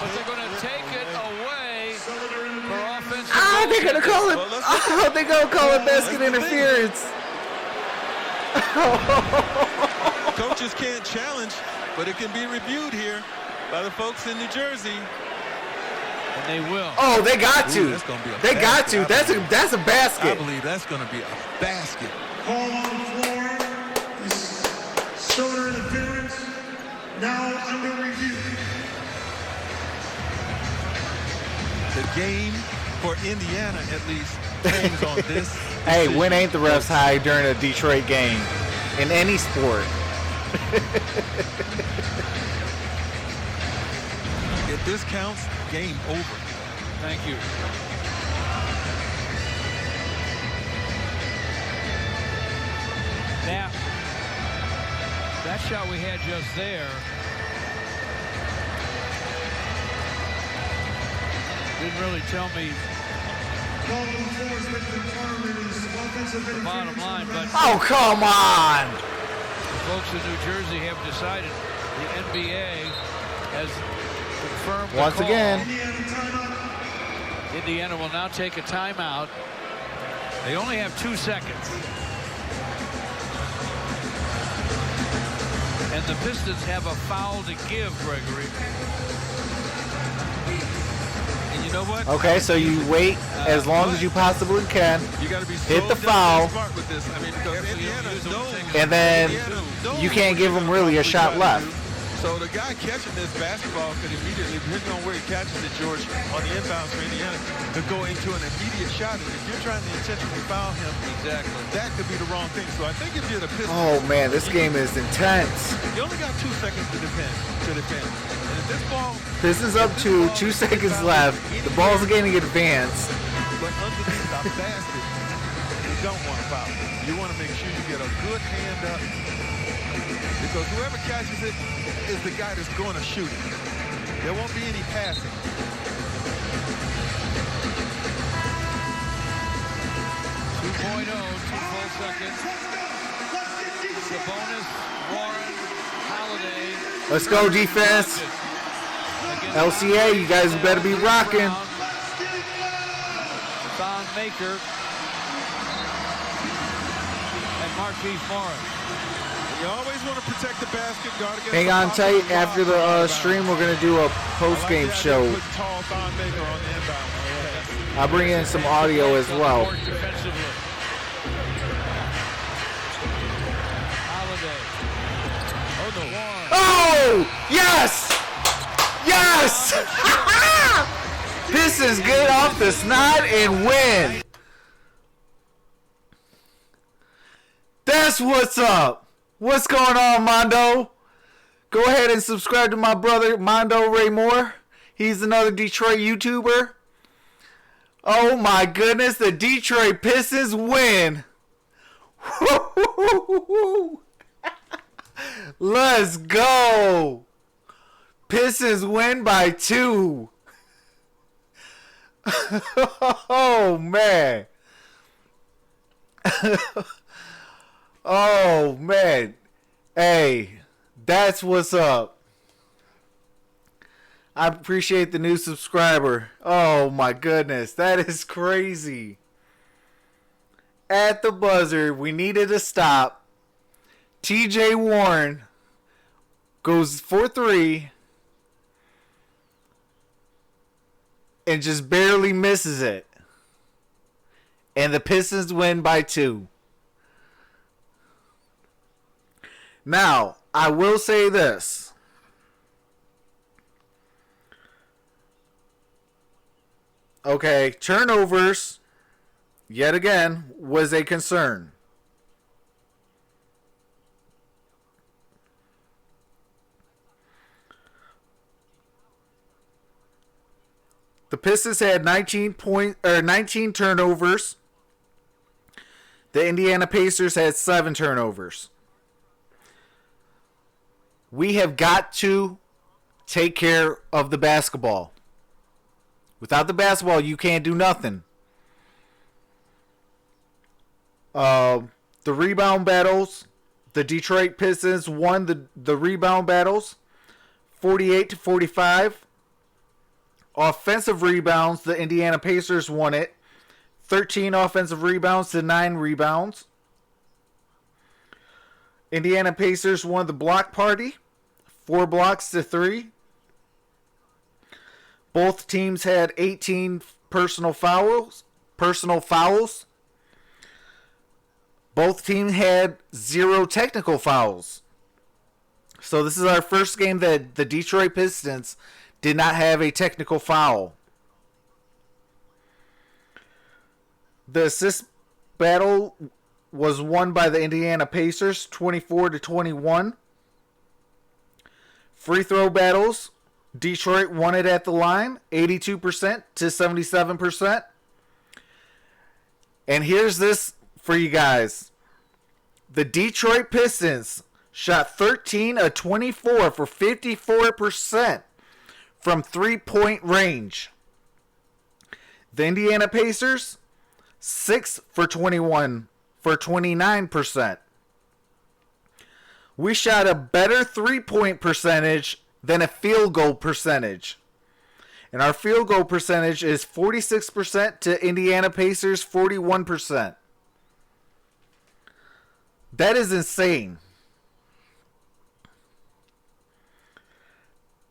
but they're going to take it away for offensive. Ah, they're gonna call it. Oh, they're gonna call it basket interference. Coaches can't challenge, but it can be reviewed here by the folks in New Jersey. And they will. Oh, they got to. Ooh, that's gonna be a They got basket, to. I believe. That's a I basket. believe that's going to be a basket. Call on the floor is shoulder interference. Now under review. The game for Indiana, at least, hangs on this. Hey, decision. when ain't the refs high during a Detroit game in any sport? If this counts, game over. Thank you. Now, that shot we had just there didn't really tell me Call on the floor is determined is offensive the bottom interference. line, but Oh, come on. the folks in New Jersey have decided the NBA has confirmed the Once call. again. Indiana timeout. Indiana will now take a timeout. They only have 2 seconds. And the Pistons have a foul to give, Gregory. And you know what? Okay, so you wait as long as you possibly can, You got to be hit so the foul, smart with this. I mean, because Indiana knows. and then you can't give them really a shot left. So the guy catching this basketball could immediately, depending on where he catches it, George, on the inbounds for Indiana, could go into an immediate shot. And if you're trying to intentionally foul him, Exactly. that could be the wrong thing. So I think if you're the Pistons, Oh man, this game is intense. you only got 2 seconds to defend. And if this ball, Pistons up 2 seconds left. The ball's getting advanced. but underneath the basket, you don't want to foul. You want to make sure you get a good hand up, because whoever catches it is the guy that's going to shoot it. There won't be any passing. 2.0, 2 full seconds. Sabonis, Warren, Holiday. Let's go defense. LCA, you guys better be rocking. Thon Maker and Markieff Morris. You always want to protect the basket, guard against Hang the on possible tight. After the inbound. stream, we're gonna do a I like post-game the idea show. of putting tall Thon Maker on the inbound. I'll bring in some audio as well. Defensively. Holiday. Oh, no. Warren. Oh! Yes! Yes! This is get off the snot and win. That's what's up. What's going on, Mondo? Go ahead and subscribe to my brother, Mondo Ray Moore. He's another Detroit YouTuber. Oh my goodness, the Detroit Pistons win. Let's go. Pistons win by 2. Oh man. Oh man. Hey, that's what's up. I appreciate the new subscriber. Oh my goodness, that is crazy. At the buzzer, we needed a stop. TJ Warren goes for 3 and just barely misses it. And the Pistons win by 2. Now, I will say this. Okay, turnovers, yet again, was a concern. The Pistons had 19 turnovers. The Indiana Pacers had 7 turnovers. We have got to take care of the basketball. Without the basketball, you can't do nothing. The rebound battles, the Detroit Pistons won the rebound battles 48-45. Offensive rebounds, the Indiana Pacers won it 13 offensive rebounds to 9 rebounds. Indiana Pacers won the block party 4 blocks to 3. Both teams had 18 personal fouls. Both teams had 0 technical fouls. So this is our first game that the Detroit Pistons did not have a technical foul. The assist battle was won by the Indiana Pacers 24-21. Free throw battles, Detroit won it at the line, 82% to 77%. And here's this for you guys. The Detroit Pistons shot 13 of 24 for 54% from three-point range. The Indiana Pacers, 6 for 21 for 29%. We shot a better three-point percentage than a field goal percentage. And our field goal percentage is 46% to Indiana Pacers 41%. That is insane.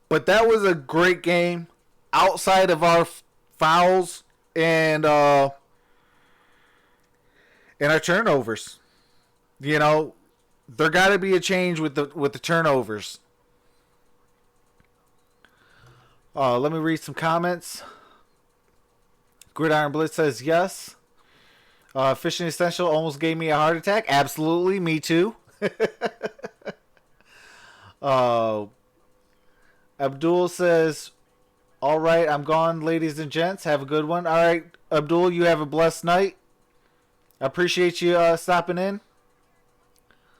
But that was a great game outside of our fouls and our turnovers. You know, there got to be a change with the turnovers. Let me read some comments. Gridiron Blitz says yes. Fishing Essential almost gave me a heart attack. Absolutely, me too. Abdul says, all right, I'm gone, ladies and gents. Have a good one. All right, Abdul, you have a blessed night. I appreciate you stopping in.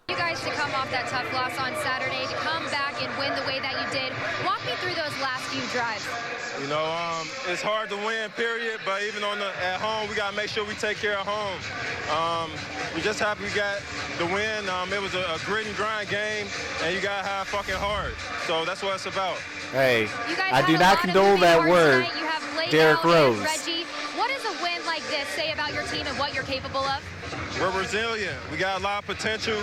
You guys to come off that tough loss on Saturday, to come back and win the way that you did. Walk me through those last few drives. You know, it's hard to win, period, but even at home, we got to make sure we take care of home. We're just happy we got the win. It was a grit and grind game, and you got to have fucking heart. So that's what it's about. Hey, I do not condone that word, Derrick Rose. Reggie, what does a win like this say about your team and what you're capable of? We're resilient. We got a lot of potential.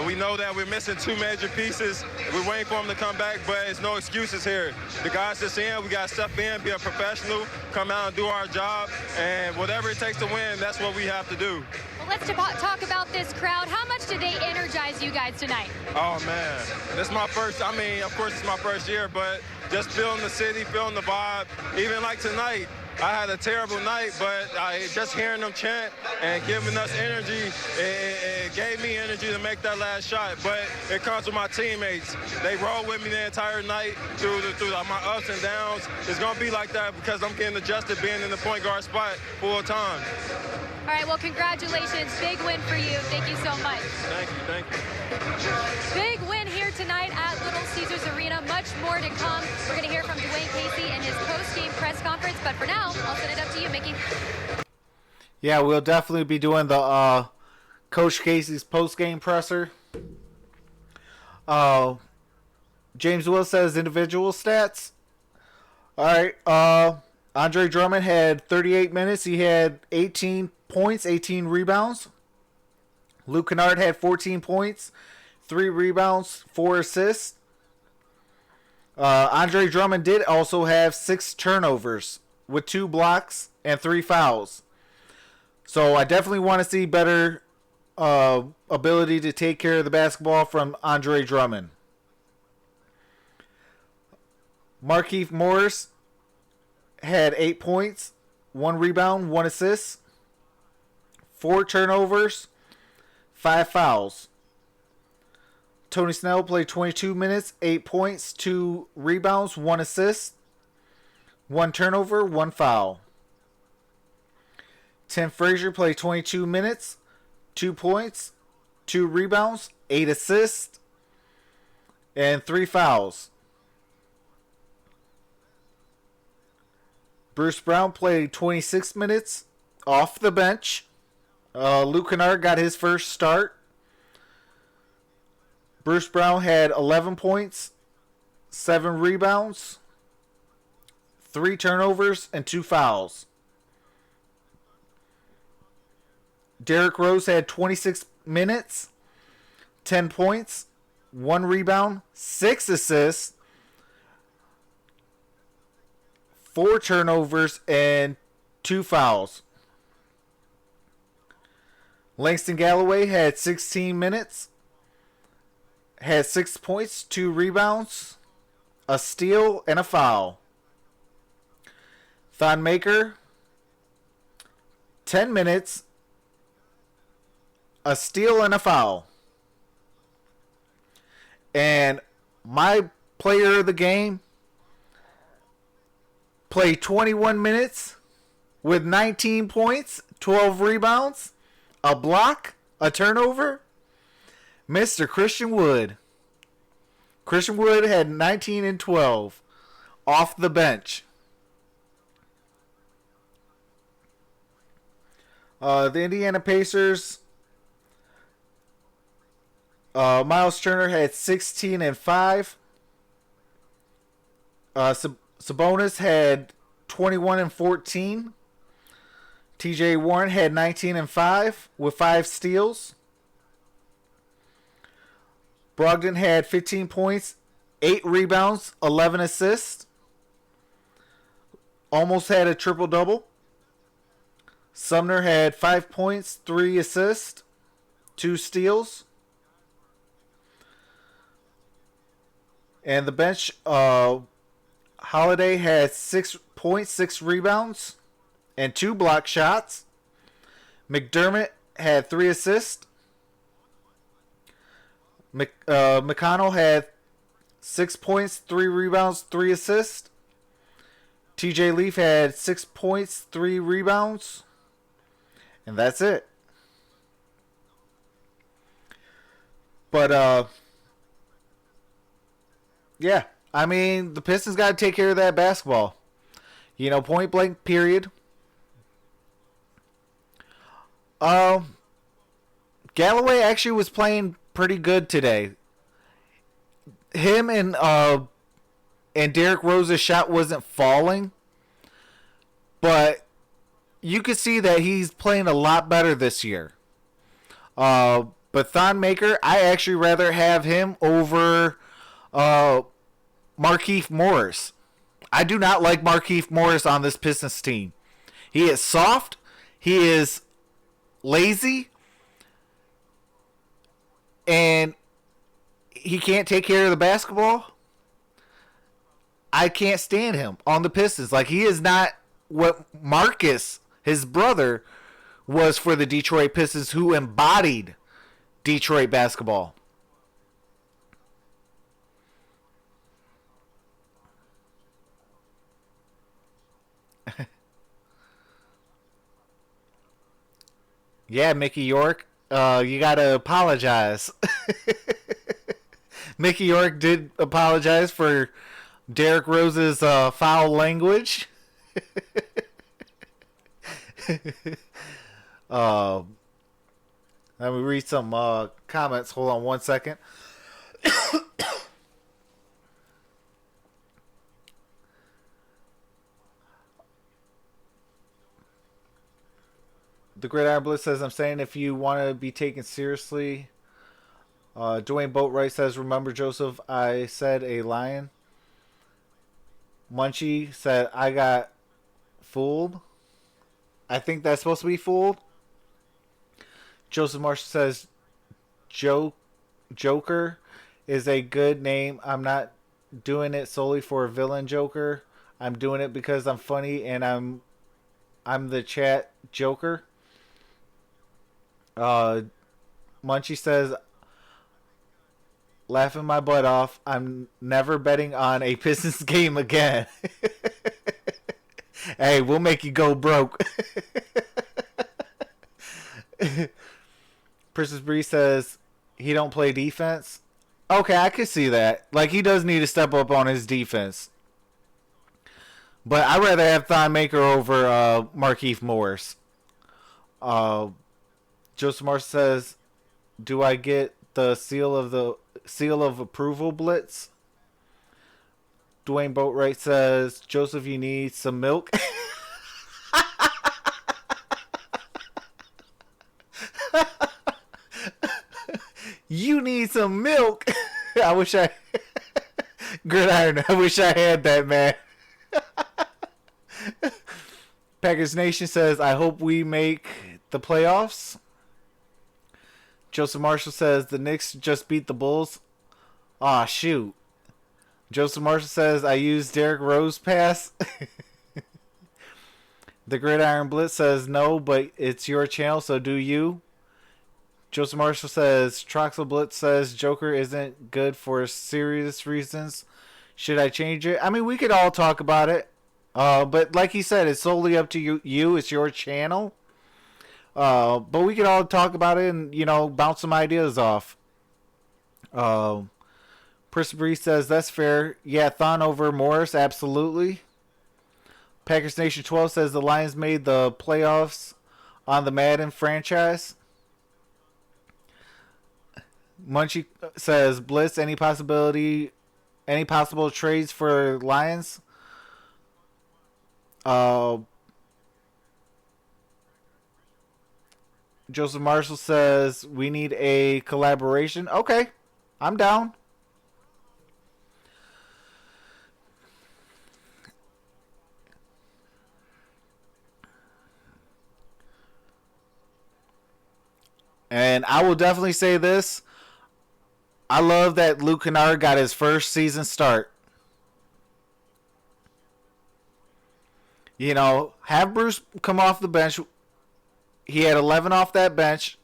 We know that we're missing 2 major pieces. We're waiting for them to come back, but it's no excuses here. The guys that's in, we got to step in, be a professional, come out and do our job, and whatever it takes to win, that's what we have to do. Well, let's talk about this crowd. How much did they energize you guys tonight? Oh, man. This is my first, of course it's my first year, but just feeling the city, feeling the vibe. Even like tonight, I had a terrible night, but just hearing them chant and giving us energy, it gave me energy to make that last shot. But it comes with my teammates. They roll with me the entire night through my ups and downs. It's going to be like that because I'm getting adjusted being in the point guard spot full time. All right, well, congratulations. Big win for you. Thank you so much. Thank you. Big win here tonight at Little Caesars Arena. Much more to come. We're going to hear from Dwayne Casey in his post-game press conference. But for now, I'll send it up to you, Mickey. Yeah, we'll definitely be doing the Coach Casey's post-game presser. James Will says individual stats. All right, Andre Drummond had 38 minutes. He had 18 points, 18 rebounds. Luke Kennard had 14 points, 3 rebounds, 4 assists. Andre Drummond did also have 6 turnovers with 2 blocks and 3 fouls. So I definitely want to see better ability to take care of the basketball from Andre Drummond. Markieff Morris had 8 points, 1 rebound, 1 assist, 4 turnovers, 5 fouls. Tony Snell played 22 minutes, 8 points, 2 rebounds, 1 assist, 1 turnover, 1 foul. Tim Frazier played 22 minutes, 2 points, 2 rebounds, 8 assists, and 3 fouls. Bruce Brown played 26 minutes off the bench. Luke Kennard got his first start. Bruce Brown had 11 points, 7 rebounds, 3 turnovers, and 2 fouls. Derrick Rose had 26 minutes, 10 points, 1 rebound, 6 assists, 4 turnovers, and 2 fouls. Langston Galloway had 16 minutes, had 6 points, 2 rebounds, a steal, and a foul. Thon Maker, 10 minutes, a steal, and a foul. And my player of the game played 21 minutes with 19 points, 12 rebounds, a block, a turnover. Mr. Christian Wood. Christian Wood had 19 and 12 off the bench. The Indiana Pacers, Miles Turner had 16 and 5. Sabonis had 21 and 14. TJ Warren had 19 and 5 with 5 steals. Brogdon had 15 points, 8 rebounds, 11 assists. Almost had a triple-double. Sumner had 5 points, 3 assists, 2 steals. And the bench, Holiday had 6 points, 6 rebounds, and 2 block shots. McDermott had 3 assists. McConnell had 6 points, 3 rebounds, 3 assists. TJ Leaf had 6 points, 3 rebounds. And that's it. But, yeah. I mean, the Pistons got to take care of that basketball. You know, point blank, period. Galloway actually was playing pretty good today. Him and Derrick Rose's shot wasn't falling, but you could see that he's playing a lot better this year. But Thon Maker, I actually rather have him over Markieff Morris. I do not like Markieff Morris on this Pistons team. He is soft. He is lazy. And he can't take care of the basketball. I can't stand him on the Pistons. Like, he is not what Marcus, his brother, was for the Detroit Pistons, who embodied Detroit basketball. Yeah, Mickey York, you gotta apologize. Mickey York did apologize for Derrick Rose's foul language. Let me read some comments. Hold on one second. The Gridiron Blitz says, I'm saying if you want to be taken seriously. Dwayne Boatwright says, remember, Joseph, I said a lion. Munchie said, I got fooled. I think that's supposed to be fooled. Joseph Marshall says, Joker is a good name. I'm not doing it solely for a villain Joker. I'm doing it because I'm funny and I'm the chat Joker. Munchie says, laughing my butt off. I'm never betting on a Pistons game again. Hey, we'll make you go broke. Princess Bree says he don't play defense. Okay, I could see that. Like, he does need to step up on his defense. But I'd rather have Thon Maker over Markieff Morris. Joseph Morris says, do I get the seal of approval blitz? Dwayne Boatwright says, Joseph, you need some milk. You need some milk. I wish I Gridiron, I wish I had that, man. Packers Nation says, I hope we make the playoffs. Joseph Marshall says, the Knicks just beat the Bulls. Aw, shoot. Joseph Marshall says, I used Derrick Rose pass. The Gridiron Blitz says, no, but it's your channel, so do you. Joseph Marshall says, Troxel Blitz says, Joker isn't good for serious reasons. Should I change it? I mean, we could all talk about it. But like he said, it's solely up to you. It's your channel. But we could all talk about it and, bounce some ideas off. Priss Bree says, that's fair. Yeah, Thon over Morris, absolutely. Packers Nation 12 says the Lions made the playoffs on the Madden franchise. Munchie says, Blitz, any possible trades for Lions? Joseph Marshall says, we need a collaboration. Okay, I'm down. And I will definitely say this. I love that Luke Kennard got his first season start. Have Bruce come off the bench. He had 11 off that bench.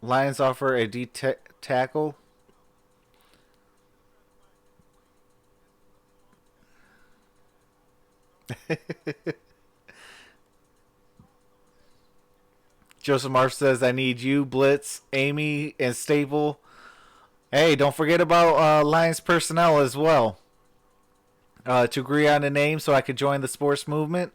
Lions offer a tackle. Joseph Marsh says, I need you, Blitz, Amy, and Staple. Hey, don't forget about Lions personnel as well. To agree on a name so I could join the sports movement.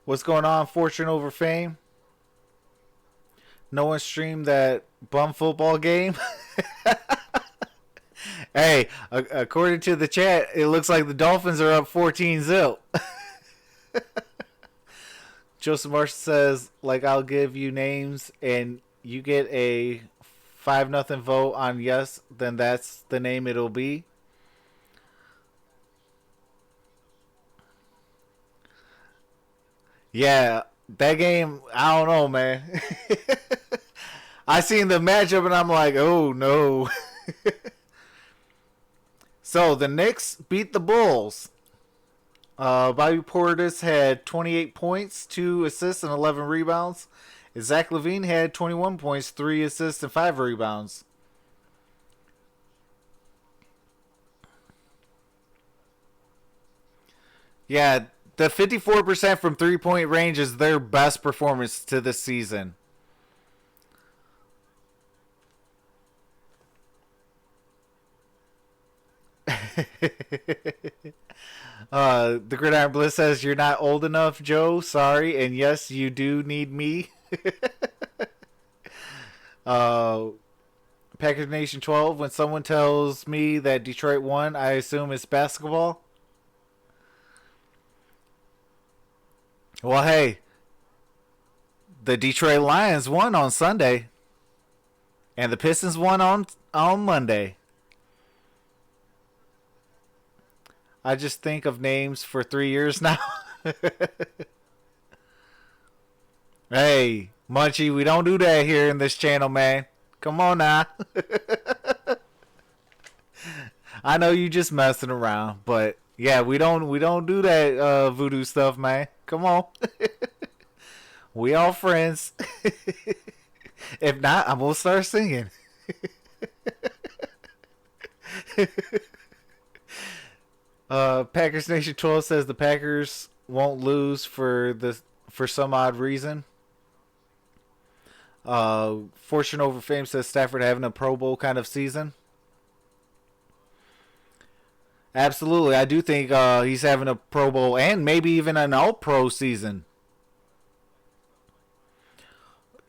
What's going on, Fortune over Fame? No one streamed that bum football game? Hey, according to the chat, it looks like the Dolphins are up 14-0. Joseph Marshall says, like, I'll give you names and you get a 5-0 vote on yes, then that's the name it'll be. Yeah, that game, I don't know, man. I seen the matchup and I'm like, oh no. So the Knicks beat the Bulls. Bobby Portis had 28 points, 2 assists, and 11 rebounds. Zach LaVine had 21 points, 3 assists, and 5 rebounds. Yeah, the 54% from three-point range is their best performance to this season. The Gridiron Bliss says, you're not old enough, Joe. Sorry. And yes, you do need me. Packers Nation 12, when someone tells me that Detroit won, I assume it's basketball. Well, hey, the Detroit Lions won on Sunday, and the Pistons won on Monday. I just think of names for 3 years now. Hey, Munchie, we don't do that here in this channel, man. Come on now. I know you just messing around, but yeah, we don't do that voodoo stuff, man. Come on. We all friends. If not, I'm gonna start singing. Packers Nation 12 says the Packers won't lose for some odd reason. Fortune over Fame says Stafford having a Pro Bowl kind of season. Absolutely, I do think he's having a Pro Bowl and maybe even an All-Pro season.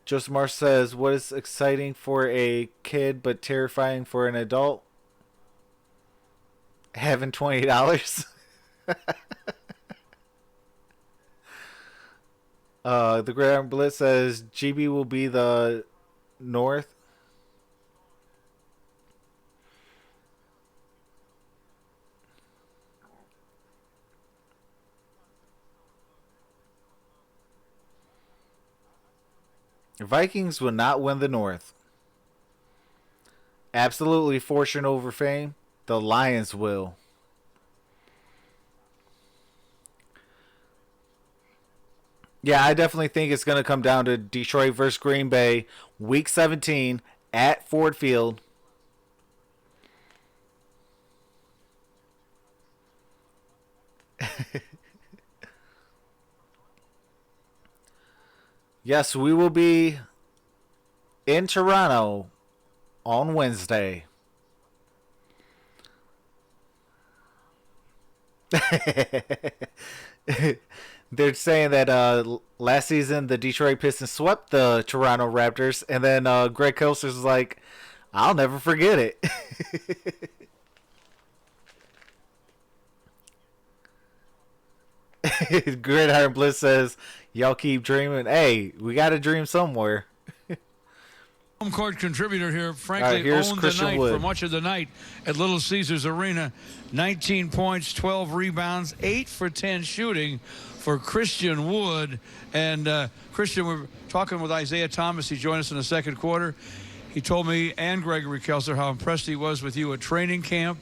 Joseph Marsh says, what is exciting for a kid but terrifying for an adult? Having $20. The Grand Blitz says GB will be the North. Vikings will not win the North. Absolutely, fortune over fame. The Lions will. Yeah, I definitely think it's going to come down to Detroit versus Green Bay, Week 17 at Ford Field. Yes, we will be in Toronto on Wednesday. They're saying that last season the Detroit Pistons swept the Toronto Raptors, and then Greg Kelser's was like, I'll never forget it. Gridiron Bliss says, y'all keep dreaming. Hey, we got to dream somewhere. Home court contributor here, frankly, owned the night for much of the night at Little Caesars Arena. 19 points, 12 rebounds, 8 for 10 shooting for Christian Wood. And Christian, we're talking with Isaiah Thomas. He joined us in the second quarter. He told me and Gregory Kelser how impressed he was with you at training camp.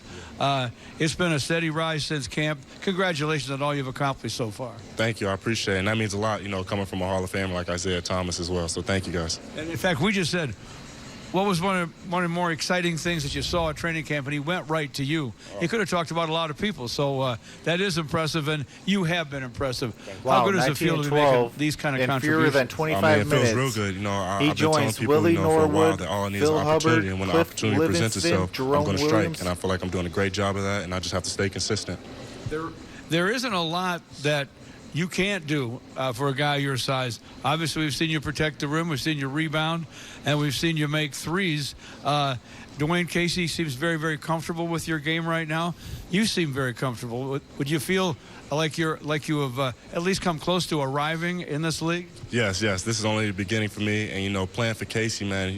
It's been a steady rise since camp. Congratulations on all you've accomplished so far. Thank you. I appreciate it. And that means a lot, you know, coming from a Hall of Famer like Isaiah Thomas as well. So thank you, guys. And in fact, we just said, what was one of the more exciting things that you saw at training camp? And he went right to you. He could have talked about a lot of people. So that is impressive, and you have been impressive. Wow, how good does it feel to be making these kind of contributions? Fewer than 25 minutes. It feels real good. You know, He I've been telling joins people, Willie you know, for a while Norwood, that all I need Phil is an opportunity, Hubbard, and when the Cliff opportunity presents Livingston, itself, Jerome I'm going to strike, Williams. and I feel like I'm doing a great job of that, and I just have to stay consistent. There isn't a lot that you can't do for a guy your size. Obviously, we've seen you protect the rim, we've seen you rebound, and we've seen you make threes. Dwayne Casey seems very, very comfortable with your game right now. You seem very comfortable. Would you feel like you have at least come close to arriving in this league? Yes. This is only the beginning for me, and playing for Casey, man,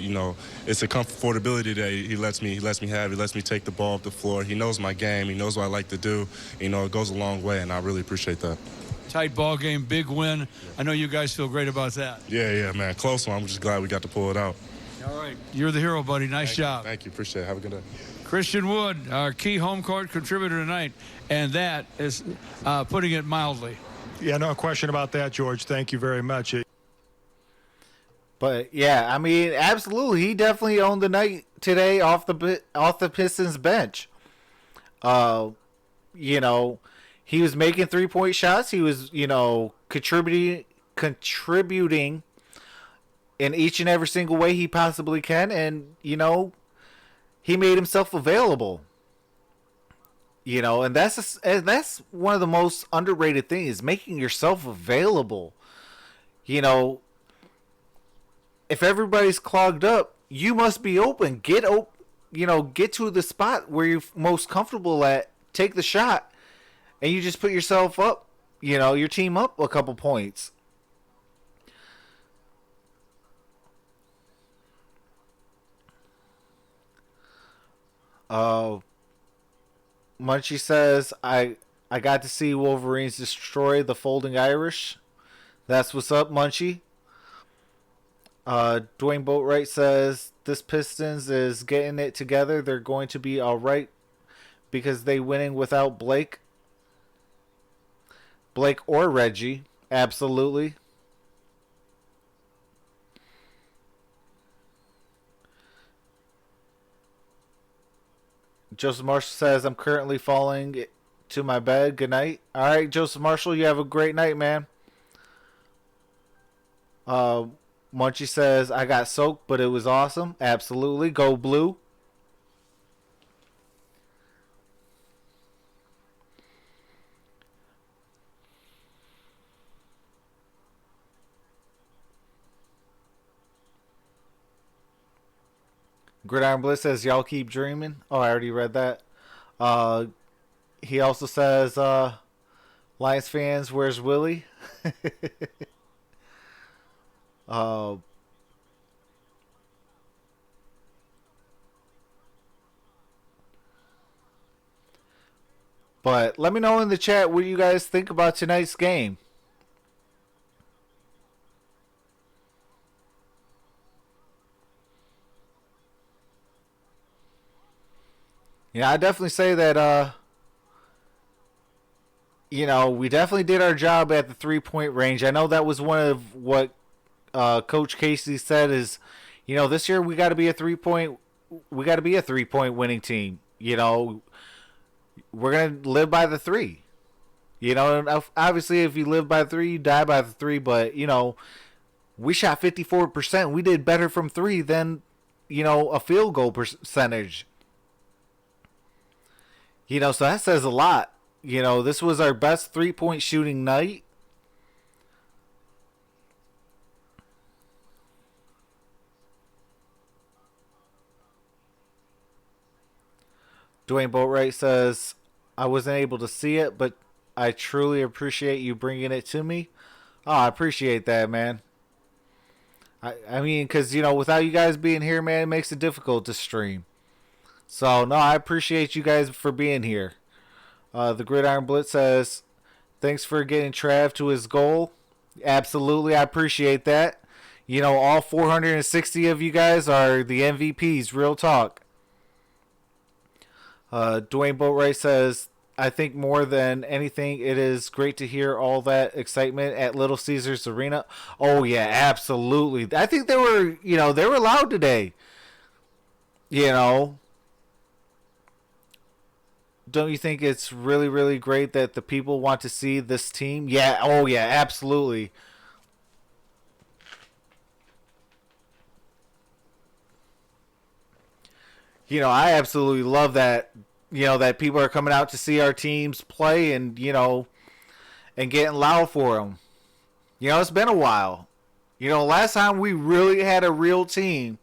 it's a comfortability that he lets me have. He lets me take the ball up the floor. He knows my game. He knows what I like to do. It goes a long way, and I really appreciate that. Tight ball game, big win. I know you guys feel great about that. Yeah, man, close one. I'm just glad we got to pull it out. All right, you're the hero, buddy. Nice job. Thank you. Appreciate it. Have a good day. Christian Wood, our key home court contributor tonight, and that is putting it mildly. Yeah, no question about that, George. Thank you very much. But yeah, I mean, absolutely, he definitely owned the night today off the Pistons bench. He was making 3-point shots. He was, contributing in each and every single way he possibly can, and he made himself available. And that's one of the most underrated things, making yourself available. If everybody's clogged up, you must be open. Get to the spot where you're most comfortable at. Take the shot, and you just put yourself up. Your team up a couple points. Munchie says, I got to see Wolverines destroy the Folding Irish. That's what's up, Munchie. Dwayne Boatwright says, this Pistons is getting it together. They're going to be all right because they winning without Blake or Reggie. Absolutely. Joseph Marshall says, I'm currently falling to my bed. Good night. All right, Joseph Marshall, you have a great night, man. Munchie says, I got soaked, but it was awesome. Absolutely. Go blue. Gridiron Blitz says, y'all keep dreaming. Oh, I already read that. He also says, Lions fans, where's Willie? But let me know in the chat what you guys think about tonight's game. Yeah, I definitely say that, we definitely did our job at the 3-point range. I know that was one of what Coach Casey said is, this year we got to be a 3-point winning team. We're going to live by the 3. Obviously if you live by 3, you die by the 3, but, we shot 54%. We did better from 3 than, a field goal percentage. So that says a lot. This was our best 3-point shooting night. Dwayne Boatwright says, I wasn't able to see it, but I truly appreciate you bringing it to me. Oh, I appreciate that, man. I mean, because, without you guys being here, man, it makes it difficult to stream. So, no, I appreciate you guys for being here. The Gridiron Blitz says, thanks for getting Trav to his goal. Absolutely, I appreciate that. All 460 of you guys are the MVPs, real talk. Dwayne Boatwright says, I think more than anything, it is great to hear all that excitement at Little Caesars Arena. Oh, yeah, absolutely. I think they were loud today. Don't you think it's really, really great that the people want to see this team? Yeah. Oh, yeah. Absolutely. I absolutely love that, that people are coming out to see our teams play and, and getting loud for him. You know, it's been a while. You know, last time we really had a real team,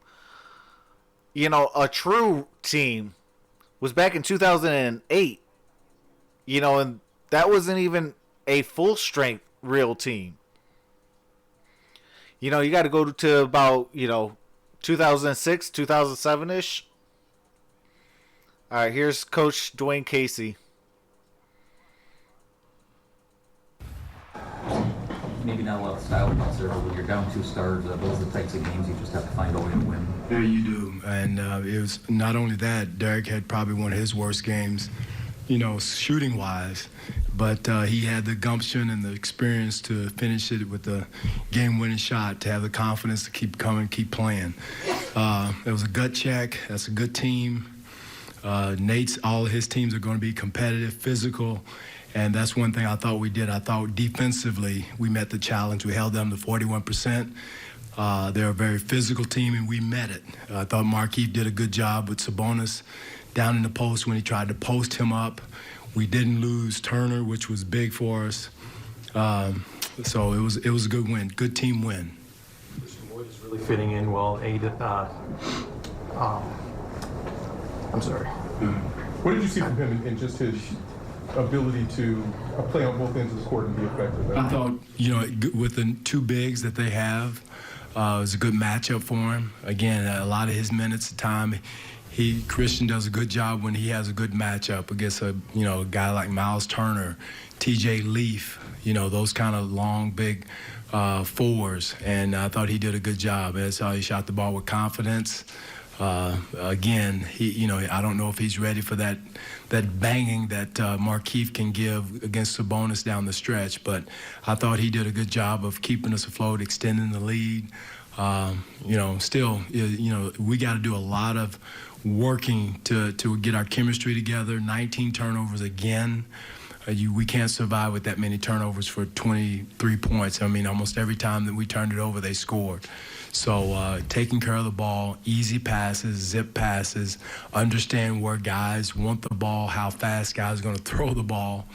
you know, a true team, was back in 2008. You know, and that wasn't even a full-strength real team. You know, you got to go to about, 2006, 2007-ish. All right, here's Coach Dwayne Casey. Maybe not a lot of style points there, but when you're down 2 stars, those are the types of games you just have to find a way to win. Yeah, you do. And it was not only that, Derrick had probably one of his worst games, shooting-wise. But he had the gumption and the experience to finish it with the game-winning shot, to have the confidence to keep coming, keep playing. It was a gut check. That's a good team. All of his teams are going to be competitive, physical. And that's one thing I thought we did. I thought defensively we met the challenge. We held them to 41%. They're a very physical team, and we met it. I thought Markieff did a good job with Sabonis down in the post when he tried to post him up. We didn't lose Turner, which was big for us. So it was a good win, good team win. Wood is really fitting in well. I'm sorry. What did you see from him in just his ability to play on both ends of the court and be effective? I thought, with the 2 bigs that they have, it was a good matchup for him. Again, a lot of his minutes of time, Christian does a good job when he has a good matchup against a guy like Miles Turner, T.J. Leaf, those kind of long, big fours. And I thought he did a good job. That's how he shot the ball with confidence. Again, I don't know if he's ready for that banging that Markieff can give against Sabonis down the stretch, but I thought he did a good job of keeping us afloat, extending the lead. Still, we got to do a lot of working to get our chemistry together. 19 turnovers again. We can't survive with that many turnovers for 23 points. I mean, almost every time that we turned it over, they scored. So taking care of the ball, easy passes, zip passes, understand where guys want the ball, how fast guys are going to throw the ball,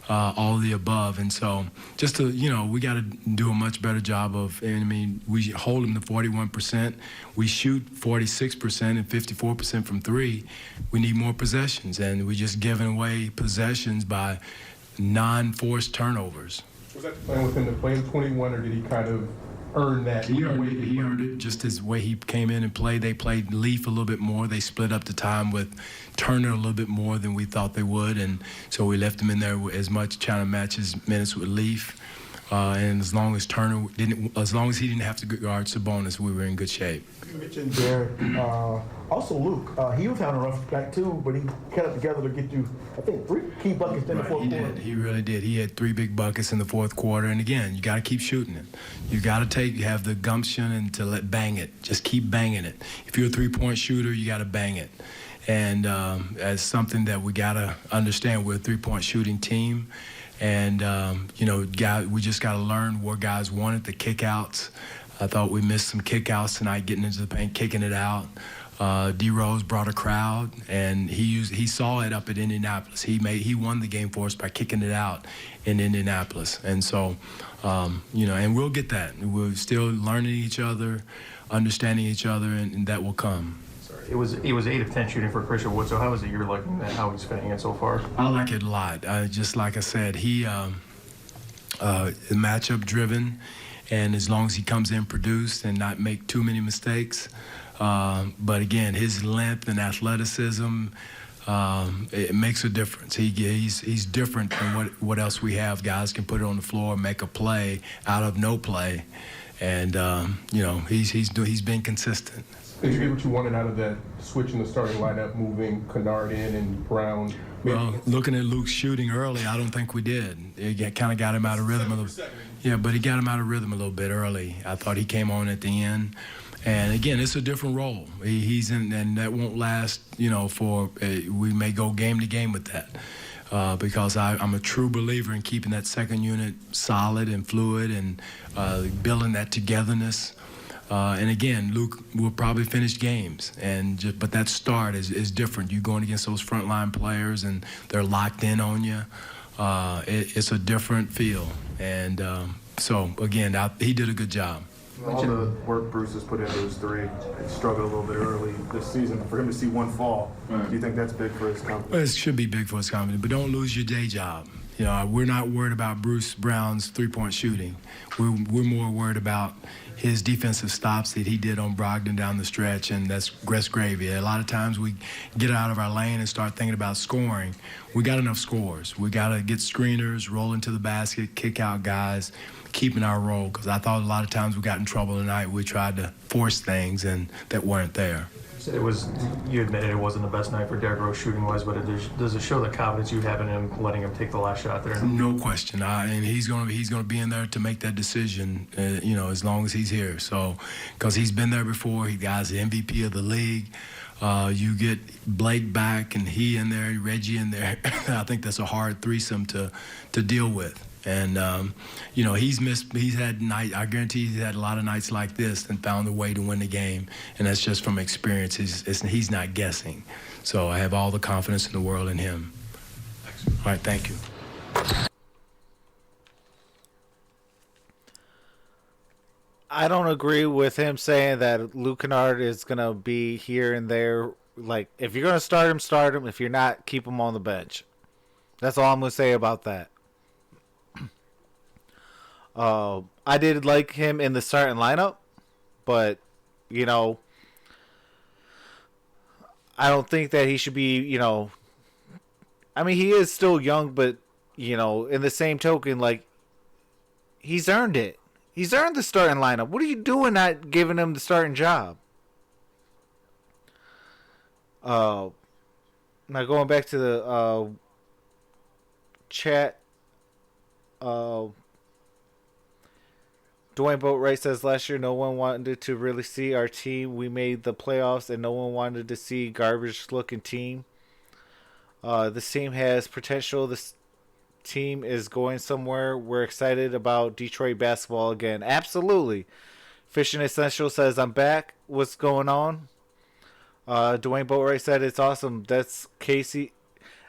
all of the above. And so just to, we got to do a much better job of, we hold them to 41%. We shoot 46% and 54% from 3. We need more possessions, and we're just giving away possessions by non-forced turnovers. Was that the plan with him to play in 21, or did he kind of earn that? He earned it just his way he came in and played. They played Leaf a little bit more. They split up the time with Turner a little bit more than we thought they would, and so we left him in there as much, trying to match his minutes with Leaf. And as long as he didn't have to guard Sabonis, we were in good shape. You mentioned Derrick. Also Luke, he was having a rough back too, but he kept it together to get you, I think, 3 key buckets in the fourth quarter. He really did. He had 3 big buckets in the fourth quarter. And again, you got to keep shooting it. You got to have the gumption and to bang it. Just keep banging it. If you're a 3-point shooter, you got to bang it. And as something that we got to understand, we're a 3-point shooting team. And, we just got to learn where guys wanted the kickouts. I thought we missed some kickouts tonight, getting into the paint, kicking it out. D. Rose brought a crowd, and he saw it up at Indianapolis. He won the game for us by kicking it out in Indianapolis. And so, and we'll get that. We're still learning each other, understanding each other, and that will come. It was 8 of 10 shooting for Christian Wood. So how is it you're liking that, how he's fitting in so far? I like it a lot. Just like I said, he matchup driven, and as long as he comes in produced and not make too many mistakes. But again, his length and athleticism, it makes a difference. He's different than what else we have. Guys can put it on the floor, make a play out of no play, and he's been consistent. Did you get what you wanted out of that switch in the starting lineup, moving Kennard in and Brown? Well, looking at Luke's shooting early, I don't think we did. It kind of got him out of rhythm a little. Yeah, but he got him out of rhythm a little bit early. I thought he came on at the end. And again, it's a different role. He's in, and that won't last, we may go game to game with that. Because I'm a true believer in keeping that second unit solid and fluid and building that togetherness. And again, Luke will probably finish games, but that start is different. You're going against those frontline players, and they're locked in on you. It's a different feel. And so, again, he did a good job. All the work Bruce has put into his three, he struggled a little bit early this season. For him to see one fall, do you think that's big for his confidence? Well, it should be big for his confidence, but don't lose your day job. You know, we're not worried about Bruce Brown's three-point shooting. We're more worried about his defensive stops that he did on Brogdon down the stretch, and that's gravy. A lot of times we get out of our lane and start thinking about scoring. We got enough scores. We got to get screeners, roll into the basket, kick out guys, keeping our role, because I thought a lot of times we got in trouble tonight. We tried to force things and that weren't there. You admitted it wasn't the best night for Derrick Rose shooting-wise, but does it show the confidence you have in him, letting him take the last shot there? No question. And he's gonna be in there to make that decision. As long as he's here. So, because he's been there before, he got the MVP of the league. You get Blake back and he in there, Reggie in there. I think that's a hard threesome to deal with. And, he's had night. I guarantee he's had a lot of nights like this and found a way to win the game. And that's just from experience. He's not guessing. So I have all the confidence in the world in him. All right, thank you. I don't agree with him saying that Luke Kennard is going to be here and there. Like, if you're going to start him, start him. If you're not, keep him on the bench. That's all I'm going to say about that. I did like him in the starting lineup, but, I don't think that he should be, he is still young, but, in the same token, like, he's earned it. He's earned the starting lineup. What are you doing not giving him the starting job? Now going back to the chat, Dwayne Boatwright says, last year no one wanted to really see our team. We made the playoffs and no one wanted to see garbage-looking team. This team has potential. This team is going somewhere. We're excited about Detroit basketball again. Absolutely. Fishing Essential says, I'm back. What's going on? Dwayne Boatwright said, it's awesome. That's Casey.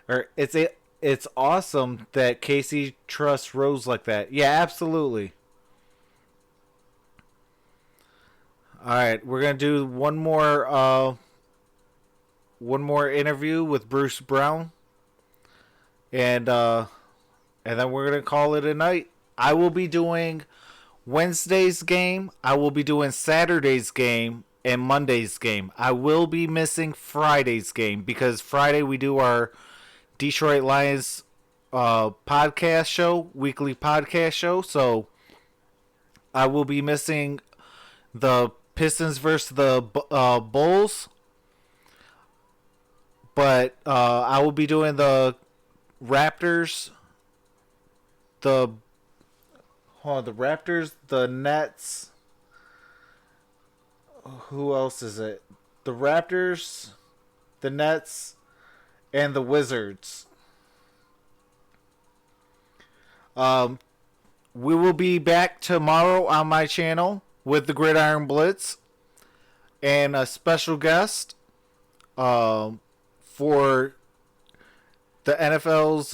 It's awesome that Casey trusts Rose like that. Yeah, absolutely. All right, we're gonna do one more interview with Bruce Brown, and then we're gonna call it a night. I will be doing Wednesday's game. I will be doing Saturday's game and Monday's game. I will be missing Friday's game because Friday we do our Detroit Lions podcast show, weekly podcast show. So I will be missing the Pistons versus the Bulls, but I will be doing the Raptors, the Nets. Who else is it? The Raptors, the Nets, and the Wizards. We will be back tomorrow on my channel with the Gridiron Blitz and a special guest for the NFL's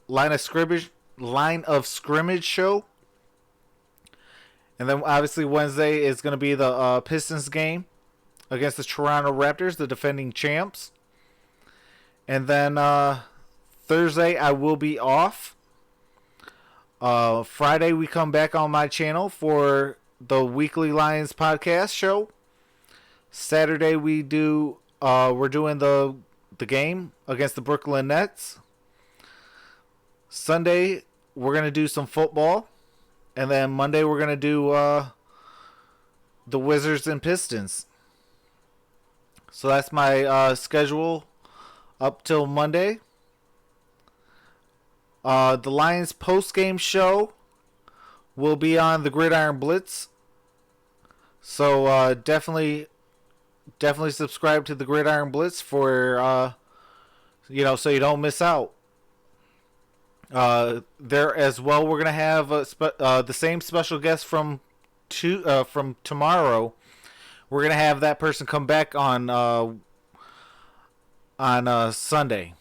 line of scrimmage show. And then obviously Wednesday is going to be the Pistons game against the Toronto Raptors, the defending champs. And then Thursday I will be off. Friday we come back on my channel for the weekly Lions podcast show. Saturday we're doing the game against the Brooklyn Nets. Sunday we're gonna do some football, and then Monday we're gonna do the Wizards and Pistons. So that's my schedule up till Monday. The Lions post-game show will be on the Gridiron Blitz. So definitely subscribe to the Gridiron Blitz for so you don't miss out. There as well, we're gonna have the same special guest from tomorrow. We're gonna have that person come back on Sunday.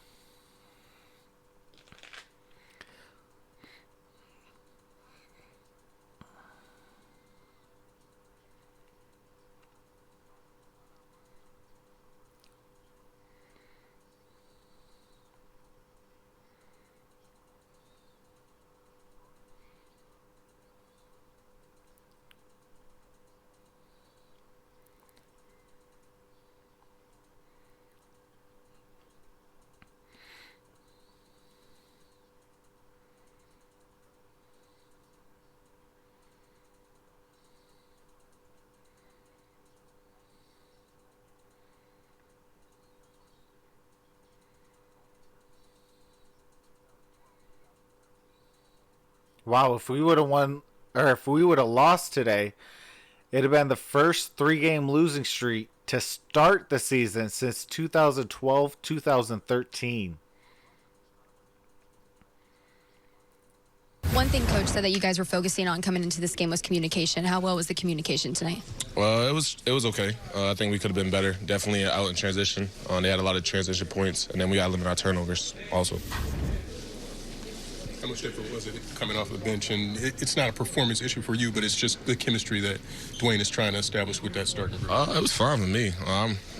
Wow, if we would have won, or if we would have lost today, it'd have been the first 3-game losing streak to start the season since 2012-2013. One thing Coach said that you guys were focusing on coming into this game was communication. How well was the communication tonight? Well, it was okay. I think we could have been better. Definitely out in transition. They had a lot of transition points, and then we got to limit our turnovers also. How much different was it coming off the bench? And it's not a performance issue for you, but it's just the chemistry that Dwayne is trying to establish with that starting group. It was fine with me.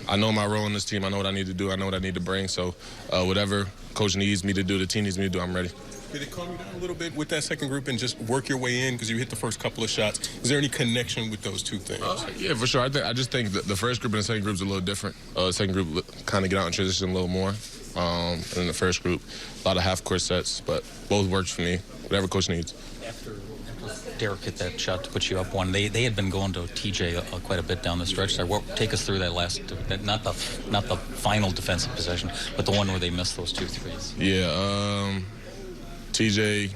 I know my role in this team. I know what I need to do. I know what I need to bring. So whatever Coach needs me to do, the team needs me to do, I'm ready. Did it calm you down a little bit with that second group and just work your way in because you hit the first couple of shots? Is there any connection with those two things? Yeah, for sure. I just think the first group and the second group is a little different. The second group kind of get out in transition a little more. And in the first group, a lot of half-court sets, but both works for me, whatever Coach needs. After Derrick hit that shot to put you up one, they had been going to TJ quite a bit down the stretch there. Take us through that not the final defensive possession, but the one where they missed those 2 threes. Yeah, TJ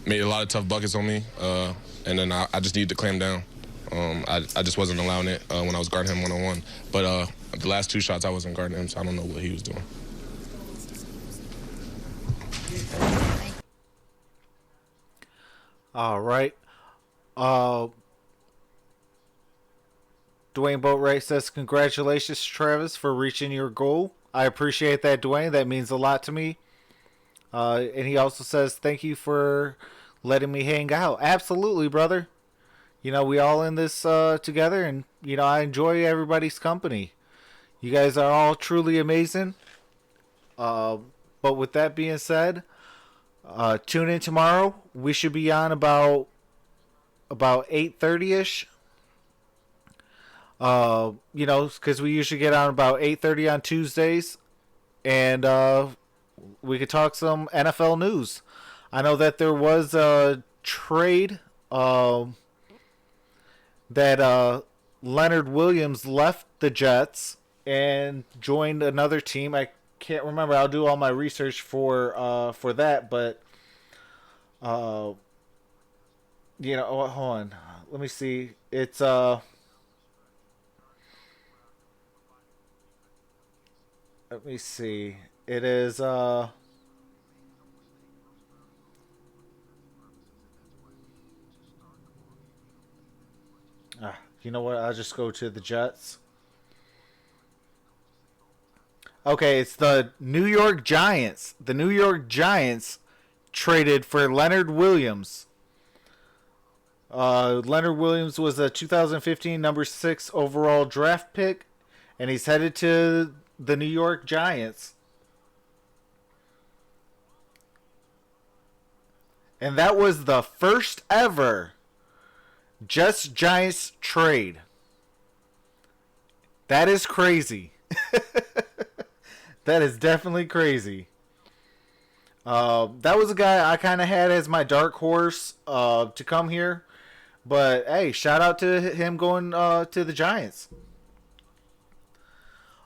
made a lot of tough buckets on me, and then I just needed to clamp down. I just wasn't allowing it when I was guarding him one-on-one. But the last 2 shots, I wasn't guarding him, so I don't know what he was doing. All right. Dwayne Boatwright says, congratulations, Travis, for reaching your goal. I appreciate that, Dwayne. That means a lot to me. And he also says, thank you for letting me hang out. Absolutely, brother. You know, we all in this together, and, you know, I enjoy everybody's company. You guys are all truly amazing. But with that being said, tune in tomorrow. We should be on about 8:30ish. You know, because we usually get on about 8:30 on Tuesdays, and we could talk some NFL news. I know that there was a trade that Leonard Williams left the Jets and joined another team. I can't remember. I'll do all my research for that, but you know, hold on. Let me see. It's let me see. It is you know what? I'll just go to the Jets. Okay, it's the New York Giants. The New York Giants traded for Leonard Williams. Leonard Williams was a 2015 number 6 overall draft pick, and he's headed to the New York Giants. And that was the first ever Jets-Giants trade. That is crazy. That is definitely crazy. That was a guy I kind of had as my dark horse to come here. But, hey, shout out to him going to the Giants.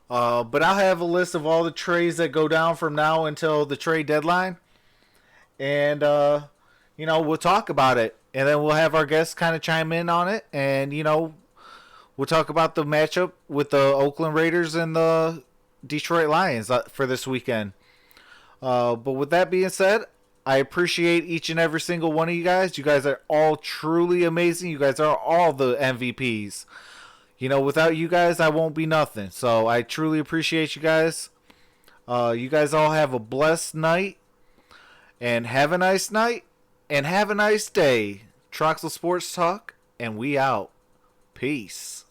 But I'll have a list of all the trades that go down from now until the trade deadline. And, you know, we'll talk about it. And then we'll have our guests kind of chime in on it. And, you know, we'll talk about the matchup with the Oakland Raiders and the Detroit Lions for this weekend. But with that being said, I appreciate each and every single one of you guys. You guys are all truly amazing. You guys are all the MVPs. You know, without you guys, I won't be nothing. So I truly appreciate you guys. You guys all have a blessed night. And have a nice night. And have a nice day. Troxel Sports Talk. And we out. Peace.